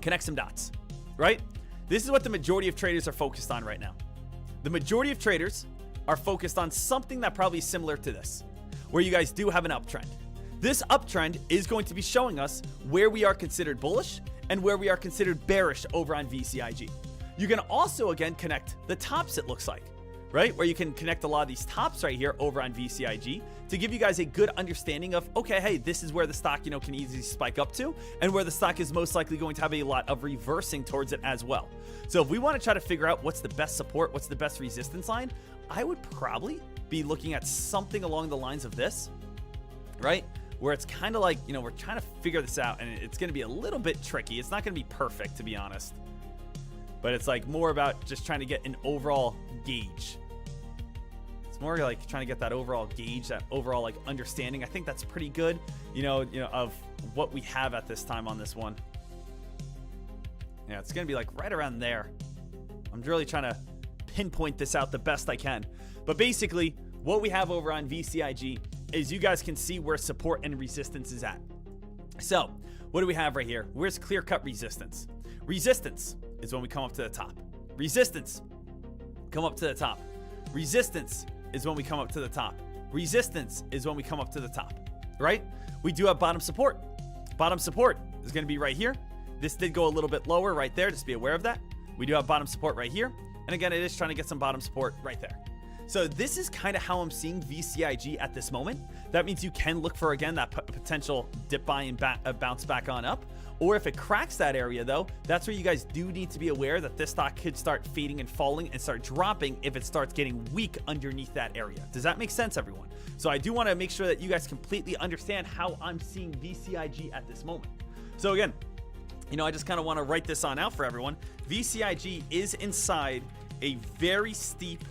connect some dots, right? This is what the majority of traders are focused on right now. The majority of traders are focused on something that probably is similar to this, where you guys do have an uptrend. This uptrend is going to be showing us where we are considered bullish and where we are considered bearish over on VCIG. You can also, again, connect the tops, it looks like, right? Where you can connect a lot of these tops right here over on VCIG to give you guys a good understanding of, okay, hey, this is where the stock, can easily spike up to, and where the stock is most likely going to have a lot of reversing towards it as well. So if we want to try to figure out what's the best support, what's the best resistance line, I would probably be looking at something along the lines of this, right? Where it's kind of like, we're trying to figure this out, and it's going to be a little bit tricky. It's not going to be perfect, to be honest. But it's like more about just trying to get an overall gauge. It's more like trying to get that overall gauge, that overall like understanding. I think that's pretty good, of what we have at this time on this one. Yeah, it's going to be like right around there. I'm really trying to pinpoint this out the best I can. But basically, what we have over on VCIG is you guys can see where support and resistance is at. So what do we have right here? Where's clear-cut resistance? Resistance is when we come up to the top. Resistance, come up to the top. Resistance is when we come up to the top. Resistance is when we come up to the top, right? We do have bottom support. Bottom support is going to be right here. This did go a little bit lower right there, just be aware of that. We do have bottom support right here. And again, it is trying to get some bottom support right there. So this is kind of how I'm seeing VCIG at this moment. That means you can look for, again, that potential dip buy and bounce back on up. Or if it cracks that area, though, that's where you guys do need to be aware that this stock could start fading and falling and start dropping if it starts getting weak underneath that area. Does that make sense, everyone? So I do want to make sure that you guys completely understand how I'm seeing VCIG at this moment. So again, I just kind of want to write this on out for everyone. VCIG is inside a very steep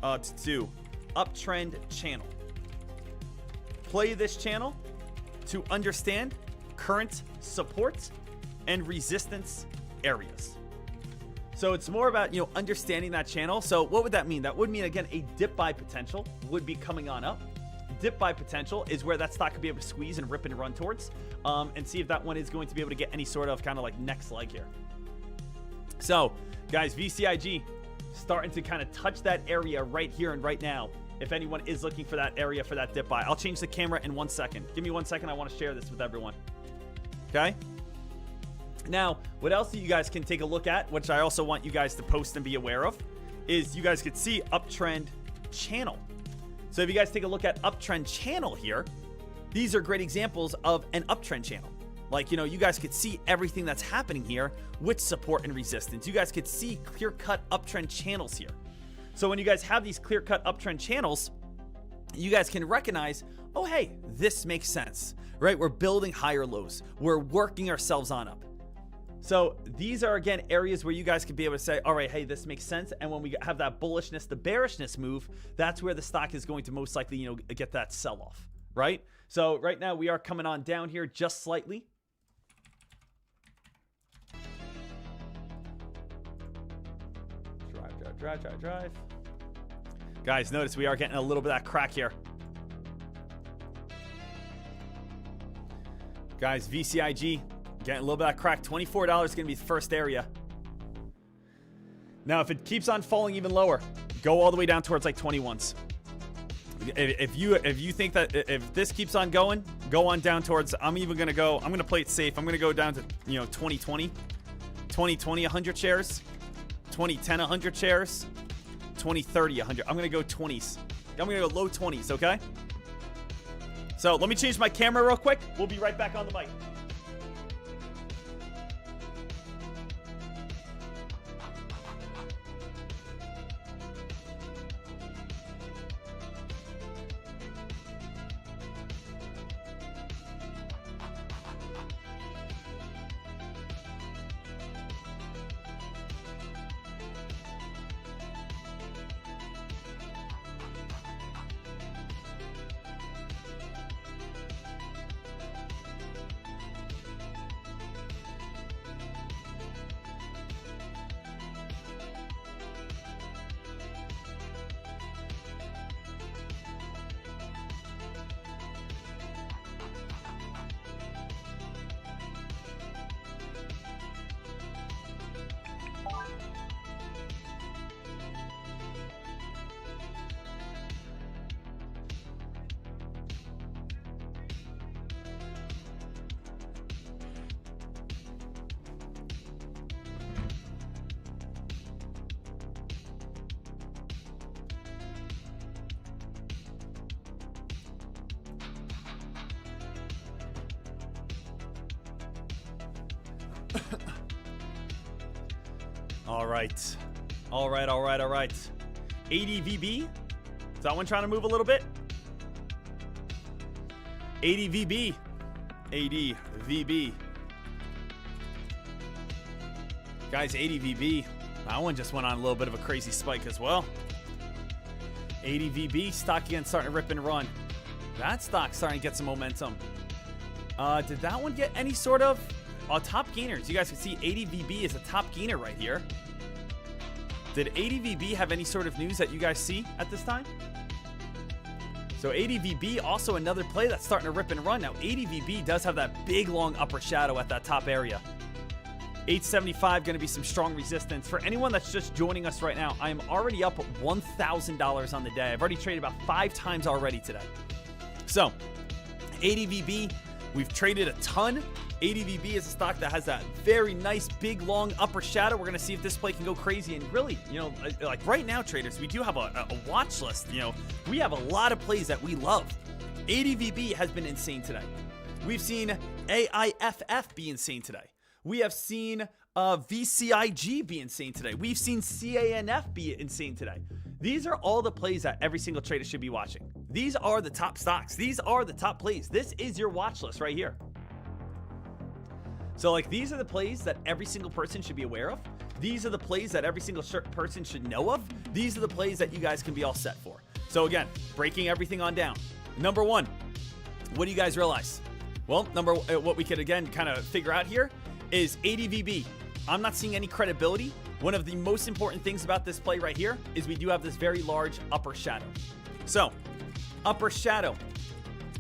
uptrend channel. Play this channel to understand current support and resistance areas. So it's more about, understanding that channel. So what would that mean? That would mean, again, a dip buy potential would be coming on up. Dip buy potential is where that stock could be able to squeeze and rip and run towards, and see if that one is going to be able to get any sort of kind of like next leg here. So guys, VCIG starting to kind of touch that area right here and right now. If anyone is looking for that area for that dip buy, I'll change the camera in 1 second. Give me 1 second. I want to share this with everyone. Okay. Now, what else you guys can take a look at, which I also want you guys to post and be aware of, is you guys could see uptrend channel. So if you guys take a look at uptrend channel here, these are great examples of an uptrend channel. Like, you guys could see everything that's happening here with support and resistance. You guys could see clear-cut uptrend channels here. So when you guys have these clear-cut uptrend channels, you guys can recognize, oh, hey, this makes sense, right? We're building higher lows. We're working ourselves on up. So these are, again, areas where you guys can be able to say, all right, hey, this makes sense. And when we have that bullishness, the bearishness move, that's where the stock is going to most likely, get that sell-off, right? So right now we are coming on down here just slightly. Drive. Guys, notice we are getting a little bit of that crack here. Guys, VCIG getting a little bit of that crack. $24 is going to be the first area. Now, if it keeps on falling even lower, go all the way down towards like 21s. If you think that if this keeps on going, go on down towards, I'm going to play it safe. I'm going to go down to, 2020, 100 shares. 2010 100 shares, 2030 100. I'm going to go 20s. I'm going to go low 20s, okay? So let me change my camera real quick. We'll be right back on the mic. All right. All right. ADVB. Is that one trying to move a little bit? ADVB. ADVB. Guys, ADVB. That one just went on a little bit of a crazy spike as well. ADVB. Stock again starting to rip and run. That stock's starting to get some momentum. Did that one get any sort of top gainers? You guys can see ADVB is a top gainer right here. Did ADVB have any sort of news that you guys see at this time? So ADVB, also another play that's starting to rip and run. Now ADVB does have that big long upper shadow at that top area. 875 going to be some strong resistance. For anyone that's just joining us right now, I am already up $1,000 on the day. I've already traded about 5 times already today. So ADVB, we've traded a ton. ADVB is a stock that has that very nice, big, long upper shadow. We're going to see if this play can go crazy. And really, like right now, traders, we do have a watch list. We have a lot of plays that we love. ADVB has been insane today. We've seen AIFF be insane today. We have seen VCIG be insane today. We've seen CANF be insane today. These are all the plays that every single trader should be watching. These are the top stocks. These are the top plays. This is your watch list right here. So these are the plays that every single person should be aware of. These are the plays that every single person should know of. These are the plays that you guys can be all set for. So again, breaking everything on down. Number one, what do you guys realize? Well, what we could again kind of figure out here is ADVB. I'm not seeing any credibility. One of the most important things about this play right here is we do have this very large upper shadow. So upper shadow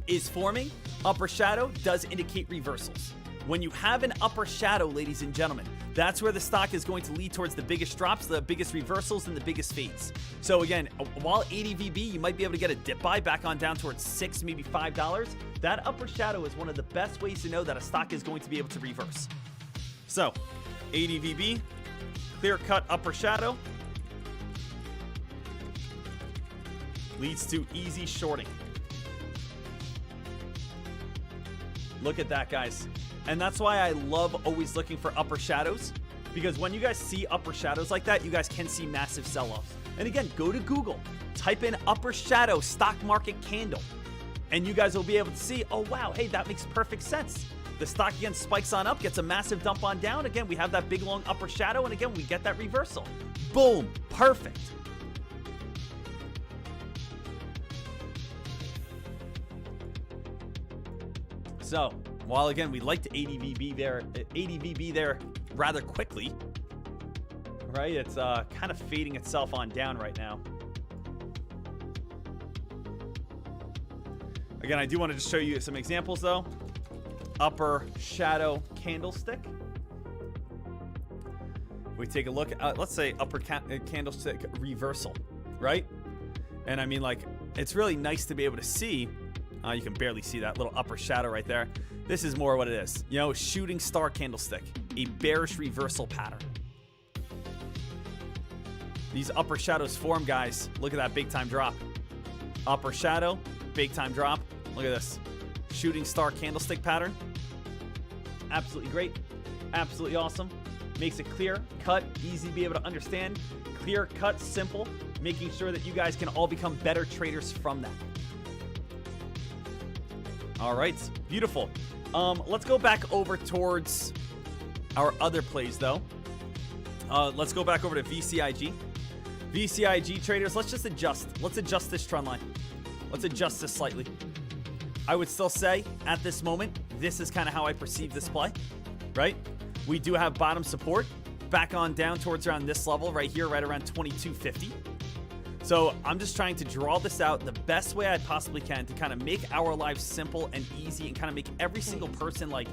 is forming. Upper shadow does indicate reversals. When you have an upper shadow, ladies and gentlemen, that's where the stock is going to lead towards the biggest drops, the biggest reversals, and the biggest fades. So again, while ADVB, you might be able to get a dip buy back on down towards $6, maybe $5, that upper shadow is one of the best ways to know that a stock is going to be able to reverse. So ADVB, clear-cut upper shadow, leads to easy shorting. Look at that, guys. And that's why I love always looking for upper shadows, because when you guys see upper shadows like that, you guys can see massive sell-offs. And again, go to Google, type in upper shadow stock market candle, and you guys will be able to see, oh wow, hey, that makes perfect sense. The stock again spikes on up, gets a massive dump on down. Again, we have that big long upper shadow, and again, we get that reversal. Boom, perfect. So, while again, we liked ADVB there rather quickly, right? It's kind of fading itself on down right now. Again, I do want to just show you some examples though. Upper shadow candlestick. We take a look at, let's say, upper candlestick reversal, right? And I mean, it's really nice to be able to see. You can barely see that little upper shadow right there. This is more what it is. Shooting star candlestick, a bearish reversal pattern. These upper shadows form, guys. Look at that big time drop. Upper shadow, big time drop. Look at this. Shooting star candlestick pattern. Absolutely great. Absolutely awesome. Makes it clear, cut, easy to be able to understand. Clear, cut, simple. Making sure that you guys can all become better traders from that. All right, beautiful. Let's go back over towards our other plays, though. Let's go back over to VCIG. VCIG traders, let's just adjust. Let's adjust this trend line. Let's adjust this slightly. I would still say, at this moment, this is kind of how I perceive this play, right? We do have bottom support back on down towards around this level right here, right around 2250. So I'm just trying to draw this out the best way I possibly can to kind of make our lives simple and easy and kind of make every single person like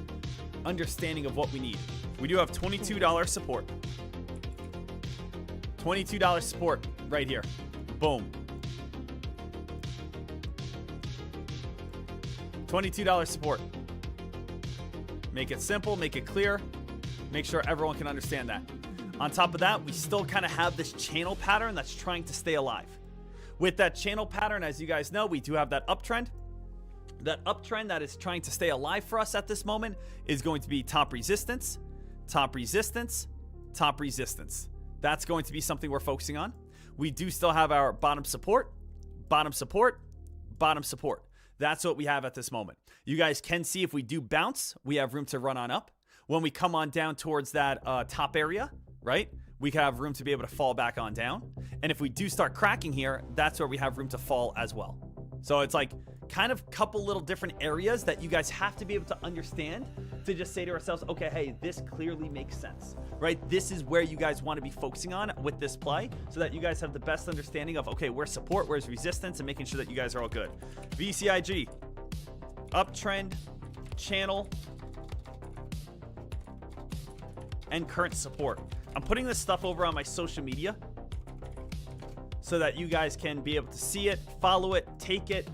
understanding of what we need. We do have $22 support. $22 support right here. Boom. $22 support. Make it simple, make it clear, make sure everyone can understand that. On top of that, we still kind of have this channel pattern that's trying to stay alive. With that channel pattern, as you guys know, we do have that uptrend. That uptrend that is trying to stay alive for us at this moment is going to be top resistance, top resistance, top resistance. That's going to be something we're focusing on. We do still have our bottom support, bottom support, bottom support. That's what we have at this moment. You guys can see if we do bounce, we have room to run on up. When we come on down towards that top area, right, we can have room to be able to fall back on down. And if we do start cracking here, that's where we have room to fall as well. So it's like kind of couple little different areas that you guys have to be able to understand to just say to ourselves, okay, hey, this clearly makes sense, right? This is where you guys want to be focusing on with this play so that you guys have the best understanding of, okay, where's support, where's resistance, and making sure that you guys are all good. VCIG, uptrend, channel, and current support. I'm putting this stuff over on my social media so that you guys can be able to see it, follow it, take it.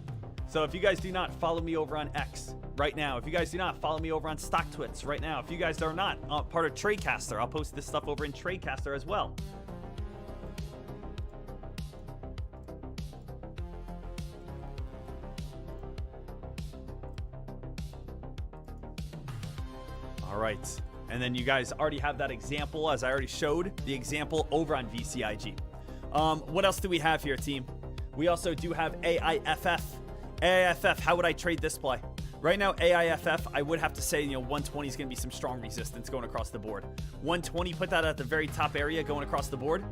So if you guys do not follow me over on X right now, if you guys do not follow me over on StockTwits right now, if you guys are not part of Tradecaster, I'll post this stuff over in Tradecaster as well. All right. And then you guys already have that example, as I already showed the example over on VCIG. What else do we have here, team? We also do have AIFF. AIFF, how would I trade this play? Right now, AIFF, I would have to say, 120 is going to be some strong resistance going across the board. 120, put that at the very top area going across the board.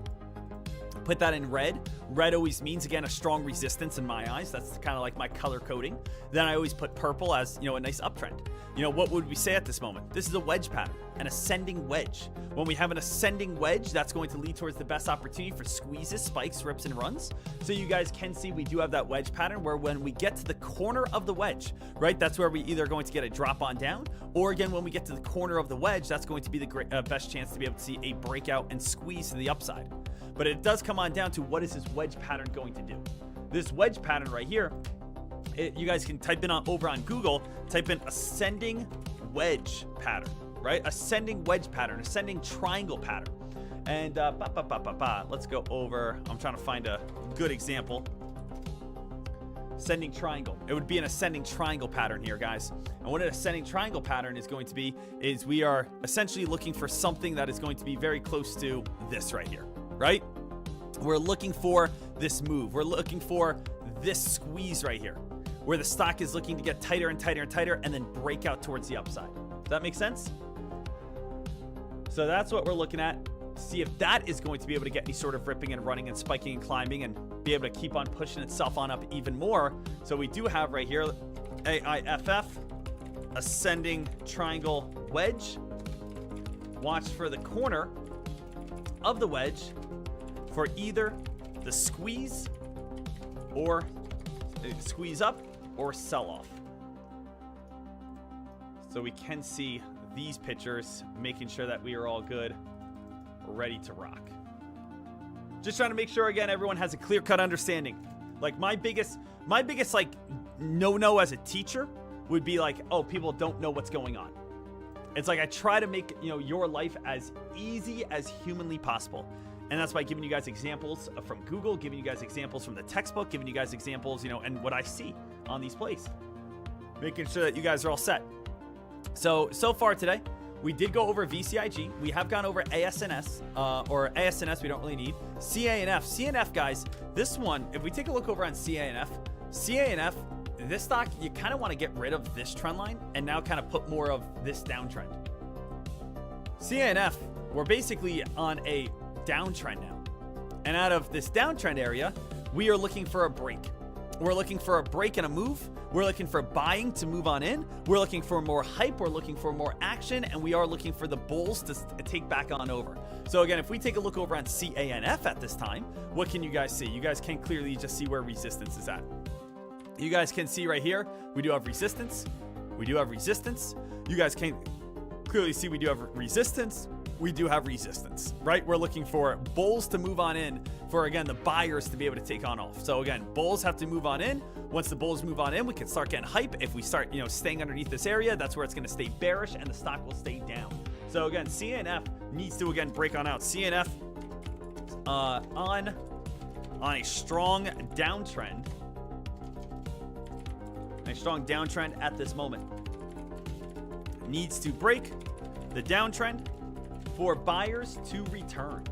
Put that in red. Red always means, again, a strong resistance in my eyes. That's kind of like my color coding. Then I always put purple as, a nice uptrend. What would we say at this moment? This is a wedge pattern, an ascending wedge. When we have an ascending wedge, that's going to lead towards the best opportunity for squeezes, spikes, rips, and runs. So you guys can see we do have that wedge pattern where when we get to the corner of the wedge, right, that's where we either going to get a drop on down, or again, when we get to the corner of the wedge, that's going to be the best chance to be able to see a breakout and squeeze to the upside. But it does come on down to what is this wedge pattern going to do. This wedge pattern right here, you guys can type in over on Google, type in ascending wedge pattern, right? Ascending wedge pattern, ascending triangle pattern. And let's go over, I'm trying to find a good example. Ascending triangle. It would be an ascending triangle pattern here, guys. And what an ascending triangle pattern is going to be is we are essentially looking for something that is going to be very close to this right here, right? We're looking for this move. We're looking for this squeeze right here, where the stock is looking to get tighter and tighter and tighter and then break out towards the upside. Does that make sense? So that's what we're looking at. See if that is going to be able to get any sort of ripping and running and spiking and climbing and be able to keep on pushing itself on up even more. So we do have right here AIFF, ascending triangle wedge. Watch for the corner of the wedge for either the squeeze or squeeze up or sell off. So we can see these pictures, making sure that we are all good, ready to rock. Just trying to make sure, again, everyone has a clear-cut understanding. Like my biggest like no as a teacher would be like, oh, people don't know what's going on. It's like I try to make your life as easy as humanly possible. And that's by giving you guys examples from Google, giving you guys examples from the textbook, giving you guys examples, and what I see on these plays. Making sure that you guys are all set. So far today, we did go over VCIG. We have gone over ASNS, or ASNS we don't really need. CANF. CANF, guys, this one, if we take a look over on CANF, this stock, you kind of want to get rid of this trend line and now kind of put more of this downtrend. CANF, we're basically on a downtrend now. And out of this downtrend area, we are looking for a break. We're looking for a break and a move. We're looking for buying to move on in. We're looking for more hype. We're looking for more action. And we are looking for the bulls to take back on over. So again, if we take a look over on CANF at this time, what can you guys see? You guys can clearly just see where resistance is at. You guys can see right here, we do have resistance. We do have resistance. You guys can clearly see we do have resistance. We do have resistance, right? We're looking for bulls to move on in for, again, the buyers to be able to take on off. So again, bulls have to move on in. Once the bulls move on in, we can start getting hype. If we start, staying underneath this area, that's where it's going to stay bearish and the stock will stay down. So again, CNF needs to, again, break on out. CNF on a strong downtrend. A strong downtrend at this moment. Needs to break the downtrend for buyers to return.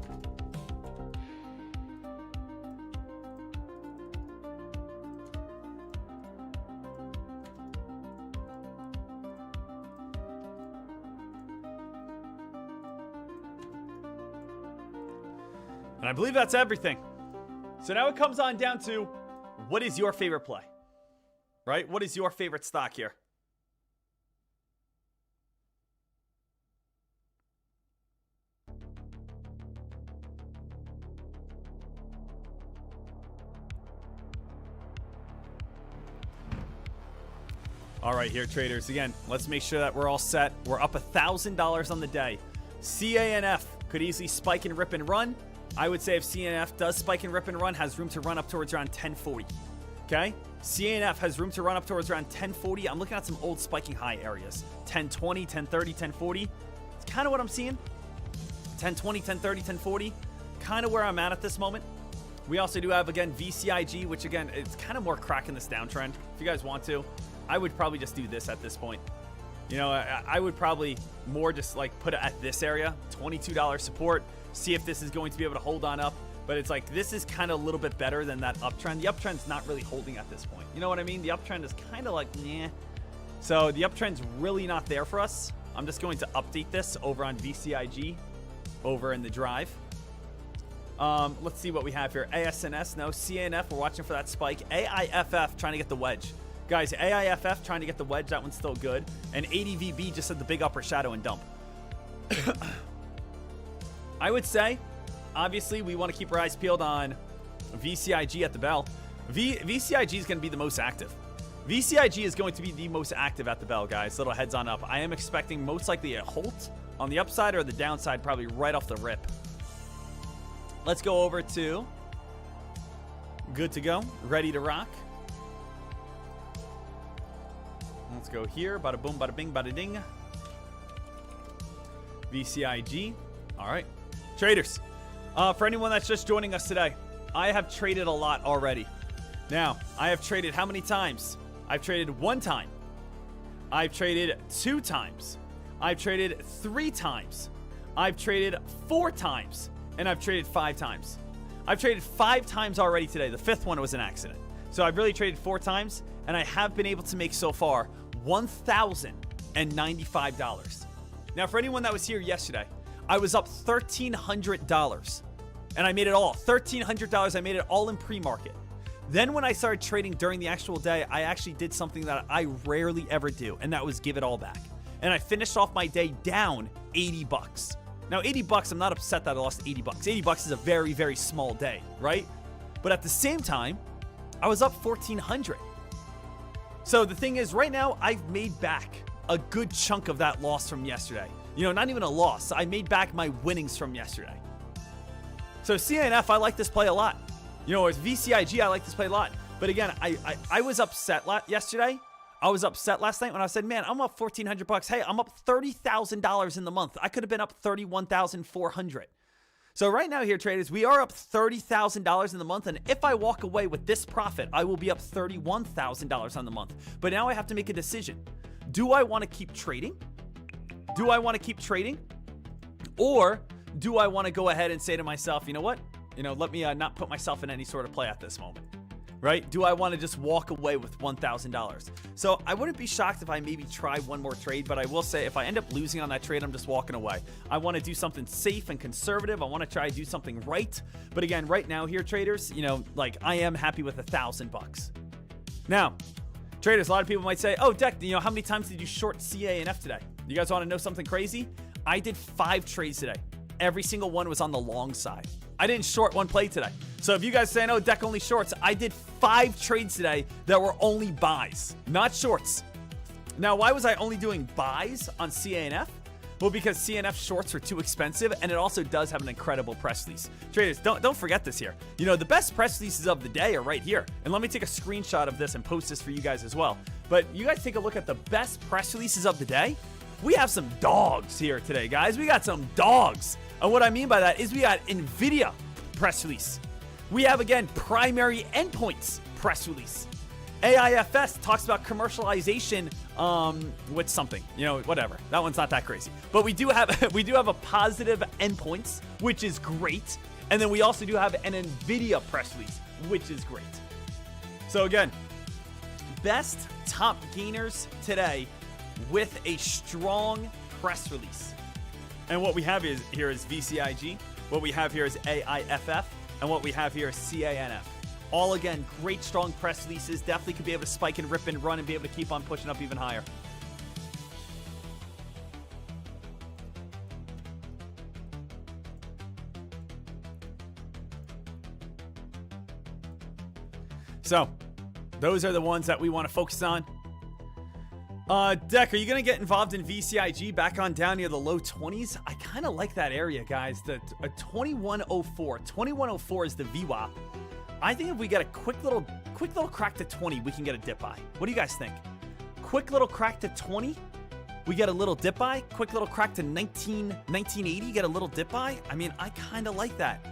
And I believe that's everything. So now it comes on down to, what is your favorite play? Right? What is your favorite stock here? All right, here, traders. Again, let's make sure that we're all set. We're up $1,000 on the day. CANF could easily spike and rip and run. I would say if CANF does spike and rip and run, has room to run up towards around 1040. Okay? CANF has room to run up towards around 1040. I'm looking at some old spiking high areas. 1020, 1030, 1040. It's kind of what I'm seeing. 1020, 1030, 1040. Kind of where I'm at this moment. We also do have, again, VCIG, which, again, it's kind of more cracking this downtrend. If you guys want to, I would probably just do this at this point. I would probably more just like put it at this area, $22 support, see if this is going to be able to hold on up. But it's like, this is kind of a little bit better than that uptrend. The uptrend's not really holding at this point. You know what I mean? The uptrend is kind of like, nah. So the uptrend's really not there for us. I'm just going to update this over on VCIG, over in the drive. Let's see what we have here. ASNS, no. CANF, we're watching for that spike. AIFF, trying to get the wedge. Guys, AIFF trying to get the wedge. That one's still good. And ADVB just had the big upper shadow and dump. I would say, obviously, we want to keep our eyes peeled on VCIG at the bell. VCIG is going to be the most active. VCIG is going to be the most active at the bell, guys. Little heads on up. I am expecting most likely a halt on the upside or the downside, probably right off the rip. Let's go over to good to go, ready to rock. Let's go here. Bada boom, bada bing, bada ding. VCIG. All right. Traders. For anyone that's just joining us today, I have traded a lot already. Now, I have traded how many times? I've traded 1 time. I've traded 2 times. I've traded 3 times. I've traded 4 times. And I've traded 5 times. I've traded 5 times already today. The 5th one was an accident. So I've really traded 4 times. And I have been able to make so far $1,095. Now, for anyone that was here yesterday, I was up $1,300. And I made it all. $1,300. I made it all in pre-market. Then when I started trading during the actual day, I actually did something that I rarely ever do. And that was give it all back. And I finished off my day down $80. Now, $80, I'm not upset that I lost $80. $80 is a very, very small day, right? But at the same time, I was up $1,400. So the thing is, right now, I've made back a good chunk of that loss from yesterday. Not even a loss. I made back my winnings from yesterday. So CANF, I like this play a lot. As VCIG, I like this play a lot. But again, I was upset yesterday. I was upset last night when I said, man, I'm up $1,400. Hey, I'm up $30,000 in the month. I could have been up $31,400. So right now here, traders, we are up $30,000 in the month, and if I walk away with this profit, I will be up $31,000 on the month. But now I have to make a decision. Do I want to keep trading? Or do I want to go ahead and say to myself, you know what? Let me not put myself in any sort of play at this moment. Right? Do I want to just walk away with $1,000? So I wouldn't be shocked if I maybe try one more trade, but I will say if I end up losing on that trade, I'm just walking away. I want to do something safe and conservative. I want to try to do something right. But again, right now here, traders, I am happy with $1,000. Now, traders, a lot of people might say, oh, Deck, how many times did you short CANF today? You guys want to know something crazy? I did 5 trades today. Every single one was on the long side. I didn't short one play today. So if you guys say, no, Deck only shorts, I did 5 trades today that were only buys, not shorts. Now, why was I only doing buys on CANF? Well, because CNF shorts are too expensive, and it also does have an incredible press release. Traders, don't forget this here. The best press releases of the day are right here. And let me take a screenshot of this and post this for you guys as well. But you guys take a look at the best press releases of the day. We have some dogs here today, guys. We got some dogs. And what I mean by that is we got NVIDIA press release. We have, again, primary endpoints press release. AIFS talks about commercialization with something, whatever. That one's not that crazy. But we do have a positive endpoints, which is great. And then we also do have an NVIDIA press release, which is great. So again, best top gainers today with a strong press release. And what we have here is VCIG. What we have here is AIFF. And what we have here is CANF. All, again, great, strong press releases. Definitely could be able to spike and rip and run and be able to keep on pushing up even higher. So, those are the ones that we want to focus on. Deck, are you going to get involved in VCIG back on down near the low 20s? I kind of like that area, guys. A 2104. 2104 is the VWAP. I think if we get a quick little crack to 20, we can get a dip buy. What do you guys think? Quick little crack to 20, we get a little dip buy. Quick little crack to 1980, get a little dip buy. I mean, I kind of like that.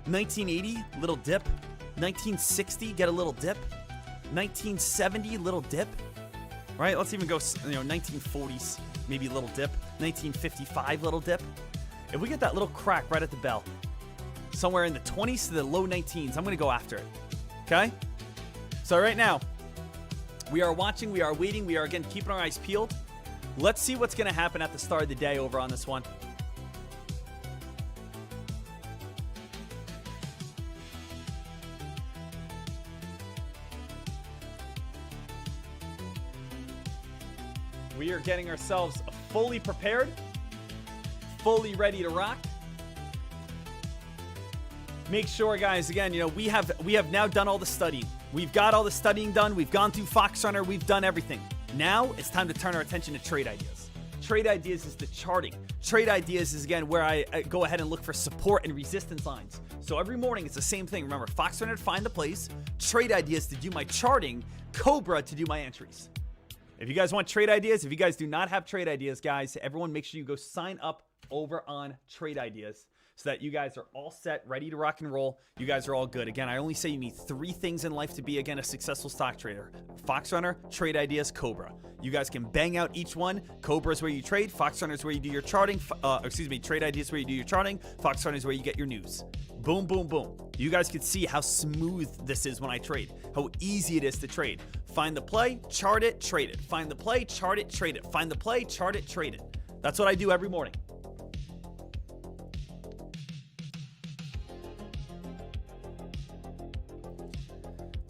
1980, little dip. 1960, get a little dip. 1970, little dip. Right? Let's even go, 1940s, maybe a little dip. 1955, little dip. If we get that little crack right at the bell, somewhere in the 20s to the low 19s, I'm going to go after it. Okay? So right now, we are watching, we are waiting, we are, again, keeping our eyes peeled. Let's see what's going to happen at the start of the day over on this one. We are getting ourselves fully prepared, fully ready to rock. Make sure, guys, again, we have now done all the studying. We've got all the studying done. We've gone through Fox Runner. We've done everything. Now it's time to turn our attention to trade ideas. Trade ideas is the charting. Trade ideas is, again, where I go ahead and look for support and resistance lines. So every morning it's the same thing. Remember, Fox Runner to find the plays, trade ideas to do my charting, Cobra to do my entries. If you guys want trade ideas, if you guys do not have trade ideas, guys, everyone make sure you go sign up over on Trade Ideas so that you guys are all set, ready to rock and roll. You guys are all good. Again, I only say you need 3 things in life to be, again, a successful stock trader. Fox Runner, Trade Ideas, Cobra. You guys can bang out each one. Cobra is where you trade. Fox Runner is where you do your charting. Trade Ideas is where you do your charting. Fox Runner is where you get your news. Boom, boom, boom. You guys can see how smooth this is when I trade. How easy it is to trade. Find the play, chart it, trade it. Find the play, chart it, trade it. Find the play, chart it, trade it. That's what I do every morning.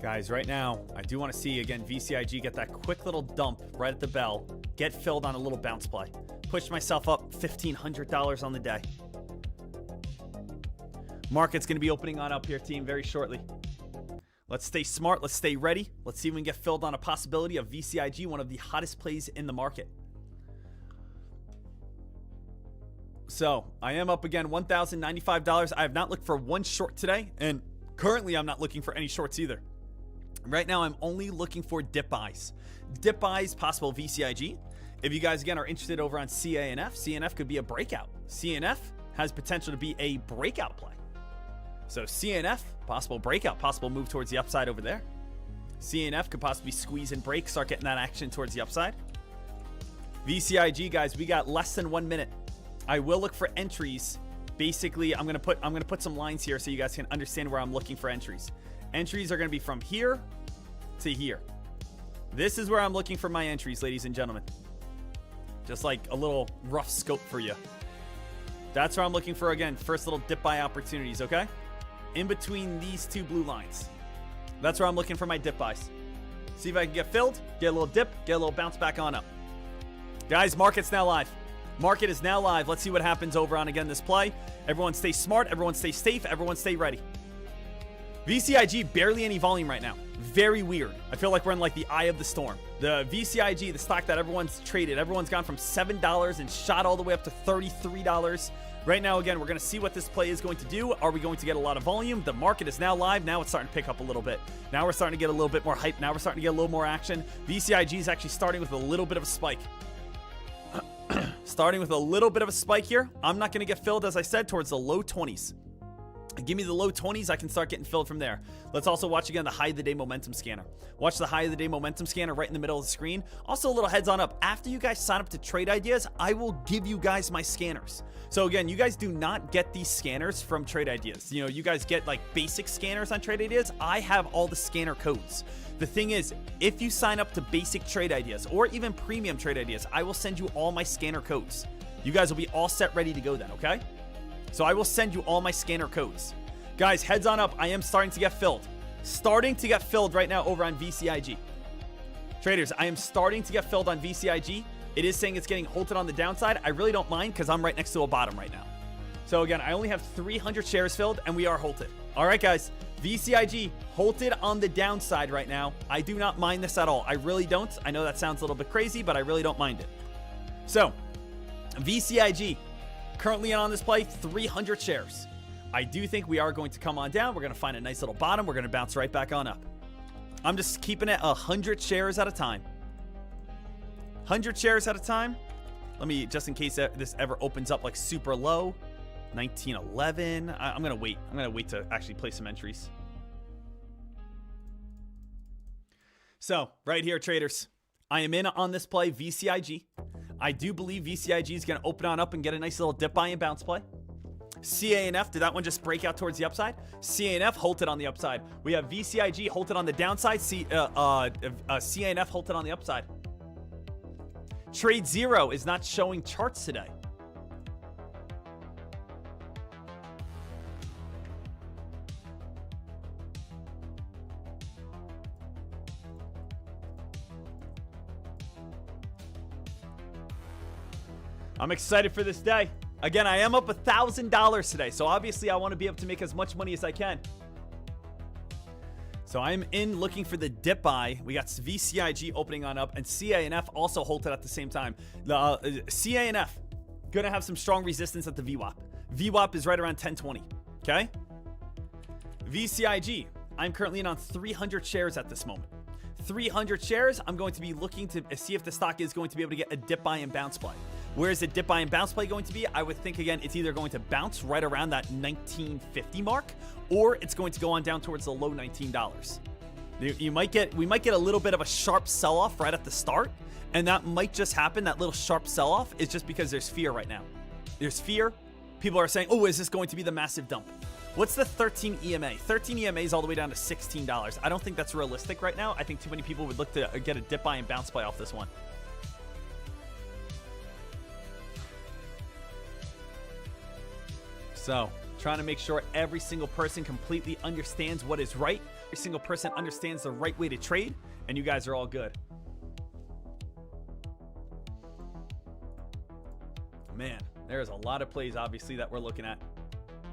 Guys, right now, I do want to see, again, VCIG get that quick little dump right at the bell. Get filled on a little bounce play. Push myself up $1,500 on the day. Market's going to be opening on up here, team, very shortly. Let's stay smart. Let's stay ready. Let's see if we can get filled on a possibility of VCIG, one of the hottest plays in the market. So, I am up again, $1,095. I have not looked for one short today, and currently I'm not looking for any shorts either. Right now, I'm only looking for dip buys. Dip buys, possible VCIG. If you guys, again, are interested over on CANF, CNF could be a breakout. CNF has potential to be a breakout play. So CNF, possible breakout, possible move towards the upside over there. CNF could possibly squeeze and break, start getting that action towards the upside. VCIG, guys, we got less than 1 minute. I will look for entries. Basically, I'm gonna put some lines here so you guys can understand where I'm looking for entries. Entries are gonna be from here to here. This is where I'm looking for my entries, ladies and gentlemen. Just like a little rough scope for you. That's where I'm looking for, again, first little dip buy opportunities, okay? In between these two blue lines. That's where I'm looking for my dip buys. See if I can get filled, get a little dip, get a little bounce back on up. Guys, market's now live. Market is now live. Let's see what happens over on, again, this play. Everyone stay smart. Everyone stay safe. Everyone stay ready. VCIG, barely any volume right now. Very weird. I feel like we're in like the eye of the storm. The VCIG, the stock that everyone's traded, everyone's gone from $7 and shot all the way up to $33. Right now, again, we're going to see what this play is going to do. Are we going to get a lot of volume? The market is now live. Now it's starting to pick up a little bit. Now we're starting to get a little bit more hype. Now we're starting to get a little more action. VCIG is actually starting with a little bit of a spike. Starting with a little bit of a spike here. I'm not going to get filled, as I said, towards the low 20s. Give me the low 20s, I can start getting filled from there. Let's also watch again the high of the day momentum scanner. Watch the high of the day momentum scanner right in the middle of the screen. Also a little heads on up. After you guys sign up to Trade Ideas, I will give you guys my scanners. So again, you guys do not get these scanners from Trade Ideas. You know, you guys get like basic scanners on Trade Ideas. I have all the scanner codes. The thing is, if you sign up to basic Trade Ideas or even premium Trade Ideas, I will send you all my scanner codes. You guys will be all set, ready to go then, okay? So I will send you all my scanner codes. Guys, heads on up. I am starting to get filled. Starting to get filled right now over on VCIG. Traders, I am starting to get filled on VCIG. It is saying it's getting halted on the downside. I really don't mind because I'm right next to a bottom right now. So again, I only have 300 shares filled and we are halted. All right, guys. VCIG halted on the downside right now. I do not mind this at all. I really don't. I know that sounds a little bit crazy, but I really don't mind it. So, VCIG, currently on this play, 300 shares. I do think we are going to come on down. We're going to find a nice little bottom. We're going to bounce right back on up. I'm just keeping it 100 shares at a time. 100 shares at a time. Let me, just in case this ever opens up like super low. 1911. I'm going to wait. I'm going to wait to actually play some entries. So, right here, traders. I am in on this play, VCIG. I do believe VCIG is going to open on up and get a nice little dip buy and bounce play. CANF, did that one just break out towards the upside? CANF halted on the upside. We have VCIG halted on the downside. CANF halted on the upside. Trade Zero is not showing charts today. I'm excited for this day. Again, I am up $1,000 today, so obviously I want to be able to make as much money as I can. So I'm in looking for the dip buy. We got VCIG opening on up, and CANF also halted at the same time. The CANF gonna have some strong resistance at the VWAP. VWAP is right around 1020. Okay. VCIG, I'm currently in on 300 shares at this moment. 300 shares. I'm going to be looking to see if the stock is going to be able to get a dip buy and bounce play. Where is the dip buy and bounce play going to be? I would think, again, it's either going to bounce right around that 1950 mark, or it's going to go on down towards the low $19. We might get a little bit of a sharp sell-off right at the start, and that might just happen. That little sharp sell-off is just because there's fear right now. There's fear. People are saying, oh, is this going to be the massive dump? What's the 13 EMA? 13 EMA is all the way down to $16. I don't think that's realistic right now. I think too many people would look to get a dip buy and bounce play off this one. So, trying to make sure every single person completely understands what is right. Every single person understands the right way to trade, and you guys are all good. Man, there's a lot of plays, obviously, that we're looking at.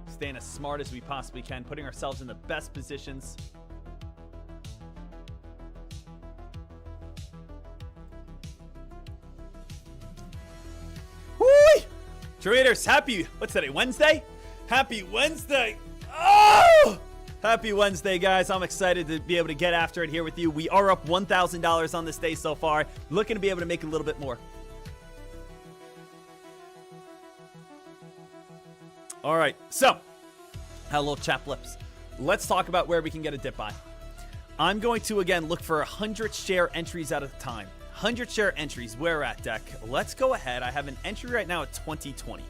Staying as smart as we possibly can, putting ourselves in the best positions. Woo! Traders, what's today, Wednesday? Happy Wednesday. Oh! Happy Wednesday, guys. I'm excited to be able to get after it here with you. We are up $1,000 on this day so far. Looking to be able to make a little bit more. All right, so had a little chap lips. Let's talk about where we can get a dip buy. I'm going to, again, look for 100 share entries at a time. 100 share entries. Where at, Deck? Let's go ahead. I have an entry right now at 2020.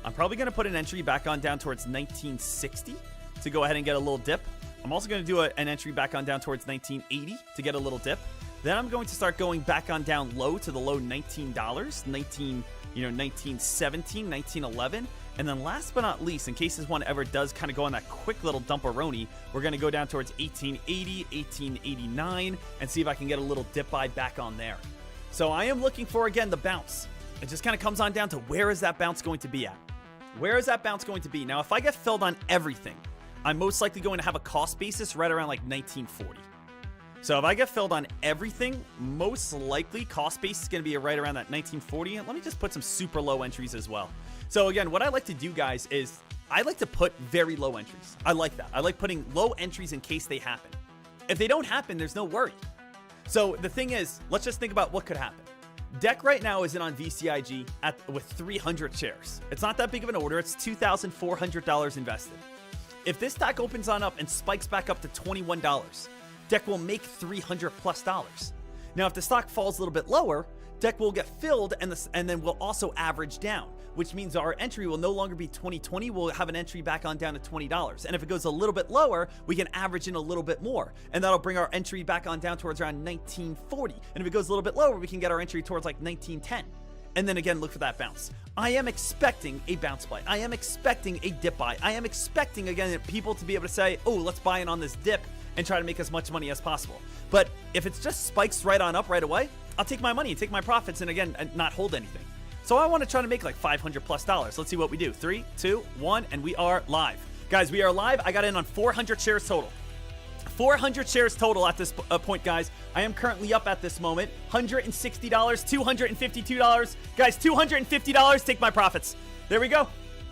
I'm probably going to put an entry back on down towards 1960 to go ahead and get a little dip. I'm also going to do an entry back on down towards 1980 to get a little dip. Then I'm going to start going back on down low to the low $19, 1917, 1911. And then last but not least, in case this one ever does kind of go on that quick little dumperoni, we're going to go down towards 1880, 1889, and see if I can get a little dip buy back on there. So I am looking for, again, the bounce. It just kind of comes on down to where is that bounce going to be at? Where is that bounce going to be? Now, if I get filled on everything, I'm most likely going to have a cost basis right around like 1940. So if I get filled on everything, most likely cost base is going to be right around that 1940. And let me just put some super low entries as well. So again, what I like to do, guys, is I like to put very low entries. I like that. I like putting low entries in case they happen. If they don't happen, there's no worry. So the thing is, let's just think about what could happen. Deck right now is in on VCIG with 300 shares. It's not that big of an order. It's $2,400 invested. If this stock opens on up and spikes back up to $21, Deck will make $300+. Now, if the stock falls a little bit lower, Deck will get filled and then we'll also average down, which means our entry will no longer be 2020. We'll have an entry back on down to $20. And if it goes a little bit lower, we can average in a little bit more. And that'll bring our entry back on down towards around 1940. And if it goes a little bit lower, we can get our entry towards like 1910. And then again, look for that bounce. I am expecting a bounce buy. I am expecting a dip buy. I am expecting, again, people to be able to say, oh, let's buy in on this dip and try to make as much money as possible. But if it's just spikes right on up right away, I'll take my money and take my profits and, again, not hold anything. So I want to try to make like $500+. Let's see what we do. 3, 2, 1, and we are live. Guys, we are live. I got in on 400 shares total. 400 shares total at this point, guys. I am currently up at this moment. $160, $252. Guys, $250. Take my profits. There we go.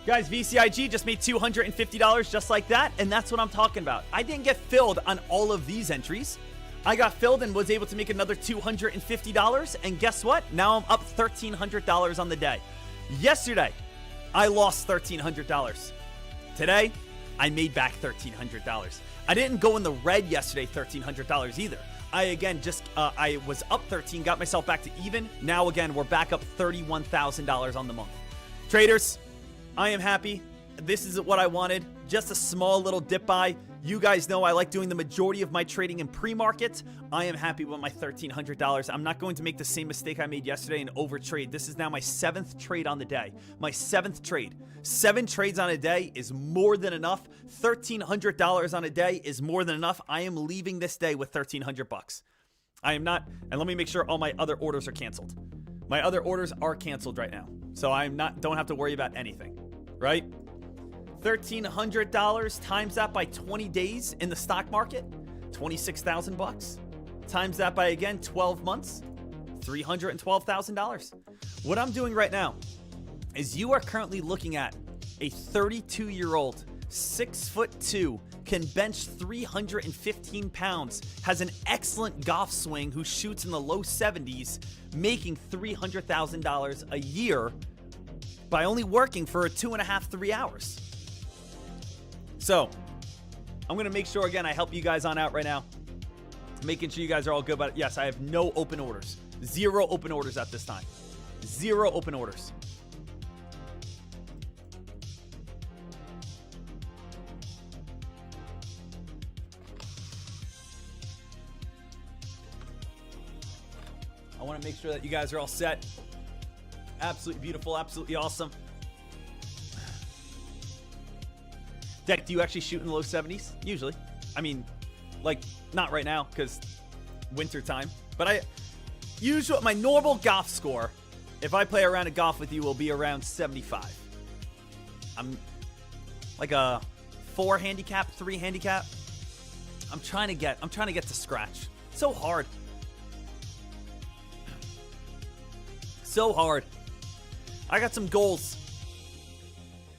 Guys, VCIG just made $250 just like that, and that's what I'm talking about. I didn't get filled on all of these entries. I got filled and was able to make another $250, and guess what? Now I'm up $1,300 on the day. Yesterday, I lost $1,300. Today, I made back $1,300. I didn't go in the red yesterday, $1,300 either. I was up 13, got myself back to even. Now again, we're back up $31,000 on the month. Traders, I am happy. This is what I wanted. Just a small little dip buy. You guys know I like doing the majority of my trading in pre-market. I am happy with my $1,300. I'm not going to make the same mistake I made yesterday and overtrade. This is now my 7th trade on the day. My 7th trade. 7 trades on a day is more than enough. $1,300 on a day is more than enough. I am leaving this day with $1,300. I am not, and let me make sure all my other orders are canceled. My other orders are canceled right now. So don't have to worry about anything, right? $1,300 times that by 20 days in the stock market, $26,000. Times that by, again, 12 months, $312,000. What I'm doing right now is you are currently looking at a 32-year-old, 6'2", can bench 315 pounds, has an excellent golf swing, who shoots in the low 70s, making $300,000 a year by only working for 2.5, 3 hours. So, I'm going to make sure, again, I help you guys on out right now. Making sure you guys are all good about it. Yes, I have no open orders. 0 open orders at this time. 0 open orders. I want to make sure that you guys are all set. Absolutely beautiful, absolutely awesome. Deck, do you actually shoot in the low 70s? Usually. I mean, like, not right now because winter time. But my normal golf score, if I play around a golf with you, will be around 75. I'm like a 4 handicap, 3 handicap. I'm trying to get to scratch. So hard. So hard. I got some goals.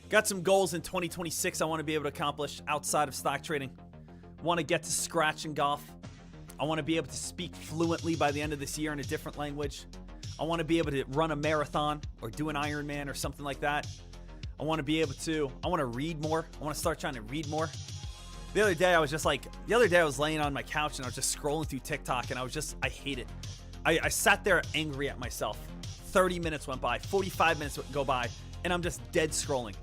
Got some goals in 2026 I want to be able to accomplish outside of stock trading. Want to get to scratch in golf. I want to be able to speak fluently by the end of this year in a different language. I want to be able to run a marathon or do an Ironman or something like that. I want to be able to, I want to read more. I want to start trying to read more. The other day I was laying on my couch and I was just scrolling through TikTok and I hate it. I sat there angry at myself. 30 minutes went by, 45 minutes would go by, and I'm just dead scrolling.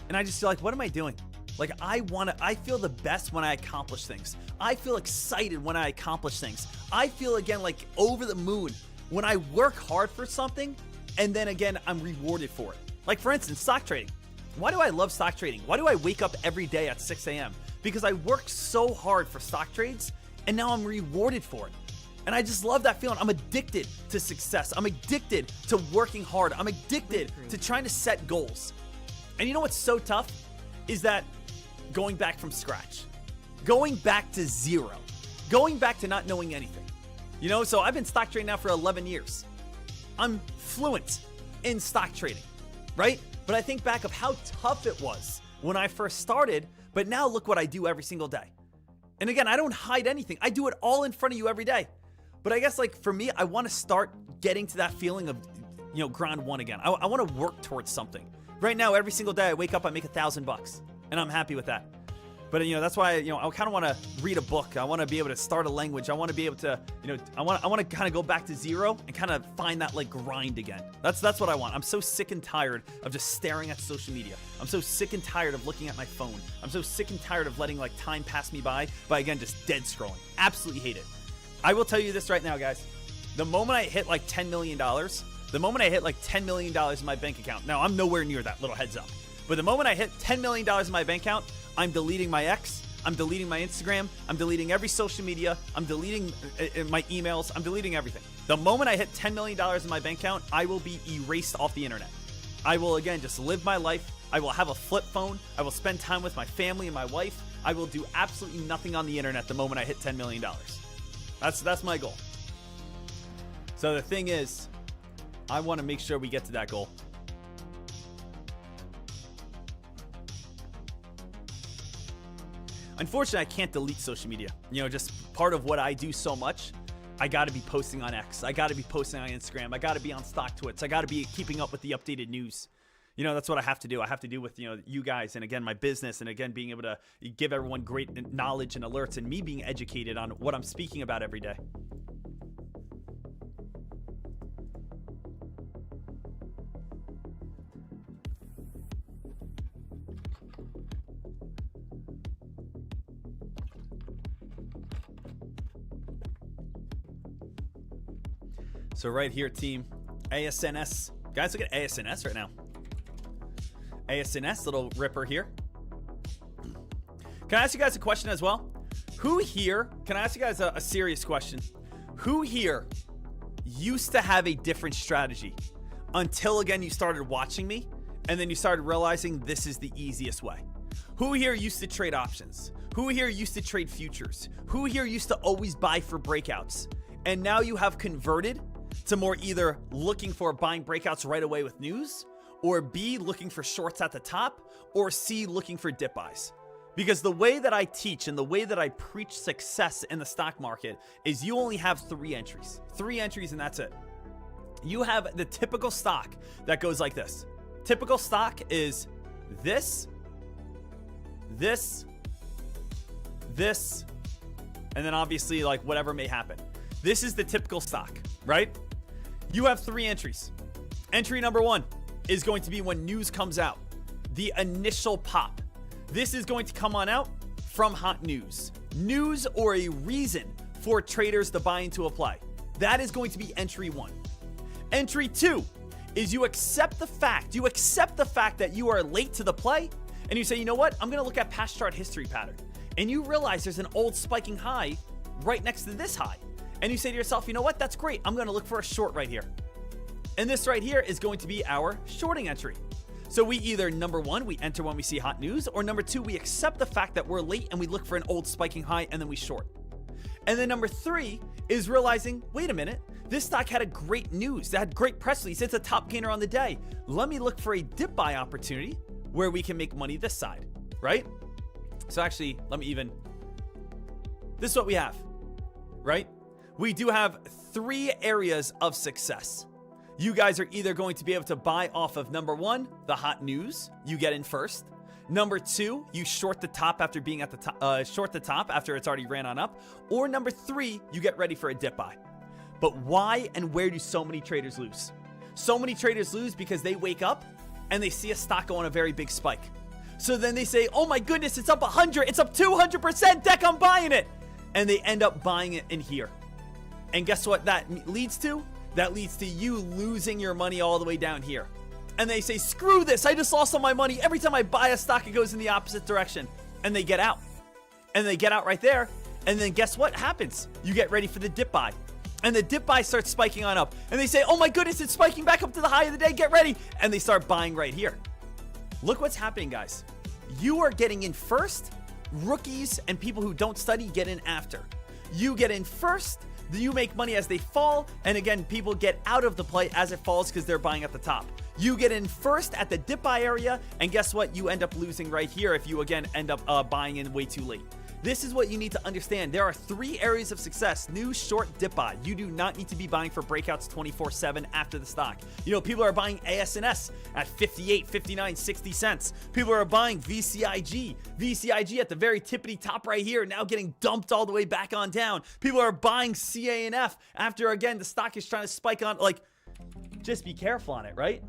And I just feel like, what am I doing? Like, I feel the best when I accomplish things. I feel excited when I accomplish things. I feel, again, like over the moon when I work hard for something and then, again, I'm rewarded for it. Like, for instance, stock trading. Why do I love stock trading? Why do I wake up every day at 6 a.m.? Because I worked so hard for stock trades and now I'm rewarded for it. And I just love that feeling. I'm addicted to success. I'm addicted to working hard. I'm addicted to trying to set goals. And you know what's so tough? Is that going back from scratch, going back to zero, going back to not knowing anything. You know, so I've been stock trading now for 11 years. I'm fluent in stock trading, right? But I think back of how tough it was when I first started, but now look what I do every single day. And again, I don't hide anything. I do it all in front of you every day. But I guess, like, for me, I want to start getting to that feeling of, you know, ground one again. I want to work towards something. Right now, every single day I wake up, I make $1,000 and I'm happy with that. But, you know, that's why, you know, I kind of want to read a book. I want to be able to start a language. I want to be able to, you know, I want to kind of go back to zero and kind of find that, like, grind again. That's what I want. I'm so sick and tired of just staring at social media. I'm so sick and tired of looking at my phone. I'm so sick and tired of letting, like, time pass me by again, just dead scrolling. Absolutely hate it. I will tell you this right now, guys. The moment I hit like $10 million, in my bank account, now I'm nowhere near that, little heads up. But the moment I hit $10 million in my bank account, I'm deleting my X, I'm deleting my Instagram, I'm deleting every social media, I'm deleting my emails, I'm deleting everything. The moment I hit $10 million in my bank account, I will be erased off the internet. I will, again, just live my life. I will have a flip phone. I will spend time with my family and my wife. I will do absolutely nothing on the internet the moment I hit $10 million. That's my goal. So the thing is, I want to make sure we get to that goal. Unfortunately, I can't delete social media. You know, just part of what I do so much, I got to be posting on X. I got to be posting on Instagram. I got to be on StockTwits. I got to be keeping up with the updated news. You know, that's what I have to do. I have to do with, you know, you guys and, again, my business and, again, being able to give everyone great knowledge and alerts and me being educated on what I'm speaking about every day. So right here, team, ASNS. Guys, look at ASNS right now. ASNS, little ripper here. Can I ask you guys a question as well? Who here, can I ask you guys a serious question? Who here used to have a different strategy until, again, you started watching me and then you started realizing this is the easiest way? Who here used to trade options? Who here used to trade futures? Who here used to always buy for breakouts? And now you have converted to more either looking for buying breakouts right away with news, or B, looking for shorts at the top, or C, looking for dip buys. Because the way that I teach and the way that I preach success in the stock market is you only have 3 entries. 3 entries and that's it. You have the typical stock that goes like this. Typical stock is this, this, this, and then obviously like whatever may happen. This is the typical stock, right? You have 3 entries. Entry number 1 is going to be when news comes out. The initial pop. This is going to come on out from hot news. News or a reason for traders to buy into a play. That is going to be entry 1. Entry 2 is you accept the fact that you are late to the play and you say, you know what? I'm going to look at past chart history pattern. And you realize there's an old spiking high right next to this high. And you say to yourself, you know what? That's great. I'm going to look for a short right here. And this right here is going to be our shorting entry. So we either, number 1, we enter when we see hot news, or number 2, we accept the fact that we're late and we look for an old spiking high and then we short. And then number 3 is realizing, wait a minute, this stock had a great news. That had great press release. It's a top gainer on the day. Let me look for a dip buy opportunity where we can make money this side, right? So actually, this is what we have, right? We do have 3 areas of success. You guys are either going to be able to buy off of number 1, the hot news, you get in first. Number 2, you short the top after being at the top, short the top after it's already ran on up. Or number 3, you get ready for a dip buy. But why and where do so many traders lose? So many traders lose because they wake up and they see a stock go on a very big spike. So then they say, oh my goodness, it's up 100, it's up 200%, Deck, I'm buying it. And they end up buying it in here. And guess what that leads to? That leads to you losing your money all the way down here. And they say, screw this, I just lost all my money. Every time I buy a stock, it goes in the opposite direction. And they get out. And they get out right there. And then guess what happens? You get ready for the dip buy. And the dip buy starts spiking on up. And they say, oh my goodness, it's spiking back up to the high of the day, get ready. And they start buying right here. Look what's happening, guys. You are getting in first. Rookies and people who don't study get in after. You get in first. You make money as they fall. And again, people get out of the play as it falls because they're buying at the top. You get in first at the dip buy area. And guess what? You end up losing right here if you, again, end up buying in way too late. This is what you need to understand. There are 3 areas of success. New, short, dip buy. You do not need to be buying for breakouts 24/7 after the stock. You know, people are buying ASNS at 58, 59, 60 cents. People are buying VCIG. VCIG at the very tippity top right here, now getting dumped all the way back on down. People are buying CANF after, again, the stock is trying to spike on. Like, just be careful on it, right?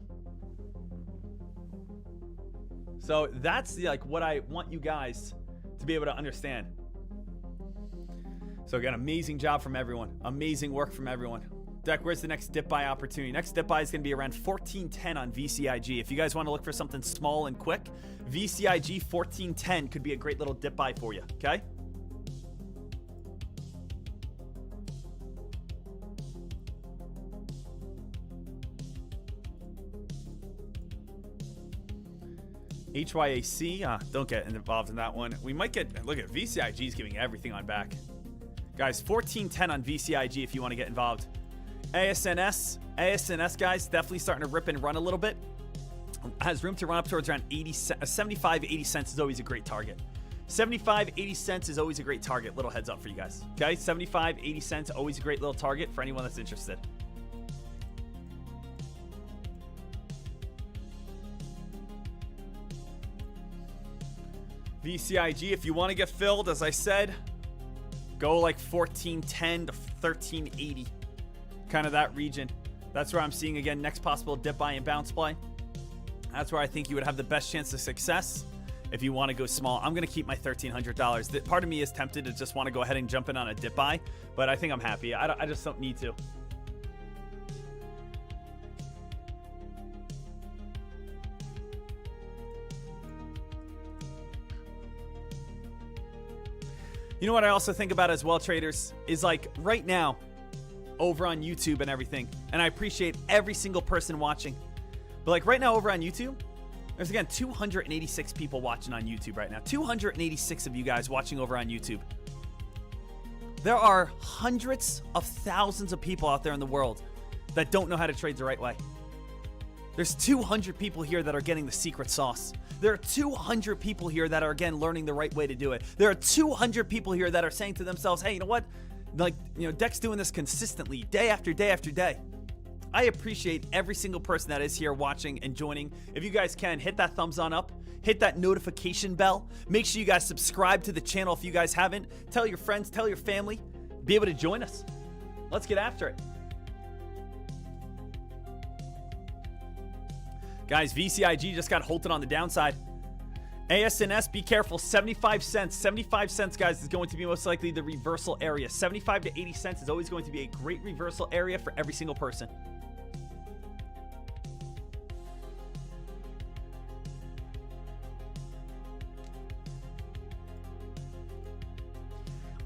So that's like what I want you guys to be able to understand. So again, amazing job from everyone. Amazing work from everyone. Deck, where's the next dip buy opportunity? Next dip buy is going to be around 1410 on VCIG. If you guys want to look for something small and quick, VCIG 1410 could be a great little dip buy for you, okay? HYAC, don't get involved in that one. We might get, look at VCIG is giving everything on back. Guys, 1410 on VCIG if you want to get involved. ASNS, guys, definitely starting to rip and run a little bit. Has room to run up towards around 75, 80 cents is always a great target. 75, 80 cents is always a great target. Little heads up for you guys. Okay, 75, 80 cents, always a great little target for anyone that's interested. VCIG, if you want to get filled, as I said, go like 1410 to 1380. Kind of that region. That's where I'm seeing, again, next possible dip buy and bounce play. That's where I think you would have the best chance of success if you want to go small. I'm going to keep my $1,300. Part of me is tempted to just want to go ahead and jump in on a dip buy, but I think I'm happy. I just don't need to. You know what I also think about as well, traders, is like right now over on YouTube and everything, and I appreciate every single person watching, but like right now over on YouTube, there's again 286 people watching on YouTube right now. 286 of you guys watching over on YouTube. There are hundreds of thousands of people out there in the world that don't know how to trade the right way. There's 200 people here that are getting the secret sauce. There are 200 people here that are, again, learning the right way to do it. There are 200 people here that are saying to themselves, hey, you know what? Like, you know, Deck's doing this consistently, day after day after day. I appreciate every single person that is here watching and joining. If you guys can, hit that thumbs on up. Hit that notification bell. Make sure you guys subscribe to the channel if you guys haven't. Tell your friends, tell your family. Be able to join us. Let's get after it. Guys, VCIG just got halted on the downside. ASNS, be careful. 75 cents. 75 cents, guys, is going to be most likely the reversal area. 75 to 80 cents is always going to be a great reversal area for every single person.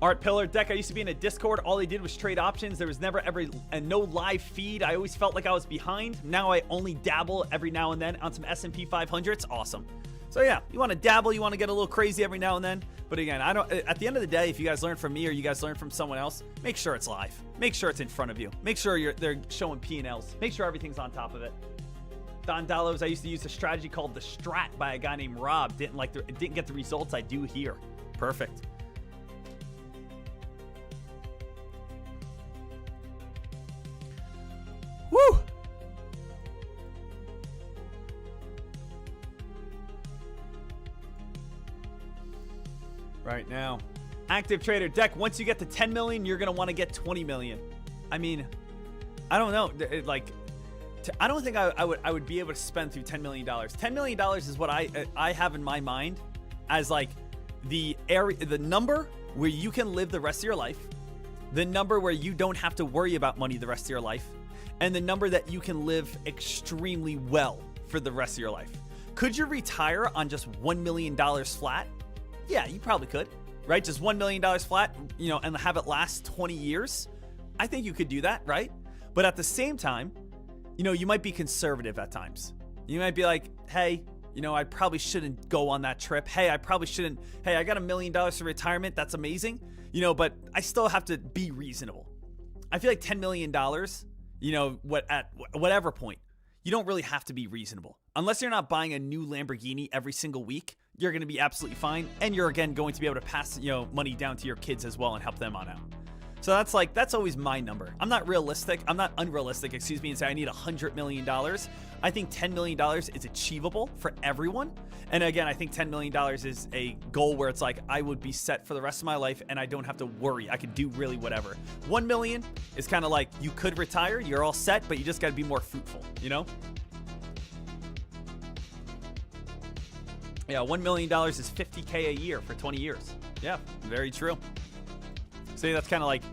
Art Pillar, Deck, I used to be in a Discord. All they did was trade options. There was never ever no live feed. I always felt like I was behind. Now I only dabble every now and then on some S&P 500s. Awesome. So yeah, you want to dabble, you want to get a little crazy every now and then. But again, at the end of the day, if you guys learn from me or you guys learn from someone else, make sure it's live. Make sure it's in front of you. Make sure they're showing P&Ls. Make sure everything's on top of it. Don Dallos, I used to use a strategy called the Strat by a guy named Rob. Didn't get the results I do here. Perfect. Woo! right now. Active trader deck. Once you get to 10 million, you're gonna want to get 20 million. I mean, I don't know. I don't think I would be able to spend through $10 million. $10 million is what I have in my mind as like the number where you can live the rest of your life, the number where you don't have to worry about money the rest of your life, and the number that you can live extremely well for the rest of your life. Could you retire on just $1 million flat? Yeah, you probably could, right? Just $1 million flat, and have it last 20 years. I think you could do that, right? But at the same time, you might be conservative at times. You might be like, hey, I probably shouldn't go on that trip. Hey, I probably shouldn't. Hey, I got $1 million for retirement. That's amazing. But I still have to be reasonable. I feel like $10 million, at whatever point, you don't really have to be reasonable. Unless you're not buying a new Lamborghini every single week, you're going to be absolutely fine. And you're, again, going to be able to pass, money down to your kids as well and help them on out. So that's always my number. I'm not unrealistic, and say I need $100 million. I think $10 million is achievable for everyone. And again, I think $10 million is a goal where it's like I would be set for the rest of my life and I don't have to worry. I could do really whatever. 1 million is kind of like you could retire, you're all set, but you just got to be more fruitful, Yeah, $1 million is $50K a year for 20 years. Yeah, very true. So that's kind of like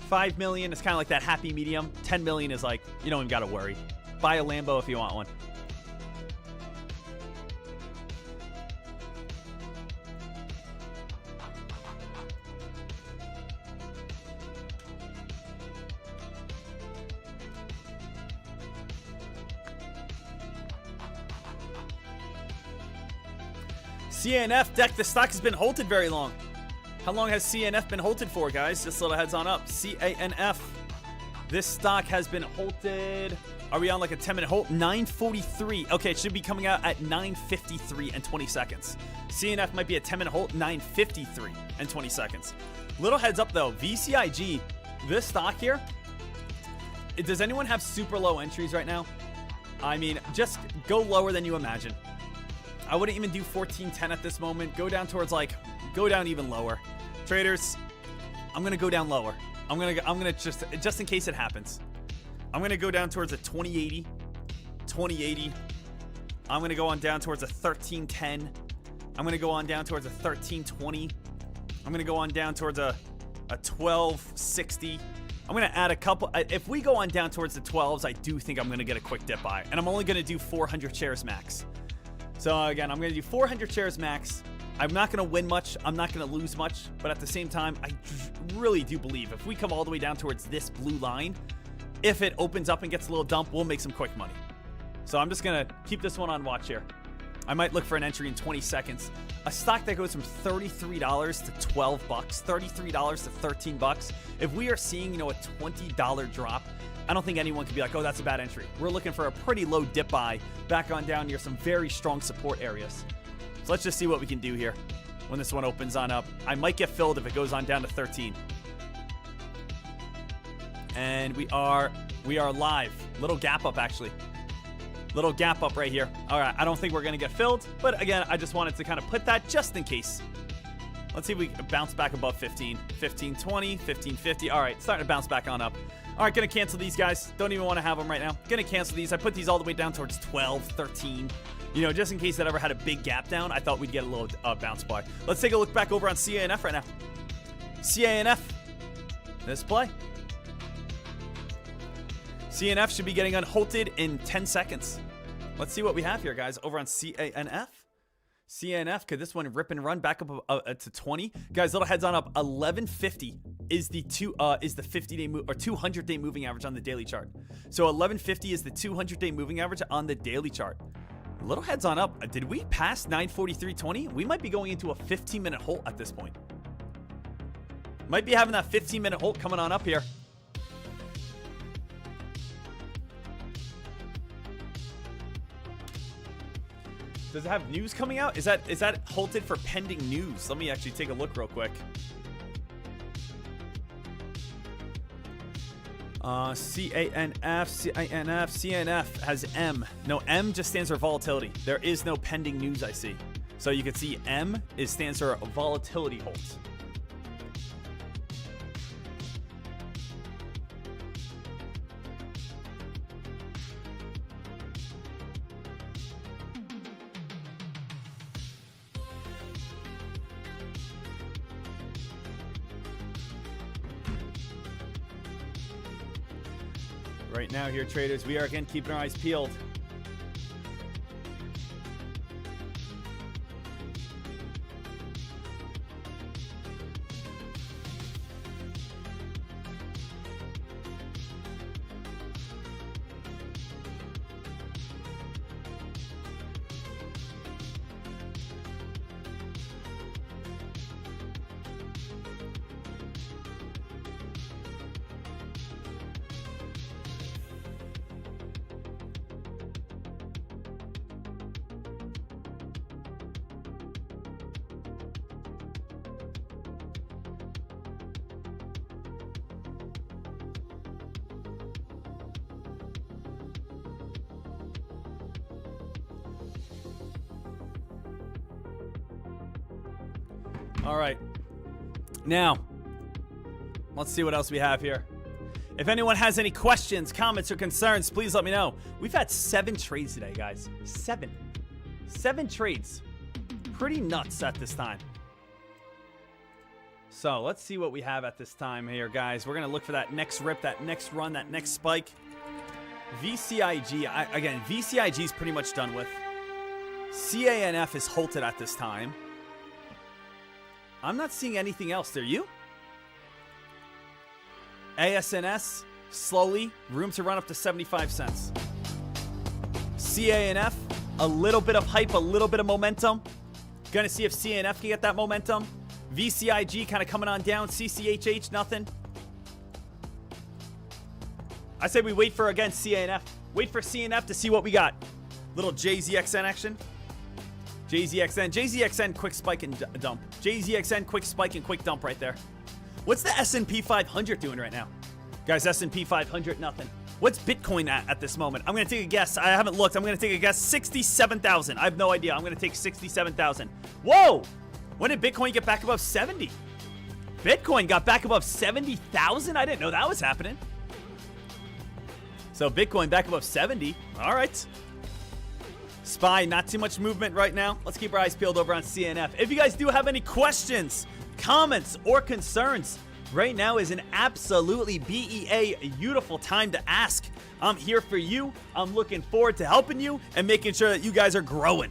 5 million is kind of like that happy medium. 10 million is like, you don't even got to worry. Buy a Lambo if you want one. CNF deck, the stock has been halted very long. How long has CNF been halted for, guys? Just little heads on up. CANF. This stock has been halted. Are we on like a 10-minute hold? 9:43. Okay, it should be coming out at 9:53 and 20 seconds. CNF might be a 10-minute hold, 9:53 and 20 seconds. Little heads up, though. VCIG, this stock here, does anyone have super low entries right now? I mean, just go lower than you imagine. I wouldn't even do 14.10 at this moment. Go down towards go down even lower. Traders, I'm gonna go down lower. I'm gonna just in case it happens. I'm gonna go down towards a 2080. 2080. I'm gonna go on down towards a 1310. I'm gonna go on down towards a 1320. I'm gonna go on down towards a 1260. I'm gonna add a couple. If we go on down towards the 12s, I do think I'm gonna get a quick dip buy, and I'm only gonna do 400 shares max. So again, I'm gonna do 400 shares max. I'm not going to win much. I'm not going to lose much. But at the same time, I really do believe if we come all the way down towards this blue line, if it opens up and gets a little dump, we'll make some quick money. So I'm just going to keep this one on watch here. I might look for an entry in 20 seconds. A stock that goes from $33 to $12, $33 to $13. If we are seeing, a $20 drop, I don't think anyone could be like, oh, that's a bad entry. We're looking for a pretty low dip buy back on down near some very strong support areas. So let's just see what we can do here when this one opens on up. I might get filled if it goes on down to 13. And we are live. Little gap up, actually. Little gap up right here. All right, I don't think we're going to get filled. But again, I just wanted to kind of put that just in case. Let's see if we can bounce back above 15. 1520, 1550. All right, starting to bounce back on up. All right, going to cancel these guys. Don't even want to have them right now. Going to cancel these. I put these all the way down towards 12, 13. Just in case that ever had a big gap down, I thought we'd get a little bounce buy. Let's take a look back over on CANF right now. CANF. This play. CNF should be getting unhalted in 10 seconds. Let's see what we have here, guys, over on CANF. CNF, could this one rip and run back up to 20? Guys, little heads on up. 1150 is the 50-day or 200-day moving average on the daily chart. So 1150 is the 200-day moving average on the daily chart. Little heads on up. Did we pass 943.20? We might be going into a 15-minute halt at this point. Might be having that 15-minute halt coming on up here. Does it have news coming out? Is that halted for pending news? Let me actually take a look real quick. CANF has M. No, M just stands for volatility. There is no pending news I see. So you can see M stands for volatility holds. Right now here, traders, we are again keeping our eyes peeled. All right. Now, let's see what else we have here. If anyone has any questions, comments, or concerns, please let me know. We've had 7 trades today, guys. 7 trades. Pretty nuts at this time. So let's see what we have at this time here, guys. We're going to look for that next rip, that next run, that next spike. VCIG, again, VCIG is pretty much done with. CANF is halted at this time. I'm not seeing anything else there. You? ASNS, slowly, room to run up to 75 cents. CANF, a little bit of hype, a little bit of momentum. Gonna see if CANF can get that momentum. VCIG kind of coming on down. CCHH, nothing. I say we wait for, again, CANF. Wait for CANF to see what we got. Little JZXN action. JZXN, quick spike and dump. JZXN, quick spike and quick dump right there. What's the S&P 500 doing right now? Guys, S&P 500, nothing. What's Bitcoin at this moment? I'm going to take a guess. I haven't looked. I'm going to take a guess. 67,000. I have no idea. I'm going to take 67,000. Whoa! When did Bitcoin get back above 70? Bitcoin got back above 70,000? I didn't know that was happening. So Bitcoin back above 70. All right. SPY, not too much movement right now. Let's keep our eyes peeled over on CNF. If you guys do have any questions, comments, or concerns, right now is an absolutely beautiful time to ask. I'm here for you. I'm looking forward to helping you and making sure that you guys are growing.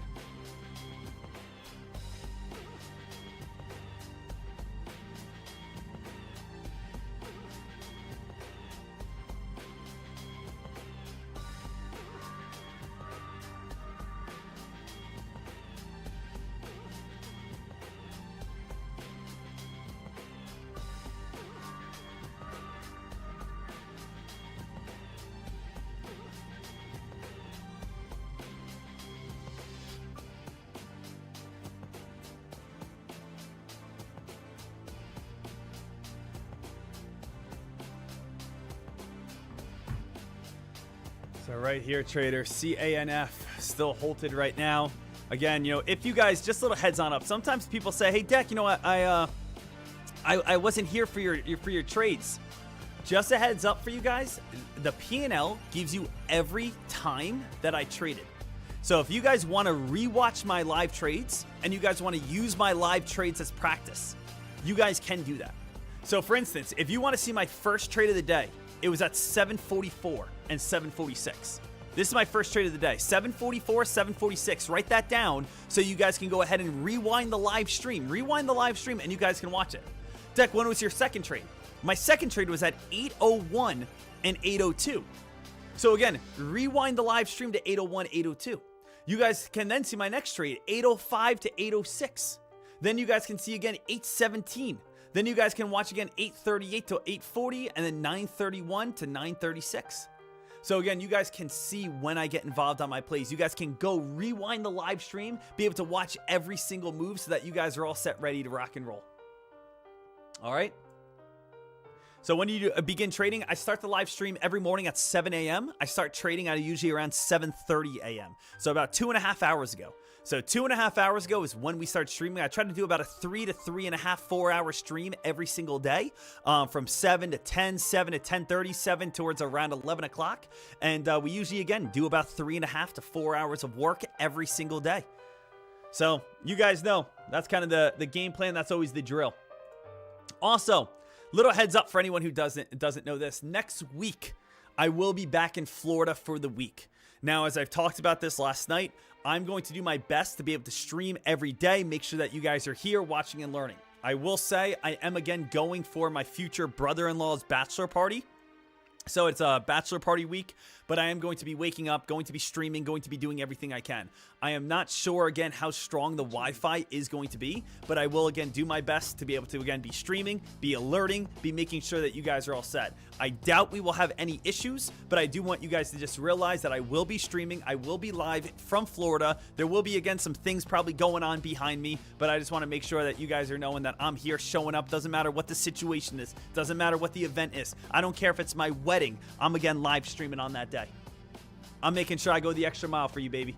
So right here, trader, CANF still halted right now. Again, you know, if you guys, just a little heads on up. Sometimes people say, "Hey, Deck, you know what? I wasn't here for your trades." Just a heads up for you guys. The P&L gives you every time that I traded. So if you guys want to rewatch my live trades and you guys want to use my live trades as practice, you guys can do that. So for instance, if you want to see my first trade of the day, it was at 744 and 746. This is my first trade of the day. 744, 746. Write that down so you guys can go ahead and rewind the live stream. Rewind the live stream and you guys can watch it. Deck, when was your second trade? My second trade was at 801 and 802. So again, rewind the live stream to 801, 802. You guys can then see my next trade, 805 to 806. Then you guys can see again 817. Then you guys can watch again 838 to 840 and then 931 to 936. So again, you guys can see when I get involved on my plays. You guys can go rewind the live stream, be able to watch every single move so that you guys are all set ready to rock and roll. All right. So when you begin trading, I start the live stream every morning at 7 a.m. I start trading at usually around 7:30 a.m. So about 2.5 hours ago. So 2.5 hours ago is when we start streaming. I try to do about a 3 to 3.5, 4 hour stream every single day, from 7 to 10, 7 to 10:30, 7 towards around 11 o'clock. And we usually, again, do about 3.5 to 4 hours of work every single day. So you guys know, that's kind of the game plan. That's always the drill. Also, little heads up for anyone who doesn't know this. Next week, I will be back in Florida for the week. Now, as I've talked about this last night, I'm going to do my best to be able to stream every day, make sure that you guys are here watching and learning. I will say I am again going for my future brother-in-law's bachelor party. So it's a bachelor party week, but I am going to be waking up, going to be streaming, going to be doing everything I can. I am not sure, again, how strong the Wi-Fi is going to be, but I will, again, do my best to be able to, again, be streaming, be alerting, be making sure that you guys are all set. I doubt we will have any issues, but I do want you guys to just realize that I will be streaming. I will be live from Florida. There will be, again, some things probably going on behind me, but I just want to make sure that you guys are knowing that I'm here showing up. Doesn't matter what the situation is. Doesn't matter what the event is. I don't care if it's my wedding. I'm, again, live streaming on that day. I'm making sure I go the extra mile for you, baby.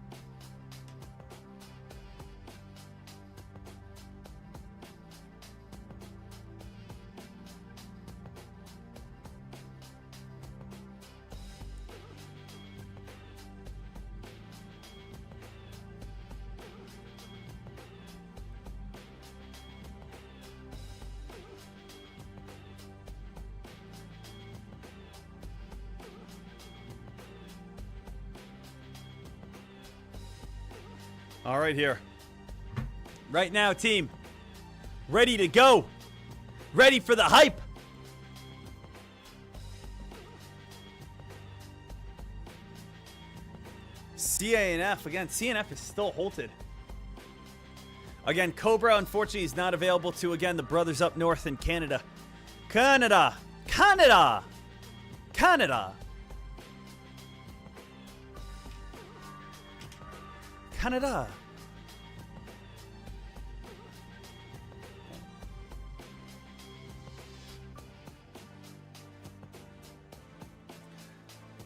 All right, here. Right now, team. Ready to go. Ready for the hype. CANF. Again, CNF is still halted. Again, Cobra, unfortunately, is not available to, again, the brothers up north in Canada. Canada. Canada. Canada. Canada.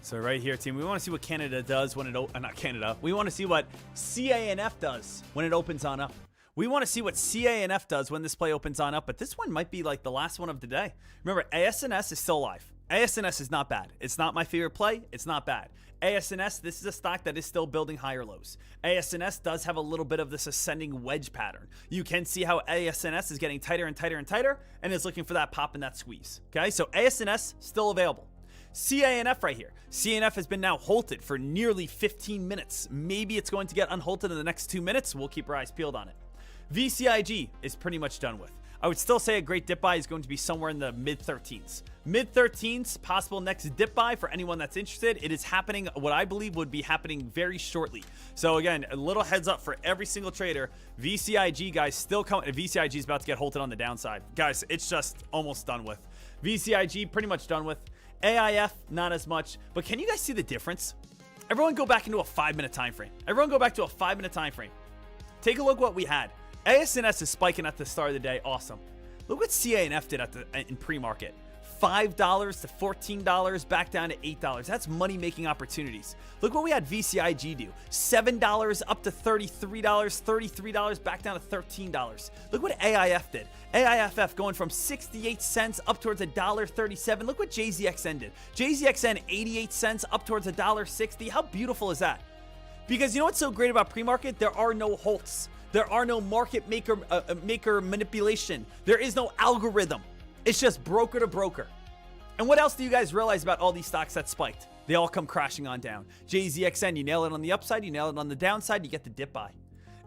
So right here, team, we want to see what Canada does when it not Canada. We want to see what CANF does when it opens on up. We want to see what CANF does when this play opens on up, but this one might be like the last one of the day. Remember, ASNS is still alive. ASNS is not bad. It's not my favorite play. It's not bad. ASNS, this is a stock that is still building higher lows. ASNS does have a little bit of this ascending wedge pattern. You can see how ASNS is getting tighter and tighter and tighter and is looking for that pop and that squeeze. Okay, so ASNS still available. CANF right here. CANF has been now halted for nearly 15 minutes. Maybe it's going to get unhalted in the next 2 minutes. We'll keep our eyes peeled on it. VCIG is pretty much done with. I would still say a great dip buy is going to be somewhere in the mid-13s. Mid-13s, possible next dip buy for anyone that's interested. It is happening, what I believe would be happening very shortly. So again, a little heads up for every single trader. VCIG, guys, still coming. VCIG is about to get halted on the downside. Guys, it's just almost done with. VCIG, pretty much done with. AIF, not as much. But can you guys see the difference? Everyone go back into a 5-minute time frame. Everyone go back to a 5-minute time frame. Take a look what we had. ASNS is spiking at the start of the day. Awesome. Look what CANF did in pre-market. $5 to $14, back down to $8. That's money-making opportunities. Look what we had VCIG do. $7 up to $33, $33 back down to $13. Look what AIF did. AIFF going from 68 cents up towards $1.37. Look what JZXN did. JZXN 88 cents up towards $1.60. How beautiful is that? Because you know what's so great about pre-market? There are no halts. There are no market maker manipulation. There is no algorithm. It's just broker to broker. And what else do you guys realize about all these stocks that spiked? They all come crashing on down. JZXN, you nail it on the upside, you nail it on the downside, you get the dip buy.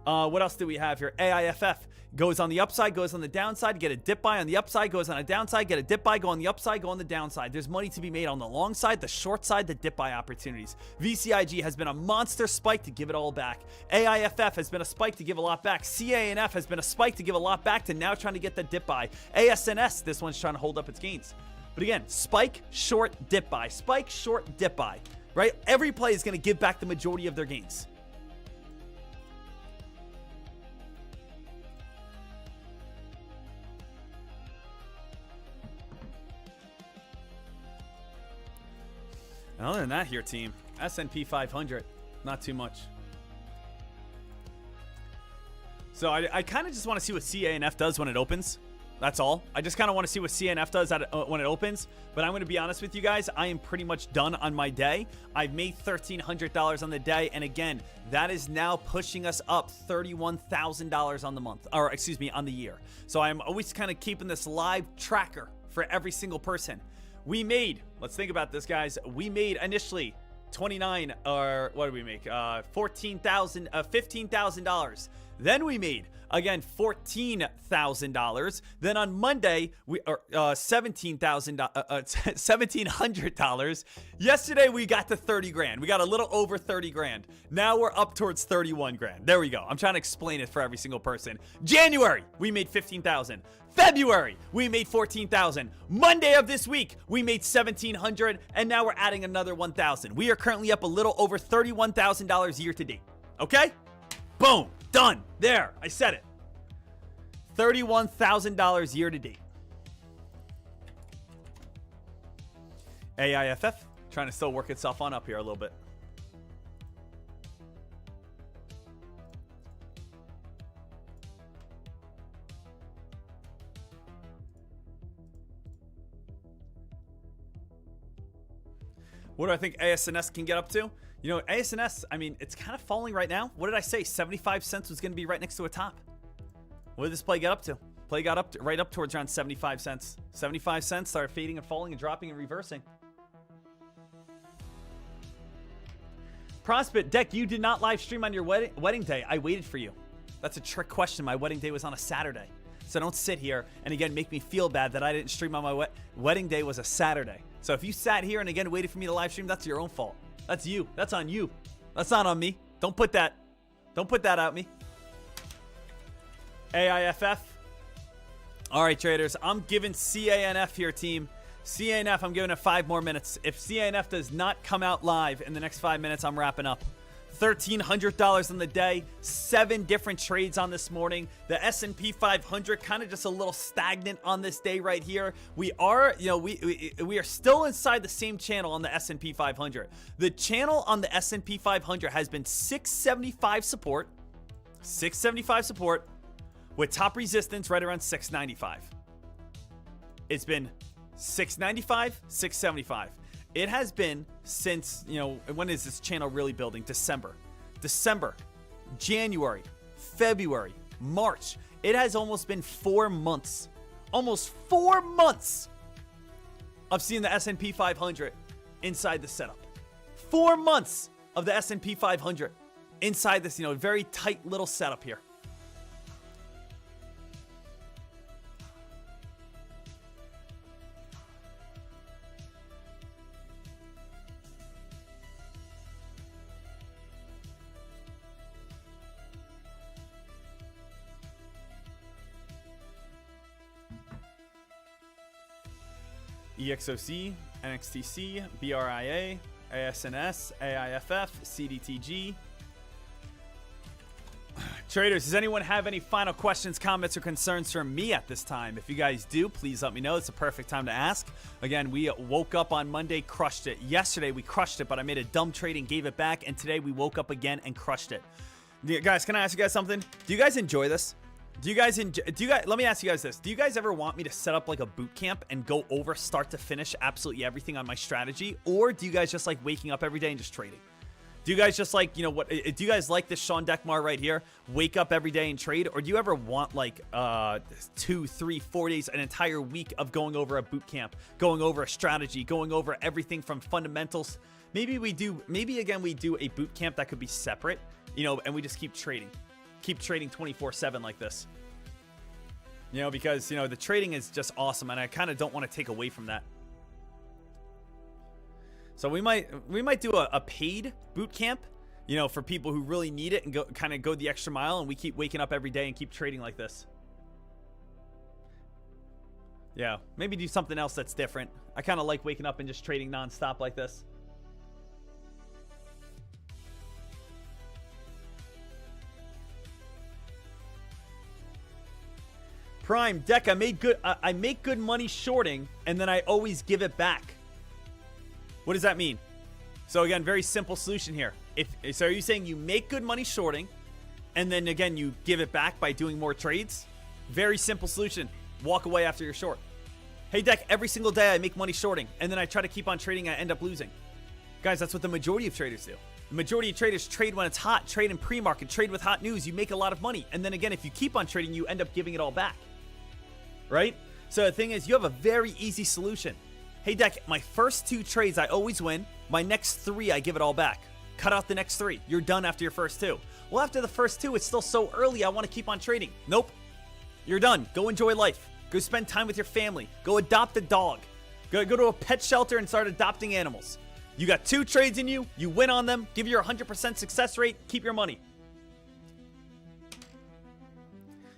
What else do we have here? AIFF goes on the upside, goes on the downside, get a dip buy on the upside, goes on a downside, get a dip buy, go on the upside, go on the downside. There's money to be made on the long side, the short side, the dip buy opportunities. VCIG has been a monster spike to give it all back. AIFF has been a spike to give a lot back. CANF has been a spike to give a lot back to now trying to get the dip buy. ASNS, this one's trying to hold up its gains. But again, spike, short, dip buy. Spike, short, dip buy. Right? Every play is going to give back the majority of their gains. And other than that here, team, S&P 500, not too much. So I kind of just want to see what CANF does when it opens. That's all. I just kind of want to see what CNF does when it opens. But I'm going to be honest with you guys. I am pretty much done on my day. I've made $1,300 on the day. And again, that is now pushing us up $31,000 on the month. Or excuse me, on the year. So I'm always kind of keeping this live tracker for every single person. We made, let's think about this, guys. We made initially 29, or what did we make? $15,000. Then we made, again, $14,000. Then on Monday, we $1,700. Yesterday, we got to 30 grand. We got a little over 30 grand. Now we're up towards 31 grand. There we go. I'm trying to explain it for every single person. January, we made 15,000. February, we made 14,000. Monday of this week, we made 1,700, and now we're adding another 1,000. We are currently up a little over $31,000 year to date. Okay? Boom. Done. There. I said it. $31,000 year to date. AIFF trying to still work itself on up here a little bit. What do I think ASNS can get up to? You know, ASNS, I mean, it's kind of falling right now. What did I say? 75 cents was going to be right next to a top. What did this play get up to? Play got up to, right up towards around 75 cents. 75 cents started fading and falling and dropping and reversing. Prospect, Deck, you did not live stream on your wedding day. I waited for you. That's a trick question. My wedding day was on a Saturday. So don't sit here and again make me feel bad that I didn't stream on my wedding day was a Saturday. So if you sat here and again waited for me to live stream, that's your own fault. That's you. That's on you. That's not on me. Don't put that at me. AIFF. All right, traders. I'm giving CANF here, team. CANF, I'm giving it 5 more minutes. If CANF does not come out live in the next 5 minutes, I'm wrapping up. $1,300 on the day, 7 different trades on this morning. The S&P 500 kind of just a little stagnant on this day right here. We are, you know, we are still inside the same channel on the S&P 500. The channel on the S&P 500 has been 675 support, with top resistance right around 695. It's been 695, 675. It has been since, you know, when is this channel really building? December, January, February, March. It has almost been 4 months. Almost 4 months of seeing the S&P 500 inside the setup. 4 months of the S&P 500 inside this, you know, very tight little setup here. EXOC, NXTC, BRIA, ASNS, AIFF, CDTG. Traders, does anyone have any final questions, comments, or concerns for me at this time? If you guys do, please let me know. It's a perfect time to ask. Again, we woke up on Monday, crushed it. Yesterday, we crushed it, but I made a dumb trade and gave it back. And today, we woke up again and crushed it. Guys, can I ask you guys something? Do you guys enjoy this? Let me ask you guys this. Do you guys ever want me to set up like a boot camp and go over start to finish absolutely everything on my strategy? Or do you guys just like waking up every day and just trading? Do you guys just like, you know what, do you guys like this Sean Deckmar right here? Wake up every day and trade? Or do you ever want like 2, 3, 4 days, an entire week of going over a boot camp, going over a strategy, going over everything from fundamentals? Maybe again, we do a boot camp that could be separate, you know, and we just keep trading. Keep trading 24/7 like this, you know, because, you know, the trading is just awesome and I kind of don't want to take away from that. So we might do a paid boot camp, you know, for people who really need it and go the extra mile, and we keep waking up every day and keep trading like this. Yeah, maybe do something else that's different. I kind of like waking up and just trading nonstop like this. Prime Deck, I make good money shorting, and then I always give it back. What does that mean? So again, very simple solution here. So are you saying you make good money shorting, and then again, you give it back by doing more trades. Very simple solution. Walk away after you're short. Hey, Deck, every single day I make money shorting, and then I try to keep on trading, I end up losing. Guys, that's what the majority of traders do. The majority of traders trade when it's hot, trade in pre-market, trade with hot news. You make a lot of money. And then again, if you keep on trading, you end up giving it all back. Right? So the thing is, you have a very easy solution. Hey, Deck, my first 2 trades, I always win. My next 3, I give it all back. Cut out the next 3. You're done after your first 2. Well, after the first 2, it's still so early, I want to keep on trading. Nope. You're done. Go enjoy life. Go spend time with your family. Go adopt a dog. Go to a pet shelter and start adopting animals. You got 2 trades in you. You win on them. Give your 100% success rate. Keep your money.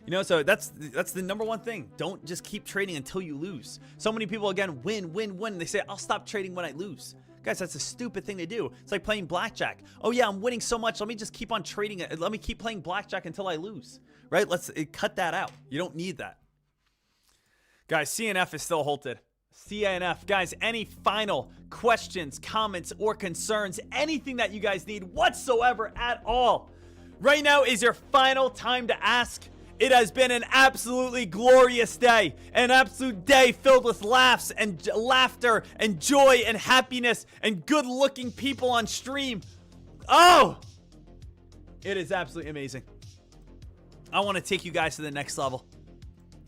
You know, so that's the number one thing. Don't just keep trading until you lose. So many people, again, win. They say, I'll stop trading when I lose. Guys, that's a stupid thing to do. It's like playing blackjack. Oh, yeah, I'm winning so much. Let me just keep on trading it. Let me keep playing blackjack until I lose. Right? Let's cut that out. You don't need that. Guys, CNF is still halted. CNF. Guys, any final questions, comments, or concerns, anything that you guys need whatsoever at all, right now is your final time to ask. It has been an absolutely glorious day, an absolute day filled with laughs and laughter and joy and happiness and good-looking people on stream. Oh, it is absolutely amazing. I want to take you guys to the next level.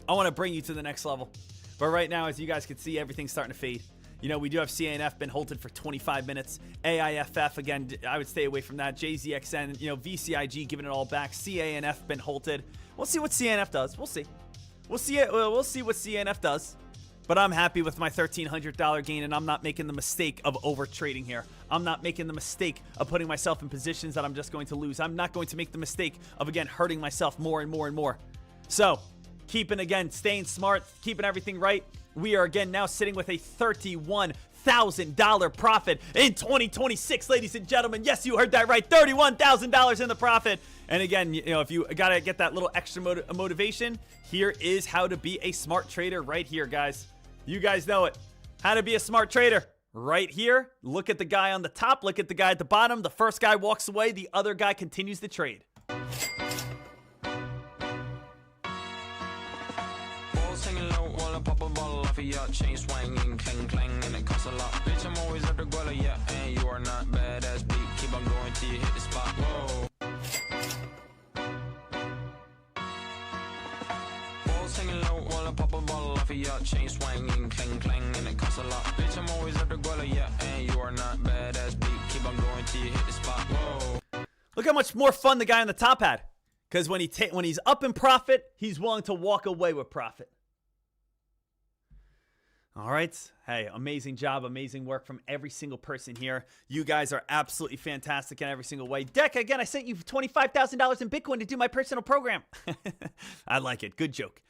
I want to bring you to the next level. But right now, as you guys can see, everything's starting to fade. You know, we do have CNF been halted for 25 minutes. AIFF, again, I would stay away from that. JZXN, you know, VCIG giving it all back. CANF been halted. We'll see what CNF does. We'll see. We'll see what CNF does. But I'm happy with my $1,300 gain, and I'm not making the mistake of over trading here. I'm not making the mistake of putting myself in positions that I'm just going to lose. I'm not going to make the mistake of, again, hurting myself more and more and more. So, staying smart, keeping everything right. We are, again, now sitting with a $31,000 profit in 2026, ladies and gentlemen. Yes, you heard that right. $31,000 in the profit. And again, you know, if you got to get that little extra motivation, here is how to be a smart trader right here, guys. You guys know it. How to be a smart trader right here. Look at the guy on the top. Look at the guy at the bottom. The first guy walks away. The other guy continues to trade. Singing low while I pop a bottle off of your chain swinging, clang clang, and it costs a lot. Bitch, I'm always at the guala, yeah, and you are not badass beat. Keep on going till you hit the spot. Whoa. Singing low while I pop a bottle off of your chain swinging, clang clang, and it costs a lot. Bitch, I'm always at the guala, yeah, and you are not badass beat. Keep on going till you hit the spot. Whoa. Look how much more fun the guy on the top had. Because when he's up in profit, he's willing to walk away with profit. All right. Hey, amazing job, amazing work from every single person here. You guys are absolutely fantastic in every single way. Deck, again, I sent you $25,000 in Bitcoin to do my personal program. I like it. Good joke.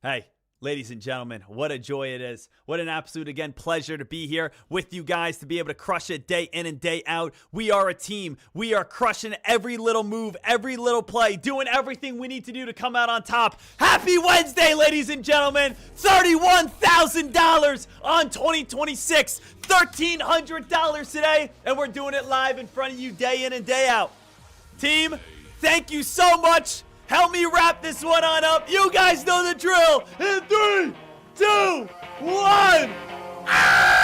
Hey, ladies and gentlemen, what a joy it is. What an absolute, again, pleasure to be here with you guys, to be able to crush it day in and day out. We are a team. We are crushing every little move, every little play, doing everything we need to do to come out on top. Happy Wednesday, ladies and gentlemen. $31,000 on 2026. $1,300 today, and we're doing it live in front of you day in and day out. Team, thank you so much. Help me wrap this one on up. You guys know the drill. In 3, 2, 1. Ah!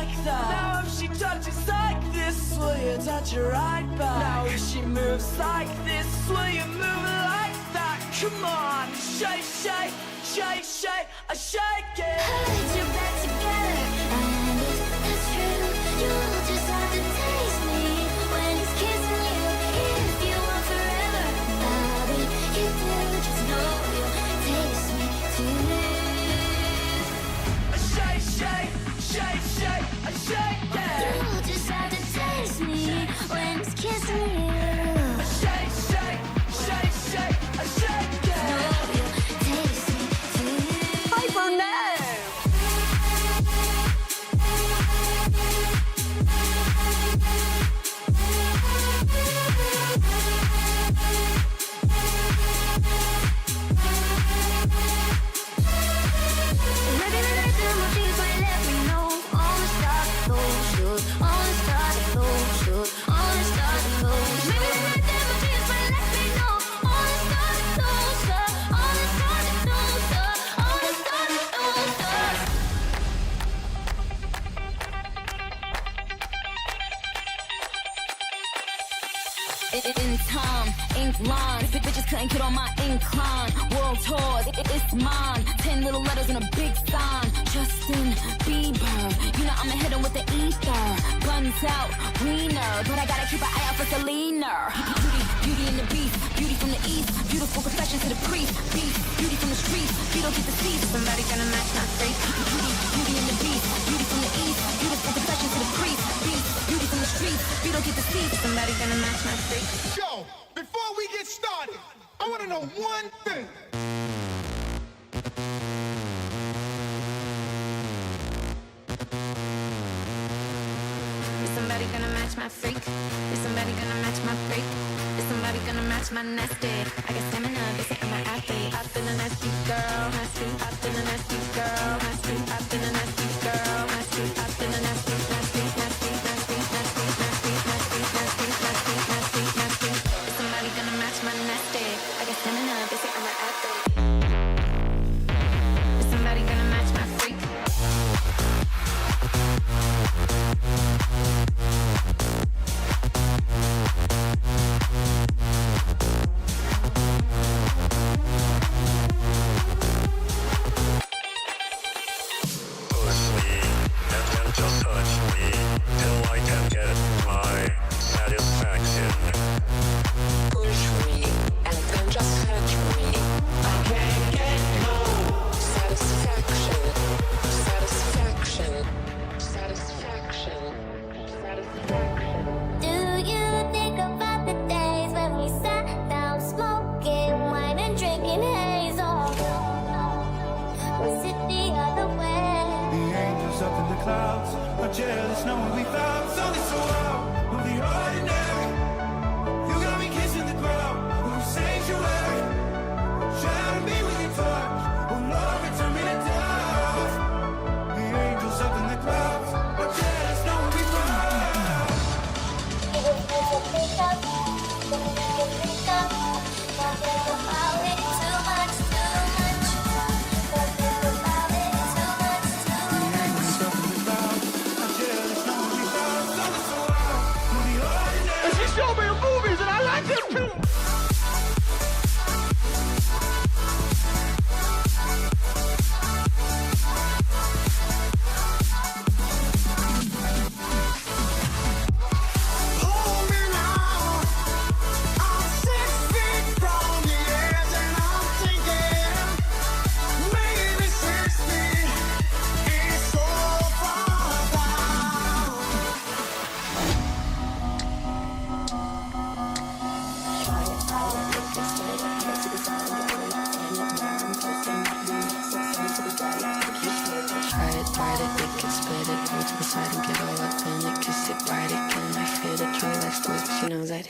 like that? Now if she touches like this, will you touch her right back? Now if she moves like this, will you move like that? Come on, shake, shake, shake, shake, shake it. Put your back together, and it's true. You'll just have to taste me when he's kissing you. If you want forever, I'll be you do. Just know you'll taste me too. Shake, shake, shake, shake, shake it. You'll just have to taste me when he's kissing you. Shake, shake, shake, shake, shake it. Know you'll taste me too. Hyper now. In time, ink lines, bitches couldn't get on my incline. World tours, it's mine. 10 little letters and a big sign. Justin Bieber, you know I'ma hit him with the ether. Guns out, wiener, but I gotta keep an eye out for Selena. Beauty in the beast, beauty from the east. Beautiful confession to the priest. Beast, beauty from the streets. You don't get to see somebody gonna match my face. Beauty in the beast, beauty from the east. Beautiful confession to the priest. Beast, beauty from the streets. You don't get to see somebody gonna match my face. Yo, before we get started, I want to know one thing. Is somebody gonna match my freak? Is somebody gonna match my freak? Is somebody gonna match my nasty? I got stamina, they say I'm an athlete. I've been a nasty girl, nasty. I've been a nasty girl, nasty. I've been a nasty girl, nasty. I've been a nasty, nasty, nasty, nasty, nasty, nasty, nasty, nasty, nasty, nasty, nasty. Is somebody gonna match my nasty? I got stamina, they say I'm an athlete. Is somebody gonna match my freak? Jealous knowing we found something so out of the ordinary. You got me kissing the ground, blue sanctuary. Shadow me with your touch, oh Lord, return me to dust. The angels up in the clouds, but jealous knowing we Show me movies and I like them too.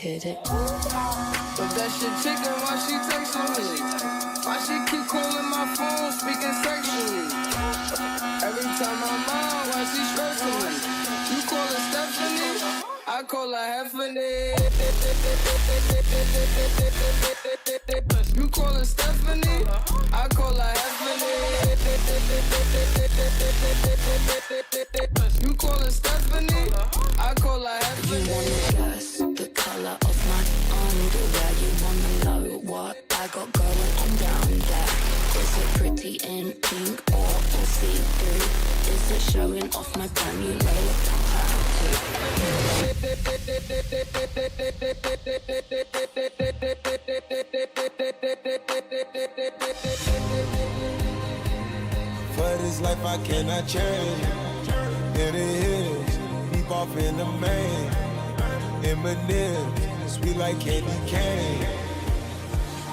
Hit it. But that shit chicken, why she texting me? Why she keep calling my phone, speaking sexually? Every time I'm on, why she stressing me? You call her Stephanie, I call her Heffany. You call her Stephanie, I call her Heffany. You call her under where you wanna know what I got going on down there. Is it pretty in pink or see-through? Is it showing off my brand new lower For this life I cannot change. In the hills, deep off in the main. Eminem, sweet like candy cane.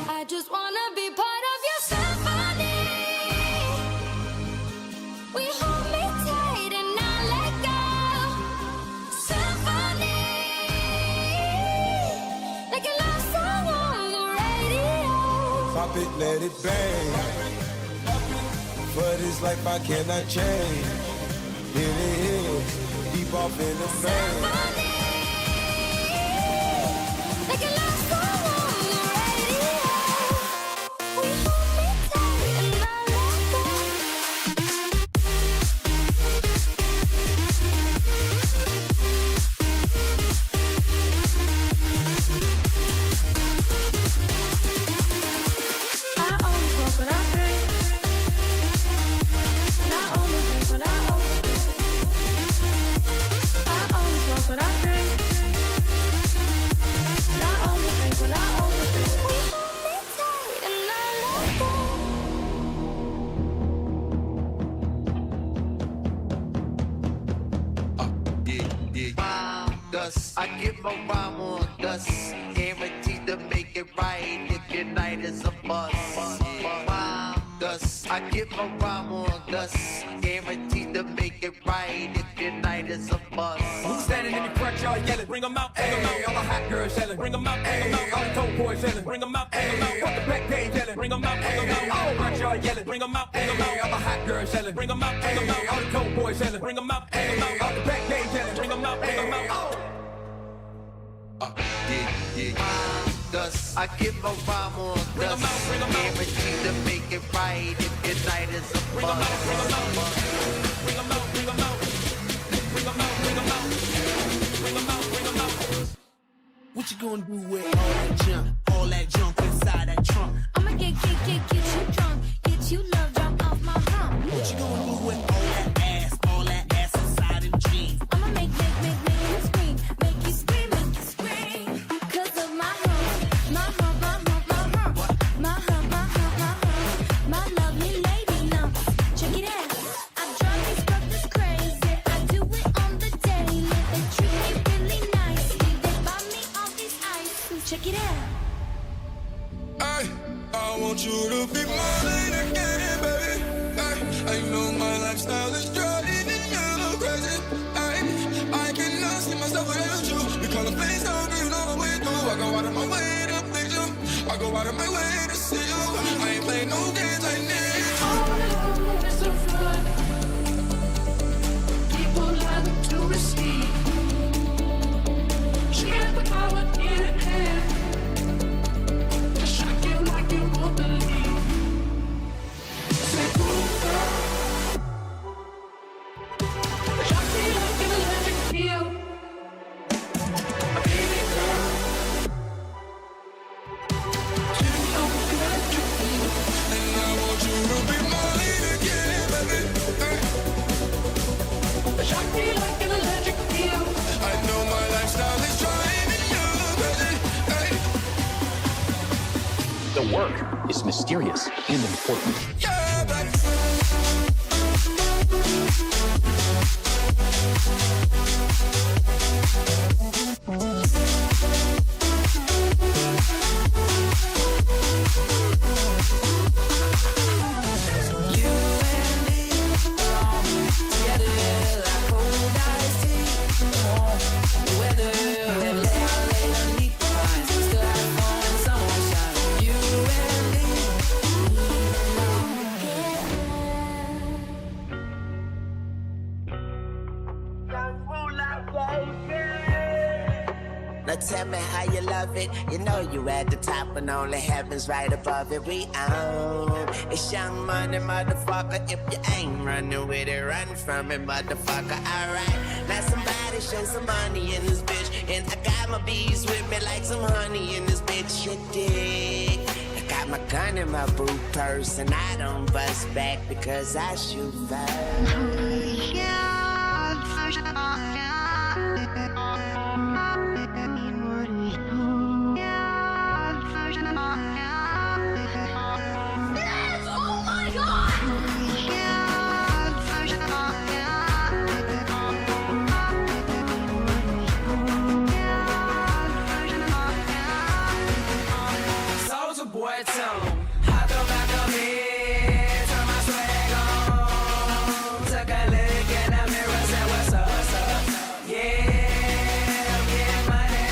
I just wanna be part of your symphony. We hold me tight and not let go. Symphony, like a love song on the radio. Pop it, let it bang. For this life I cannot change. In the hills, deep off in the main. Like a love song on the radio. We hold me tight and not let go. I only smoke what I drink. And I only drink what I overdose. I only smoke what I drink. And I only drink what I overdose. We hold me tight and not let go. Dust. I give a rhyme on dust, guaranteed to make it right if your night is a bust. Dust. I give a rhyme on dust, guaranteed to make it right if your night is a bust. Who's standing in the front yard yelling? Bring 'em out, bring 'em out. All the hot girls yelling. Bring 'em out, bring 'em out. All the dope boys yelling. Bring 'em out, bring 'em out. Fuck the back page yelling. Bring 'em out, bring 'em out. All the front yard yelling. Bring 'em out, bring 'em out. All the hot girls yelling. Bring 'em out, bring 'em out. All the dope boys yelling. Bring 'em out, bring 'em out. All the back page yelling. Bring 'em out, bring 'em out. Dust. I give a rhyme on dust, guaranteed to make it right if your night is a bust. Bring 'em out, bring 'em out. Bring 'em out, bring 'em out. Bring 'em out, bring 'em out. Bring 'em out, bring 'em out. What you gonna do with all that junk inside that trunk? I'ma get you drunk, get you love drunk off my hump. What you gonna do with all that ass inside them jeans? I'ma make you scream, make you scream, make you scream. 'Cause of my hump, my hump, my hump, my hump, my hump, my hump, my hump, my lovely lady lumps. Check it out, I drive these brothers crazy. I do it on the daily. They treat me really nicely. They buy me all these ice. Check it out. I want you to be mine again, baby. I know my lifestyle is driving you crazy. I cannot see myself without you. Because the place don't be all the way through. I go out of my way to please you. I go out of my way to see you. I ain't playing no games, I need you. All the is so fun. People love to receive. She has the power in her hand to shock you like you won't believe. Say, boom, girl. Shock me like an electric feel. Baby girl. Turn me on with electric feel. And I want you to be mine again, baby. Shock me like an electric feel. I know my lifestyle is driving you crazy. The work is mysterious and important. Yeah, baby. Now tell me how you love it. You know you at the top and only heaven's right above it. We own. It's Young Money, motherfucker. If you ain't running with it, run from it, motherfucker. Alright. Now somebody show some money in this bitch. And I got my bees with me like some honey in this extra dick. I got my gun in my boot purse and I don't bust back because I shoot first. Oh my god! Soulja Boy, tell 'em. Hop the back of me, turn my swag on. Took a look in the mirror, said, what's up, what's up? Yeah, I'm getting money.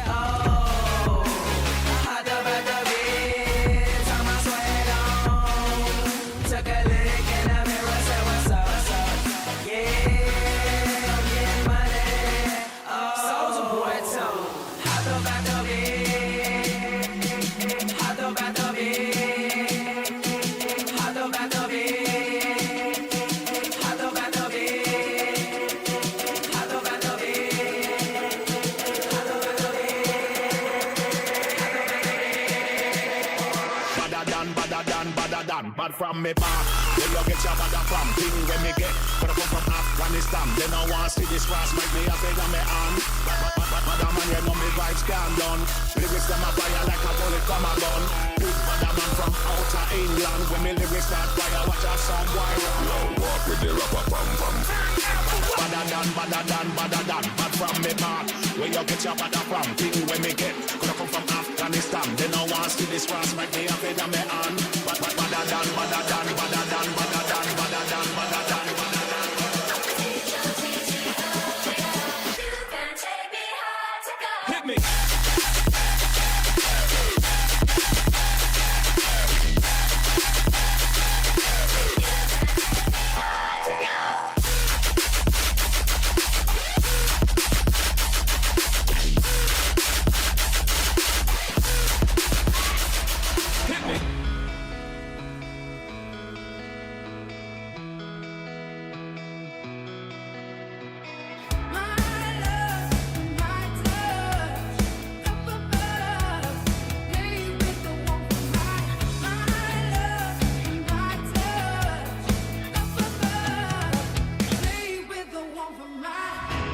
Oh, hop the back of me, turn my swag on. Took a look in the mirror, said, what's up, what's up? Yeah, I'm getting money. Oh, Soulja Boy, tell 'em. Hop the back of me. Hop the back of me. Hop the back of me. Hop the back of me. Hop the back of me. Hop the back of me. Badder than, bad from me back. Where you get your badder from? Thing when me get, but I come from Afghanistan. Then I want to see this cross, make me a big on me hand. Badder man, you know me vibes gone done. Lyrics them a fire like a bullet from a gun. Big badder man from outer England. When me lyrics start fire, watch out some boy run. Now walk with the rapper pam pam. Badder than, bad from me back. Where you get your badder from? Thing when me get, but I come from Afghanistan. Then I want to see this cross, make me a big on me hand. Badder than. Hit me. Hit me.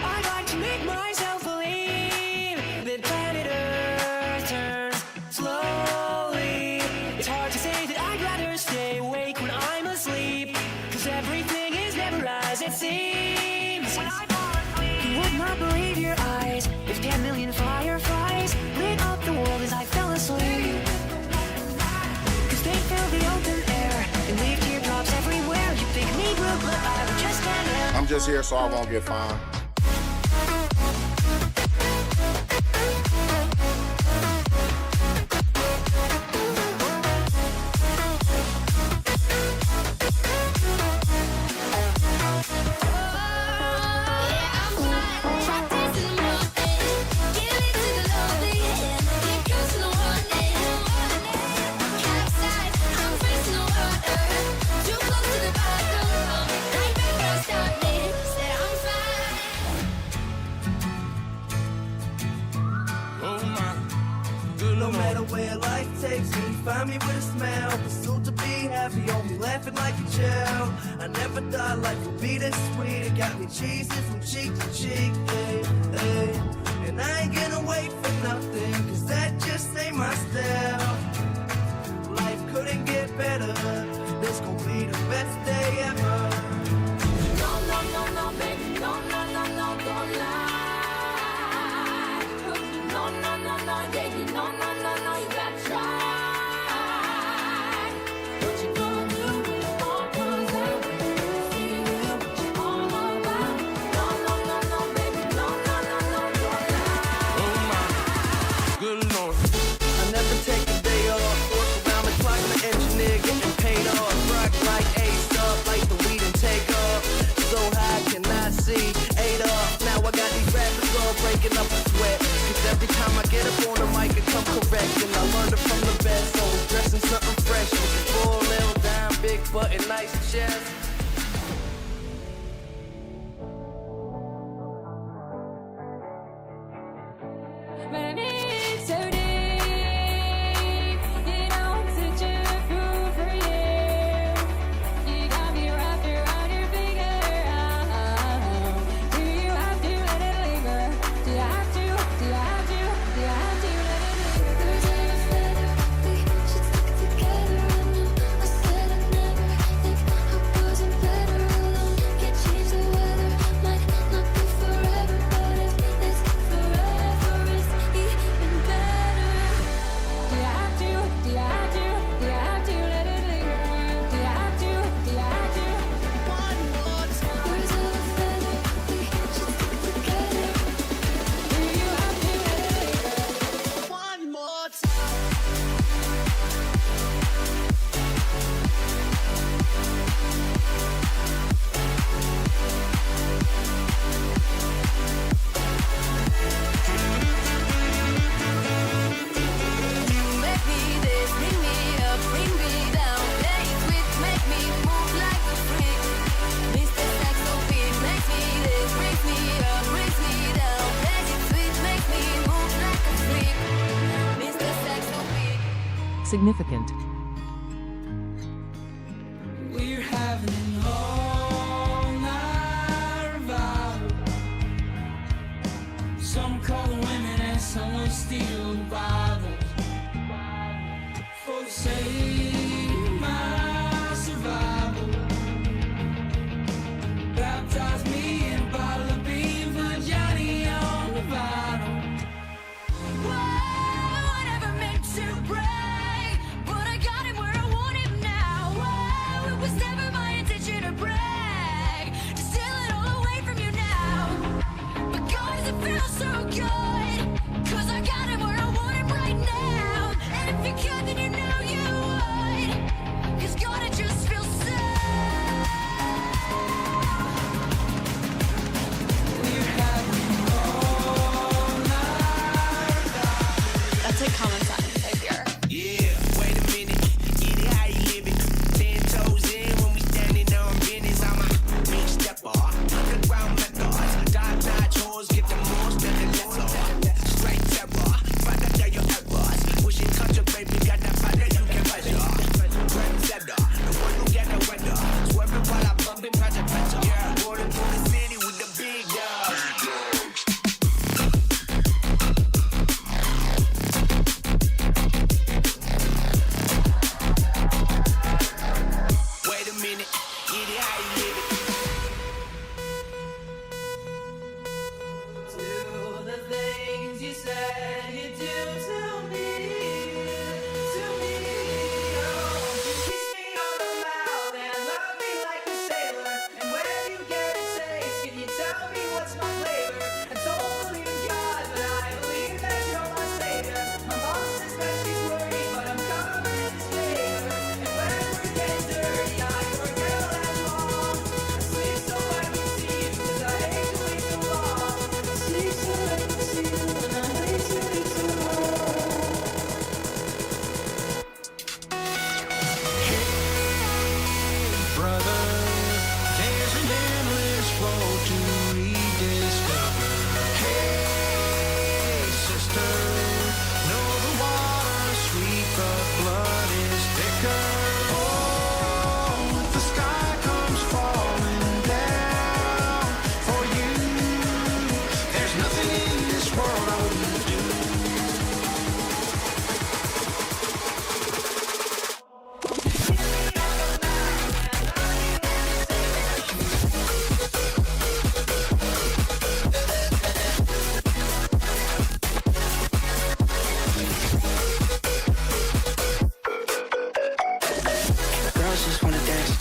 I'd like to make myself believe that planet Earth turns slowly. It's hard to say that I'd rather stay awake when I'm asleep, 'cause everything is never as it seems. You would not believe your eyes if 10 million fireflies lit up the world as I fell asleep. 'Cause they fill the open air and leave teardrops everywhere. You think me blue, but I would just stand there. I'm just here so I won't get fined. No matter where life takes me, find me with a smile. Pursuit to be happy, only laughing like a child. I never thought life would be this sweet. It got me cheesing from cheek to cheek, hey, hey. And I ain't gonna wait for nothing, 'cause that just ain't my style. Life couldn't get better, this gon' be the best day ever. No, no, no, no, baby, no, no, no, no, don't lie. No, no, no, no, baby, no, no, no, no, you gotta try. What you gonna do when it all comes out? See what you all about. No, no, no, no, baby, no, no, no, no, don't lie. Oh my, good lord. I never take a day off. Work around the clock, the engineer getting paid off. Rock like Ace up, like the weed and take off. So high, cannot see. 8 off. Now I got these rappers all breaking up a sweat. 'Cause every time I get up on the mic, it come correct. And I learned it from the best. Always dressing something fresh. Full little dime, big butt and nice chest. But I need so deep. Significant. We're having an all-night revival. Some call the women and some will steal the Bibles. For the sake of my survival, baptize me in a bottle of bean for Johnny on the vinyl. Whoa, I never meant to break, but I got him where I want him now. Whoa, it was never my intention to brag, to steal it all away from you now. But God, does it feel so good? 'Cause I got him where I want him right now. And if you could, then you know you would. 'Cause God, it just feels so. We're having an all-night revival. That's like common sense, I fear. Yeah, wait a minute. Get it how you live it. 10 toes in when we standing on business. I'm a big stepper. Underground methods. Top notch hoes get the most and the lesser. Straight terror. Find out your errors. Pushing culture, baby. Got that powder you can measure. Trendsetter. The one who get the weather. Swerving while I bump in project pressure. Yeah, rolling through the city with the big dogs. Wait a minute, get it how you live it. Do the things you said you do to me, oh. You kiss me on the mouth and love me like a sailor. And when you get a taste, can you tell me what's my flavor? I don't believe in God, but I believe that you're my savior. My mom says that she's worried, but I'm confident it's favor. And when we're getting dirty, I forget that long. I sleep so I can see you, 'cause I hate to wait too long. I sleep so I can see you, and I hate to wait too long. Brother, there's an endless road to rediscover. Hey, sister, know the water's sweet, but blood is thicker. Oh, the sky comes falling down for you. There's nothing in this world I wouldn't do. Girls just wanna dance.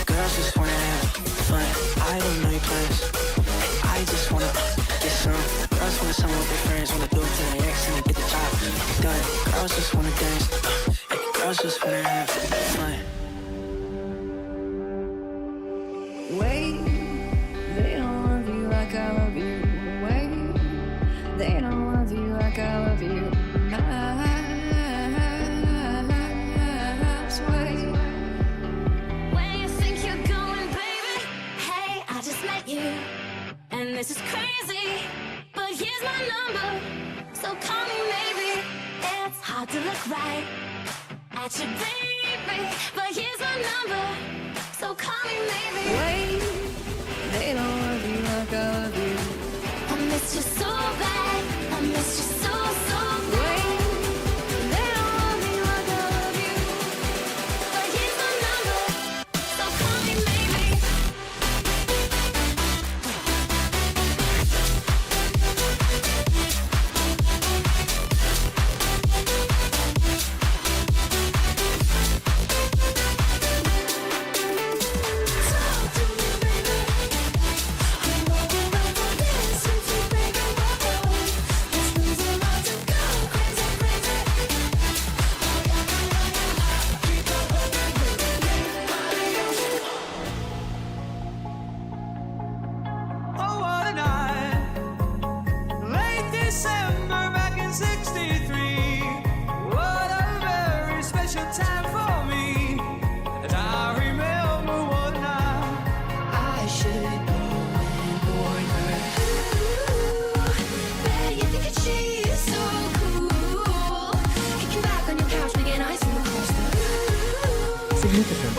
Girls just wanna have fun. I don't know your plans. I just wanna get some. Girls wanna summer with their friends, wanna do it to their ex and they get the job done. Girls just wanna dance. Girls just wanna have fun. Wait, they don't love you like I love you. Wait, they don't love you like I love you. Wait. Where you think you're going, baby? Hey, I just met you, and this is crazy, but here's my number, so call me maybe. It's hard to look right at you, baby, but here's my number, so call me maybe. Wait, they don't love you like I love you. I miss you so bad, I miss you so bad. Wait, they don't love me like I love you. But here's my number, so call me maybe. I'm walking around for this, if you think I'm wrong. Significant.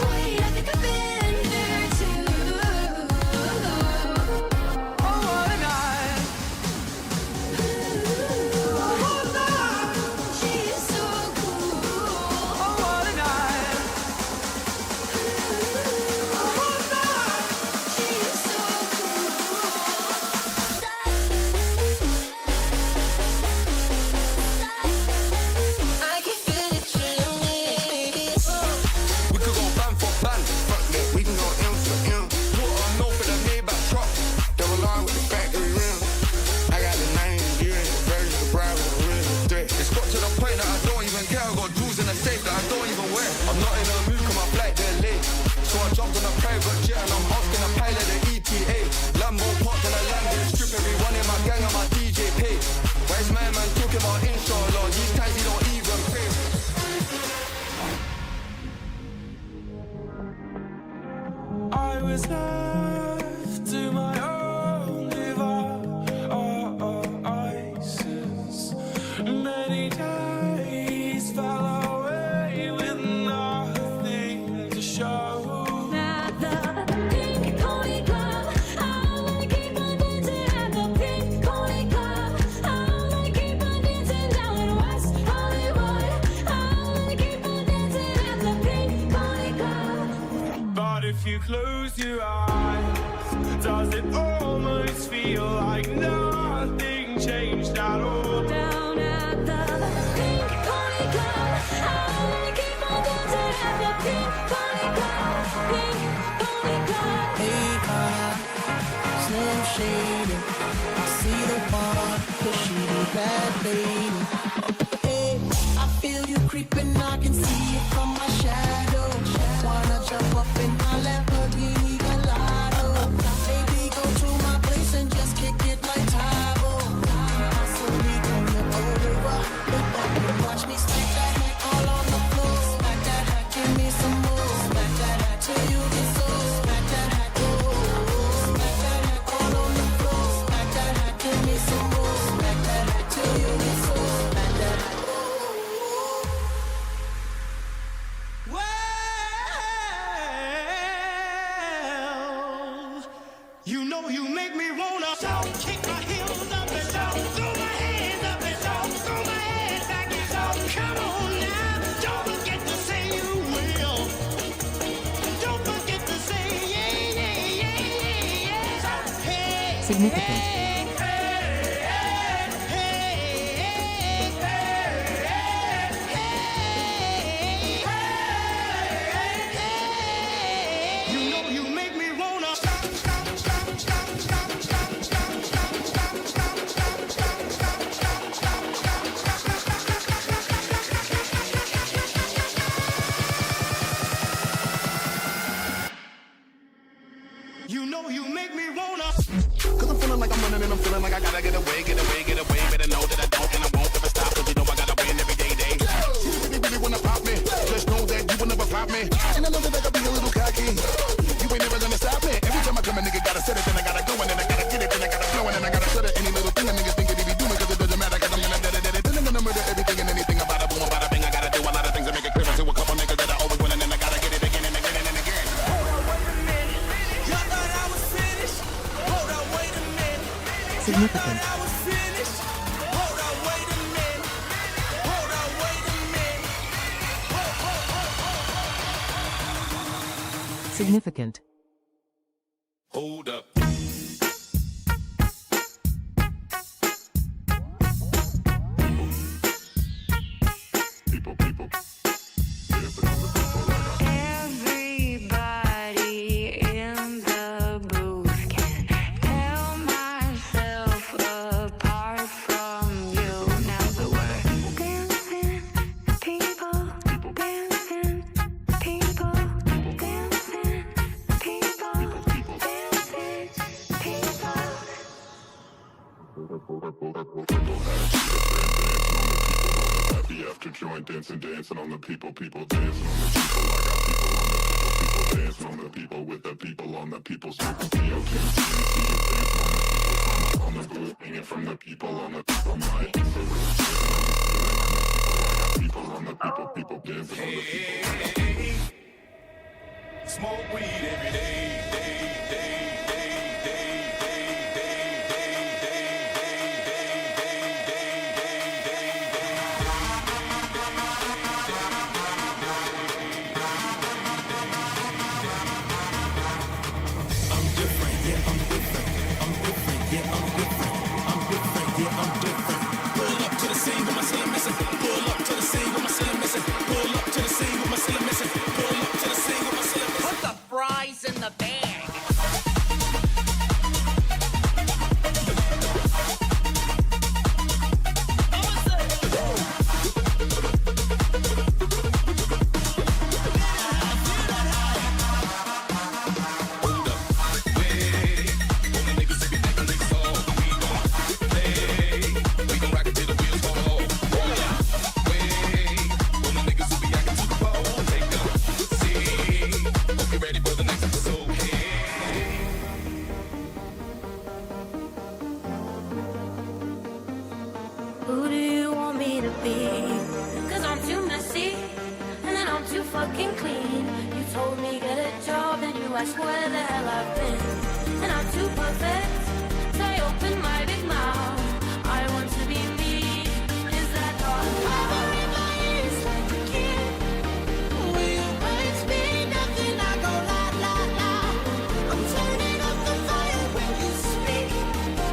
We could go band for band, fuck that, we can go M for M. Put on no for the Maybach truck, double R with the factory rim. I got the 90 years, the version of the bride with a real threat. It's got to the point that I don't even care, I got jewels in the safe that I don't even wear. I'm not in a mood, cause my flight they're late. So I jumped on a private jet and I'm asking a pilot the ETA. Lambo parked in a landing strip, everyone in my gang and my DJ pay. Where's my man talking about inshallah, these times he don't even pay. I was left to my own devices. Many days fell away with nothing to show. At the Pink Pony Club, I wanna keep on dancing at the Pink Pony Club. I wanna keep on dancing down in West Hollywood. I wanna keep on dancing at the Pink Pony Club. But if you close your eyes, does it almost feel like nothing changed at all? Down at the Pink Pony Club, I wanna keep on dancing at the Pink Pony Club. Pink Pony Club. Hey, Slim Shady. I see the one, cause she the bad lady. Hey, I feel you creeping, I can see it from my shadow. Wanna jump up in my Lamborghini Gallardo. Baby, go to my place and just kick it like Tybo. Possibly gonna order up, look up and watch me smack that hat all on the floor. Smack that hat, give me some more. Smack that hat till you get so. Smack that hat, oh. Smack that hat all on the floor. Smack that hat, give me some more. Smack that hat till you get so. Smack that hat, oh. Well, you know you make me wanna shout, kick my heels up and shout, throw my hands up and shout, throw my head back and shout. Come on now, don't forget to say you will. Don't forget to say yeah, yeah, yeah, yeah, yeah. Shout, hey, Significant. you know you make me wanna stop, stop, stop, stop, stop, stop, stop, stop, stop, stop, stop, stop, stop, stop, stop, you know you make me wanna. Cause I'm feeling like I'm running and I'm feeling like I gotta get away, get away, get away. Better know that I don't and I won't ever stop. Cause you know I gotta win every day. You really wanna pop me. Just know that you will never pop me. And I know that I gotta be a little cocky. You ain't never gonna stop me. Every time I come a nigga gotta set it, then I gotta go and then I gotta get it, then I gotta flow and then I gotta shut it. Any little thing a nigga think that he be doing, cause it doesn't matter, cause I'm gonna dead it, then I'm gonna murder everything and anything about a boom, about a bing. I gotta do a lot of things to make it clear to a couple niggas that I always win and then I gotta get it again and again and again. Hold on, wait a minute. Y'all thought I was finished? Hold on, wait a minute. Significant. I was finished. Hold on, wait a minute. Hold on, wait a minute. Significant. Hold up. Everybody in the booth can tell myself apart from you. Now the word dancing, people dancing, people dancing, people dancing, Happy after joint dancing, dancing on the people, people dancing on the people. I got people on the people, people dancing on the people with the people on the people. Smoking PO, dancing on the booth, hanging from the people on the people. My so rich, people on the people, people dancing on the people. Smoke weed every day. Put the fries in the bag. Who do you want me to be? Cause I'm too messy, and then I'm too fucking clean. You told me get a job, then you asked where the hell I've been. And I'm too perfect, so I open my big mouth. I want to be me, is that all? Power in my ears like a kid. When your words mean nothing, I go la la la. I'm turning up the fire when you speak.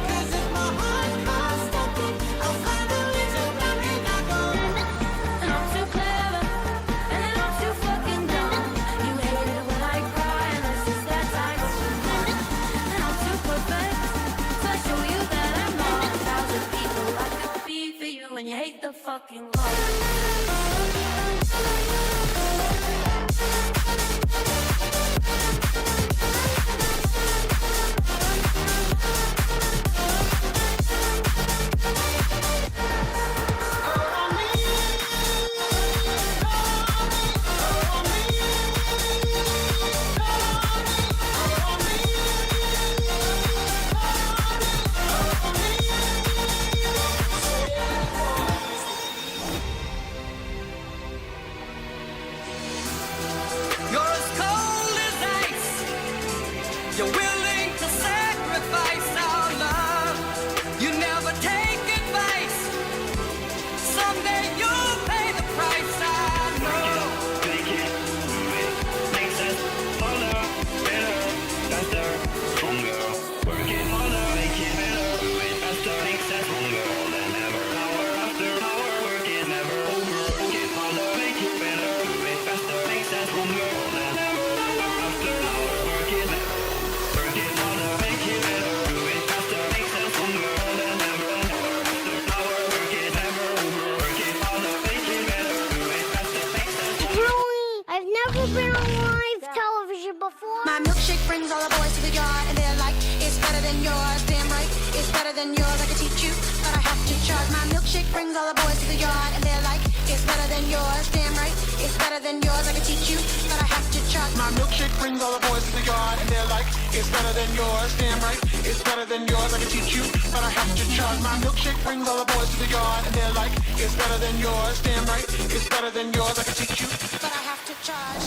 Cause if my heart can't stop it, I'll find a way to block it. I go. And I'm too clever, and then I'm too fucking dumb. You hate it when I cry, and it's just that time of the month. And I'm too perfect, so I show you that I'm not. 1,000 people I could be for you, and you hate the fucking love. You're as cold as ice. You're willing to sacrifice our love. You never take advice. Someday you'll pay the price. I know. Make it, makes us harder, better, faster, stronger. Work it harder, make it better, do it faster, makes us stronger than ever. Hour after hour, work is never over. Work it harder, make it better, do it faster, makes us stronger than ever. Hour after hour, work it better. Work it harder, make it better, do it faster, makes us stronger than ever. Hour after hour, work is never over. Work it harder, make it better, do it faster, makes us stronger. Really? I've never been on live television before. My milkshake brings all the boys to the yard, and they're like, it's better than yours, damn right, it's better than yours. I can teach you, but I have to charge. My milkshake brings all the boys to the yard, and they're like, it's better than yours, damn right, it's better than yours. I can teach you, but I have to charge. My milkshake brings all the boys to the yard, and they're like, it's better than yours, damn right, it's better than yours. I can teach you, but I have to charge. My milkshake brings all the boys to the yard, and they're like, it's better than yours, damn right, it's better than yours. I can teach you, but I have to charge.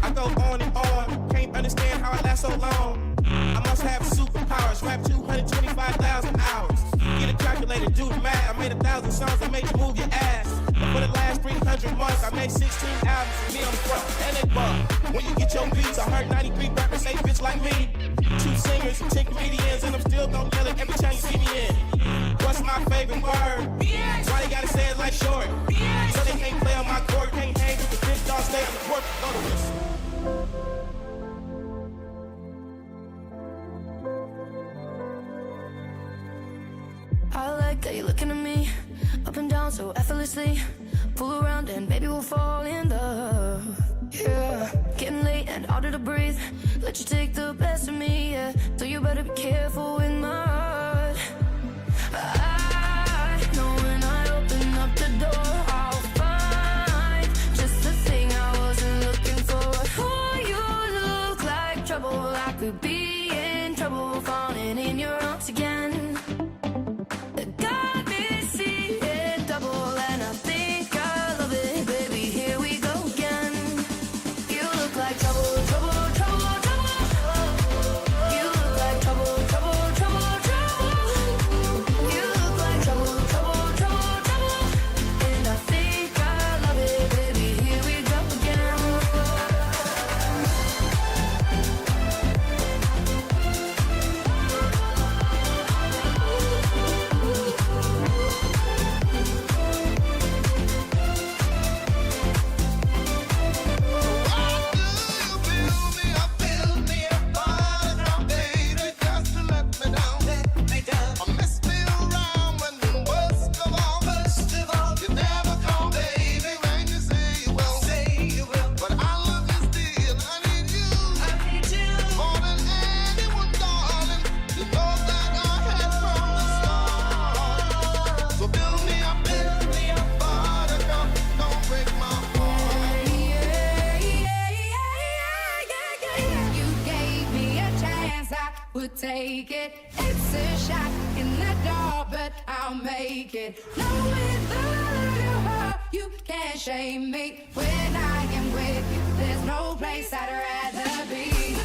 I go on and on, can't understand how I last so long. I must have superpowers, rap 225,000 hours. Get a calculator, do the math. I made 1,000 songs that make you move your ass. But for the last 300 months, I made 16 albums. Me on the front and they bump. When you get your beats, I heard 93 rappers say bitch like me. 2 singers and 10 comedians, and I'm still gon' yell it every time you see me in. What's my favorite word? Why they gotta say it like short? So they can't play on my court, can't hang with the big dog, stay on the court. Go to this. I like that you're looking at me, up and down so effortlessly. Pull around and maybe we'll fall in love. Yeah, getting late and harder to breathe. Let you take the best of me, yeah. So you better be careful with my heart. I know when I open up the door, I'll find just the thing I wasn't looking for. Oh, you look like trouble. I could be in trouble, falling in your arms again. Got me seeing double, and I think I love it. I'll make it. No, without you, you can't shame me. When I am with you, there's no place I'd rather be.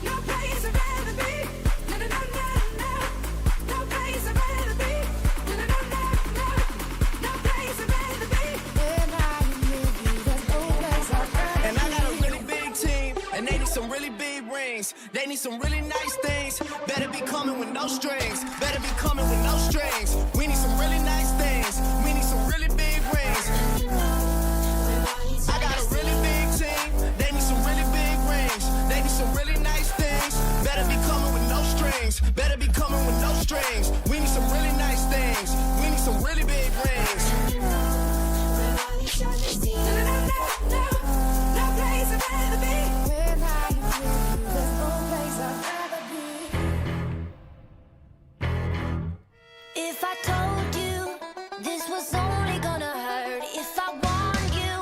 No place I'd rather be. No place I'd rather be. No place I'd rather be. When I am with you, there's no place I'd rather be. And I got a really big team, and they need some really big rings. They need some really nice things. Better be coming with no strings. Better be coming with no strings. We need some really nice things. We need some really big rings. I got a really big team. They need some really big rings. They need some really nice things. Better be coming with no strings. Better be coming with no strings. We need some really nice things. We need some really big rings. No place I'd rather be. When I am with you, there's no place I'd rather be. If I told you this was only gonna hurt, if I warned you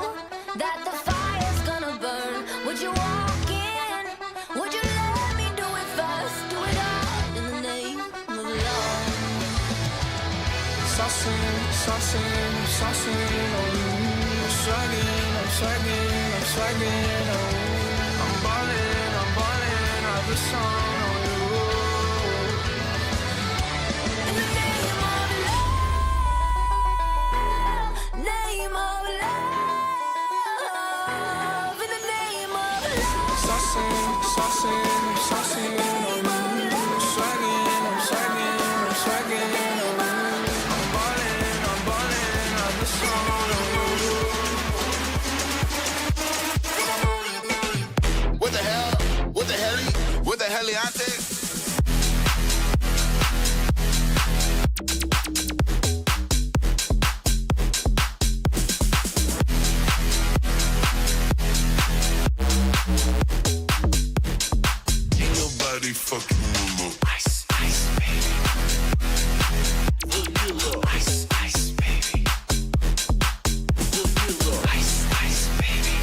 that the fire's gonna burn, would you walk in? Would you let me do it first? Do it all in the name of love. Saucing, saucing, saucing on you. I'm swagging, I'm swagging, I'm swagging on you. I'm ballin', I've been song on you. In the name of love, name of love, in the name of love. Saucing, saucing, saucing on you. I'm swagging, I'm swagging, I'm swagging on you. I'm ballin', I've been song on you. What the hell? What the hell? What the hell, Leonte? Ain't nobody fucking with me. Ice, ice, baby. Ice, ice, baby. Ice, ice, baby.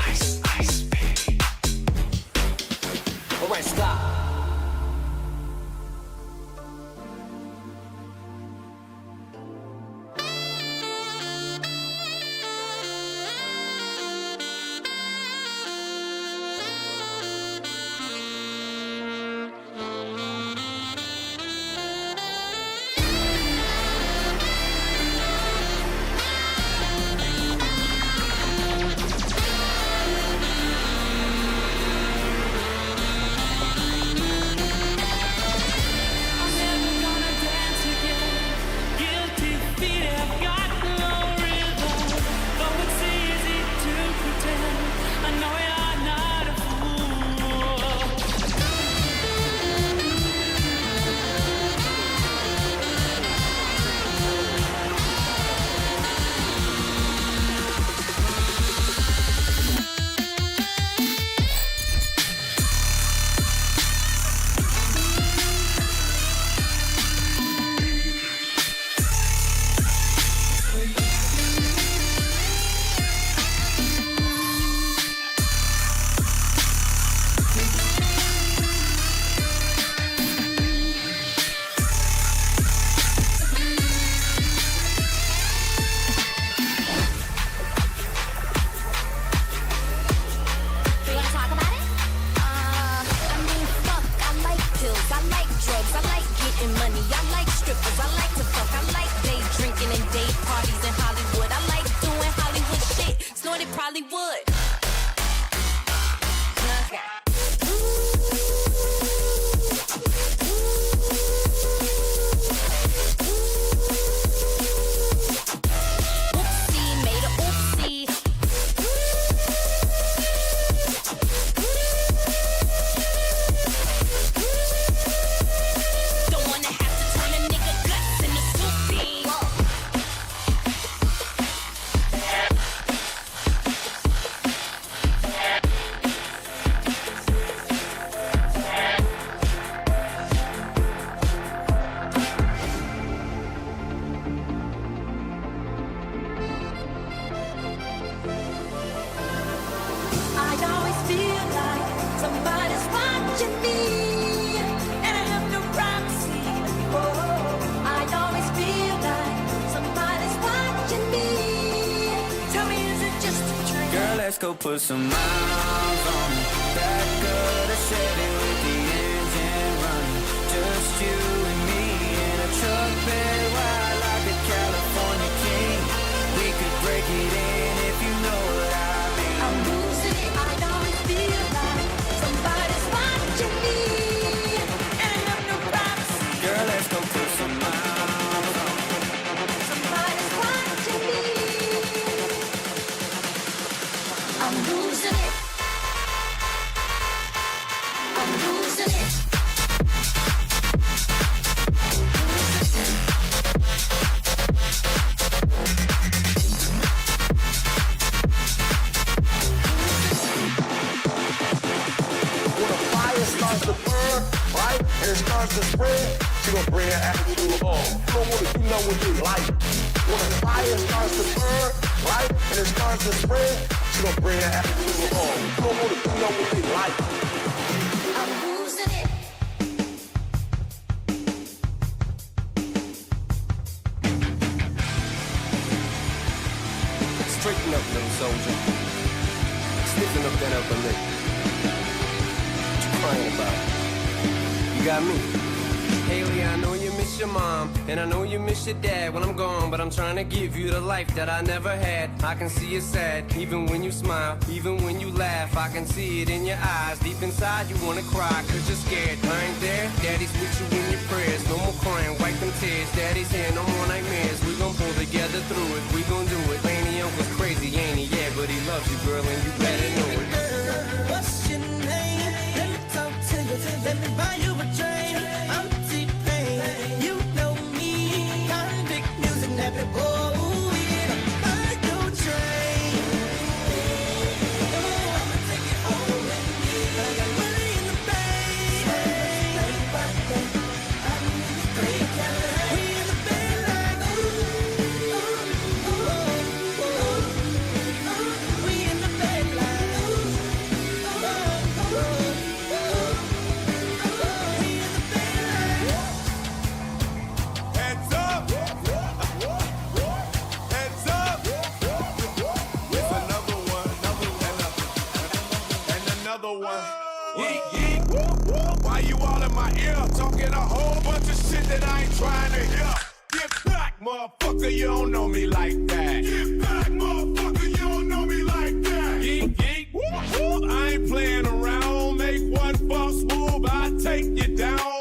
Ice, ice, baby. All right, stop. let's go put some miles on it. That good, I said it with the engine running. Just you and me in a truck bed ride like a California king. We could break it in if you know what I mean. I'm losing it, I don't feel like somebody's watching me. And I'm no privacy. Girl, let's go put some miles on it. Somebody's watching me. I'm losing it. I'm losing it. When a fire starts to burn, right, and it starts to spread, she gon' bring her attitude on. You don't wanna do nothing with your life. When a fire starts to burn, right, and it starts to spread, she gon' bring her attitude on. You don't wanna do nothing with your life. I'm losing it. Straighten up, little soldier. Stiffen up that upper lip. What you crying about? You got me. Haley, I know you miss your mom, and I know you miss your dad when I'm gone, but I'm trying to give you the life that I never had. I can see it sad, even when you smile, even when you laugh. I can see it in your eyes, deep inside you wanna cry, cause you're scared. I ain't there, daddy's with you in your prayers. No more crying, wipe them tears, daddy's here, no more nightmares. We gon' pull together through it, we gon' do it. Laney uncle's crazy, ain't he? Yeah, but he loves you, girl, and you better know it. What's your name? Let me talk to you. Let me buy you a drink. I'm T-Pain. You know me. Convict music, never go. Buy your train. I'ma take it home with me. I got money in the bank. I'm in the street, we in the bed like we in the bed like Heads up! Heads up! It's another one, and another one. Yeet, yeet. Why you all in my ear? Talking a whole bunch of shit that I ain't trying to hear. Get back, motherfucker, you don't know me like that. Get back, motherfucker, you don't know me like that. Yeet, yeet. I ain't playing around. Make one false move, I take you down.